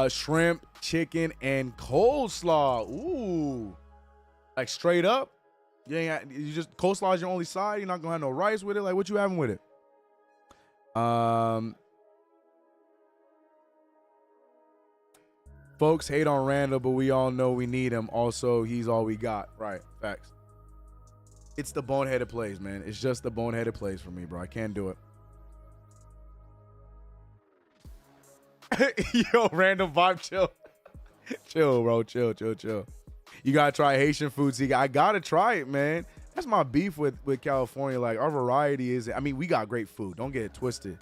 Shrimp, chicken, and coleslaw. Ooh, like straight up. You just coleslaw is your only side. You're not gonna have no rice with it. Like, what you having with it? Folks hate on Randall, but we all know we need him. Also, he's all we got. Right, facts. It's the boneheaded plays, man. It's just the boneheaded plays for me, bro. I can't do it. Yo, random vibe, chill. Chill, bro. Chill. You gotta try Haitian food. See, I gotta try it, man. That's my beef with California. Like, our variety is, I mean, we got great food. Don't get it twisted.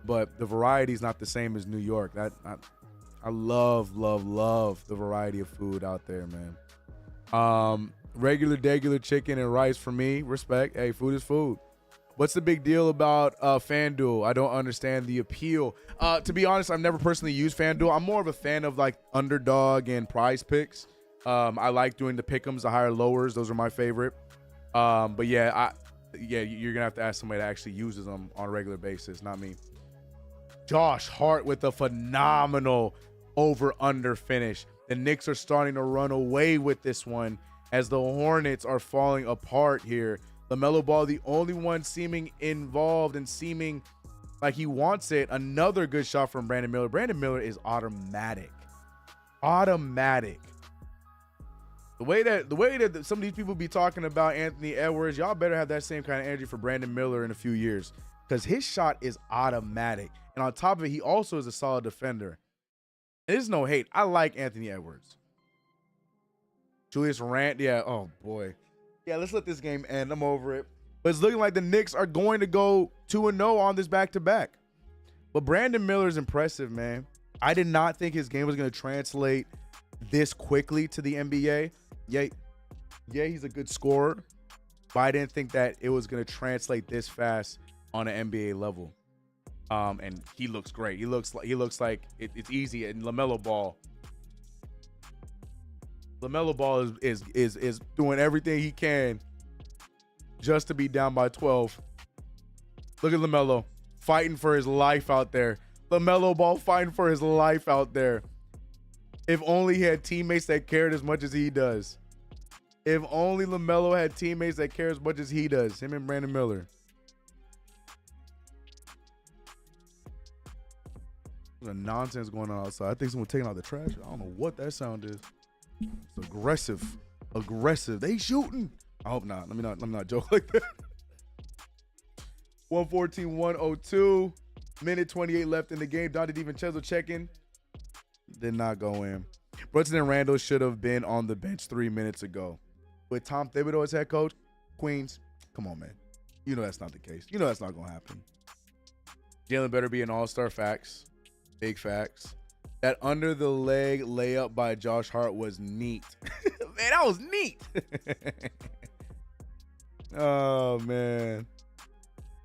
But the variety is not the same as New York. I love the variety of food out there, man. Regular chicken and rice for me. Respect. Hey, food is food. What's the big deal about FanDuel? I don't understand the appeal. To be honest, I've never personally used FanDuel. I'm more of a fan of like underdog and prize picks. I like doing the pick'ems, the higher lowers. Those are my favorite. But yeah, you're gonna have to ask somebody that actually uses them on a regular basis, not me. Josh Hart with a phenomenal over-under finish. The Knicks are starting to run away with this one as the Hornets are falling apart here. LaMelo Ball, the only one seeming involved and seeming like he wants it. Another good shot from Brandon Miller. Brandon Miller is automatic. The way that some of these people be talking about Anthony Edwards, y'all better have that same kind of energy for Brandon Miller in a few years, because his shot is automatic. And on top of it, he also is a solid defender. There's no hate. I like Anthony Edwards. Julius Randle, yeah, oh boy. Yeah, let's let this game end. I'm over it. But it's looking like the Knicks are going to go 2-0 on this back-to-back. But Brandon Miller is impressive, man. I did not think his game was going to translate this quickly to the NBA. Yeah, he's a good scorer, but I didn't think that it was going to translate this fast on an NBA level. And he looks great. He looks like it's easy. And LaMelo Ball is doing everything he can just to be down by 12. Look at LaMelo fighting for his life out there. LaMelo Ball fighting for his life out there. If only he had teammates that cared as much as he does. If only LaMelo had teammates that care as much as he does. Him and Brandon Miller. There's a nonsense going on outside. I think someone taking out the trash. I don't know what that sound is. It's aggressive. They shooting. I hope not. Let me not joke like that. 114-102. Minute 28 left in the game. Dante DiVincenzo checking. Did not go in. Brunson and Randall should have been on the bench 3 minutes ago. With Tom Thibodeau as head coach, Queens, come on, man. You know that's not the case. You know that's not going to happen. Jalen better be an all-star. Facts. Big facts. That under the leg layup by Josh Hart was neat. Man, that was neat. Oh, man.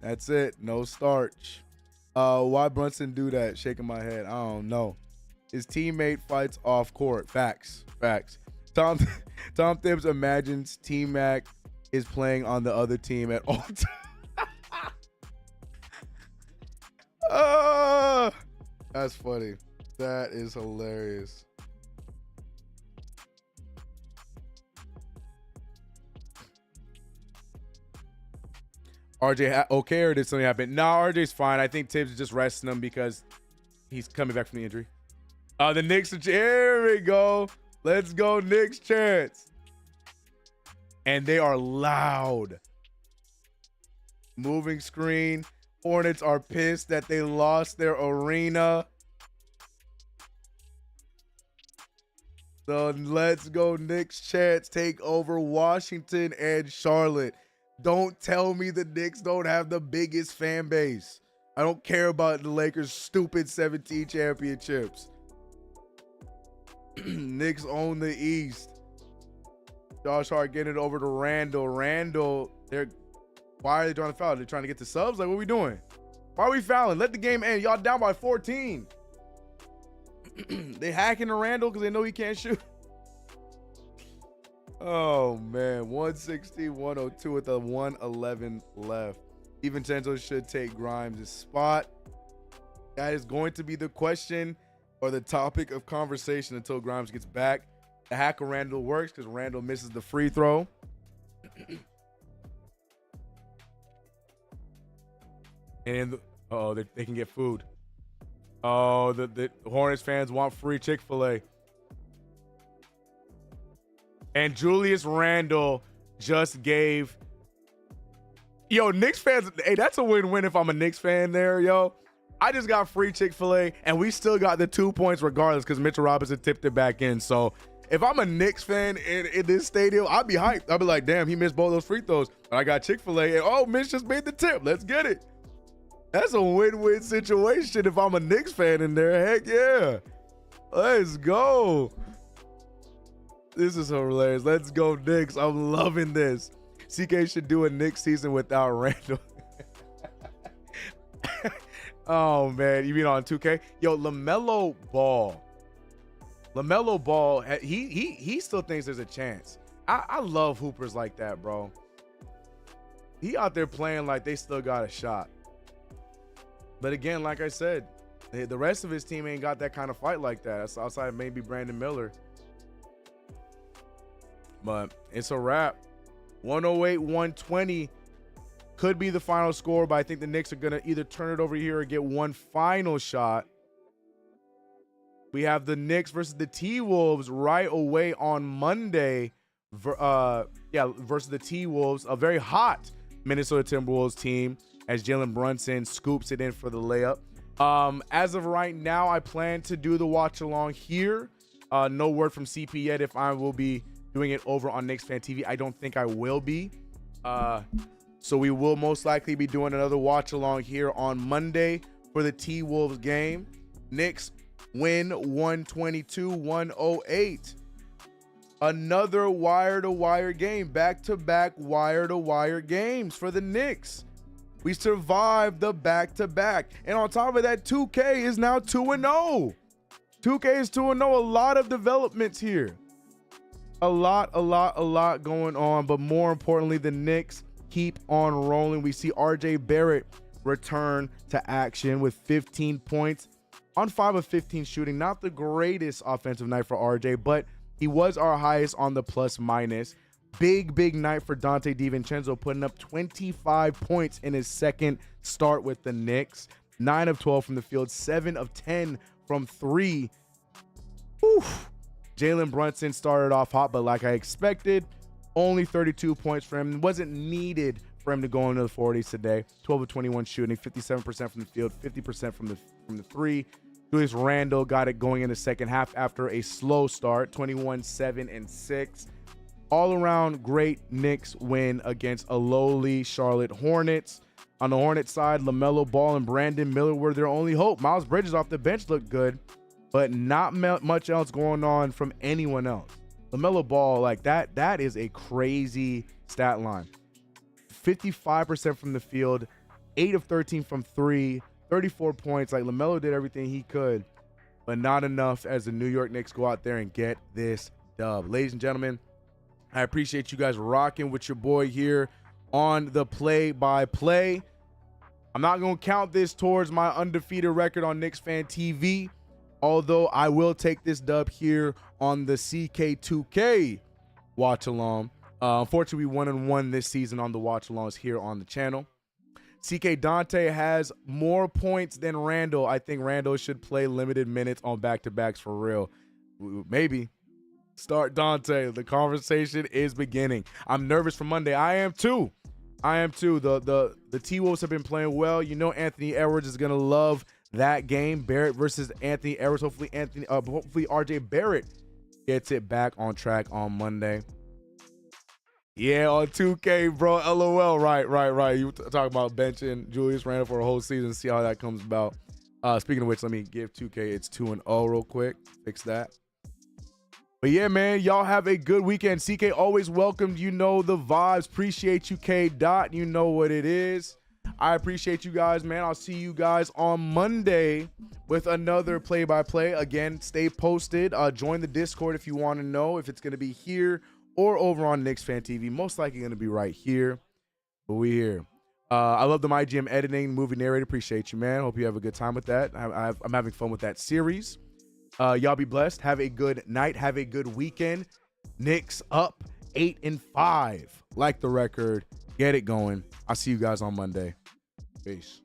That's it. No starch. Why Brunson do that? Shaking my head. I don't know. His teammate fights off court. Facts. Tom Thibs imagines T-Mac is playing on the other team at all times. That's funny. That is hilarious. RJ okay, or did something happen? Nah, RJ's fine. I think Tibbs is just resting him because he's coming back from the injury. The Knicks, here we go. Let's go, Knicks chance. And they are loud. Moving screen. Hornets are pissed that they lost their arena. So let's go, Knicks chance. Take over Washington and Charlotte. Don't tell me the Knicks don't have the biggest fan base. I don't care about the Lakers' stupid 17 championships. Knicks own the East. Josh Hart getting it over to Randall. Why are they trying to foul? They're trying to get the subs? Like, what are we doing? Why are we fouling? Let the game end. Y'all down by 14. They hacking to Randall because they know he can't shoot. Oh, man. 160, 102 with a 111 left. DiVincenzo should take Grimes' spot. That is going to be the question or the topic of conversation until Grimes gets back. The hack of Randall works because Randall misses the free throw. And they can get food. Oh, the Hornets fans want free Chick-fil-A. And Julius Randle just gave. Yo, Knicks fans, hey, that's a win-win if I'm a Knicks fan there, yo. I just got free Chick-fil-A, and we still got the 2 points regardless because Mitchell Robinson tipped it back in. So if I'm a Knicks fan in this stadium, I'd be hyped. I'd be like, damn, he missed both those free throws. But I got Chick-fil-A, and oh, Mitch just made the tip. Let's get it. That's a win-win situation if I'm a Knicks fan in there. Heck yeah. Let's go. This is hilarious. Let's go, Knicks. I'm loving this. CK should do a Knicks season without Randall. Oh, man. You mean on 2K? Yo, LaMelo Ball. LaMelo Ball, he still thinks there's a chance. I love hoopers like that, bro. He out there playing like they still got a shot. But again, like I said, the rest of his team ain't got that kind of fight like that. That's outside maybe Brandon Miller. But it's a wrap. 108-120 could be the final score, but I think the Knicks are going to either turn it over here or get one final shot. We have the Knicks versus the T-Wolves right away on Monday. Versus the T-Wolves, a very hot Minnesota Timberwolves team, as Jalen Brunson scoops it in for the layup. As of right now, I plan to do the watch along here. No word from CP yet if I will be doing it over on Knicks Fan TV. I don't think I will be. So we will most likely be doing another watch along here on Monday for the T-Wolves game. Knicks win 122-108. Another wire-to-wire game. Back-to-back wire-to-wire games for the Knicks. We survived the back-to-back. And on top of that, 2K is now 2-0. 2K is 2-0. A lot of developments here. A lot going on. But more importantly, the Knicks keep on rolling. We see RJ Barrett return to action with 15 points on 5 of 15 shooting. Not the greatest offensive night for RJ, but he was our highest on the plus-minus. Big night for Dante DiVincenzo, putting up 25 points in his second start with the Knicks. 9 of 12 from the field, 7 of 10 from 3. Oof. Jalen Brunson started off hot, but like I expected, only 32 points for him. Wasn't needed for him to go into the 40s today. 12 of 21 shooting, 57% from the field, 50% from the three. Julius Randle got it going in the second half after a slow start, 21, 7, and 6. All around great Knicks win against a lowly Charlotte Hornets. On the Hornets side, LaMelo Ball and Brandon Miller were their only hope. Miles Bridges off the bench looked good, but not much else going on from anyone else. LaMelo Ball, like that is a crazy stat line. 55% from the field, 8 of 13 from 3, 34 points. Like, LaMelo did everything he could, but not enough as the New York Knicks go out there and get this dub. Ladies and gentlemen, I appreciate you guys rocking with your boy here on the play-by-play. I'm not going to count this towards my undefeated record on Knicks Fan TV, although I will take this dub here on the CK2K watch-along. Unfortunately, we 1-1 this season on the watch-alongs here on the channel. CK Dante has more points than Randall. I think Randall should play limited minutes on back-to-backs for real. Maybe. Start Dante. The conversation is beginning. I'm nervous for Monday. I am too. The T-Wolves have been playing well. You know Anthony Edwards is going to love that game. Barrett versus Anthony Edwards. Hopefully RJ Barrett gets it back on track on Monday. Yeah, on 2K, bro. LOL. Right. You talking about benching Julius Randle for a whole season. See how that comes about. Speaking of which, let me give 2K its 2-0 real quick. Fix that. But yeah, man, y'all have a good weekend. CK always welcomed. You know the vibes. Appreciate you, K. Dot. You know what it is. I appreciate you guys, man. I'll see you guys on Monday with another play-by-play. Again, stay posted. Join the Discord if you want to know if it's going to be here or over on Knicks Fan TV. Most likely going to be right here, but we here. I love the MyGM editing, movie narrator. Appreciate you, man. Hope you have a good time with that. I'm having fun with that series. Y'all be blessed. Have a good night. Have a good weekend. Knicks up 8-5. Like the record. Get it going. I'll see you guys on Monday. Peace.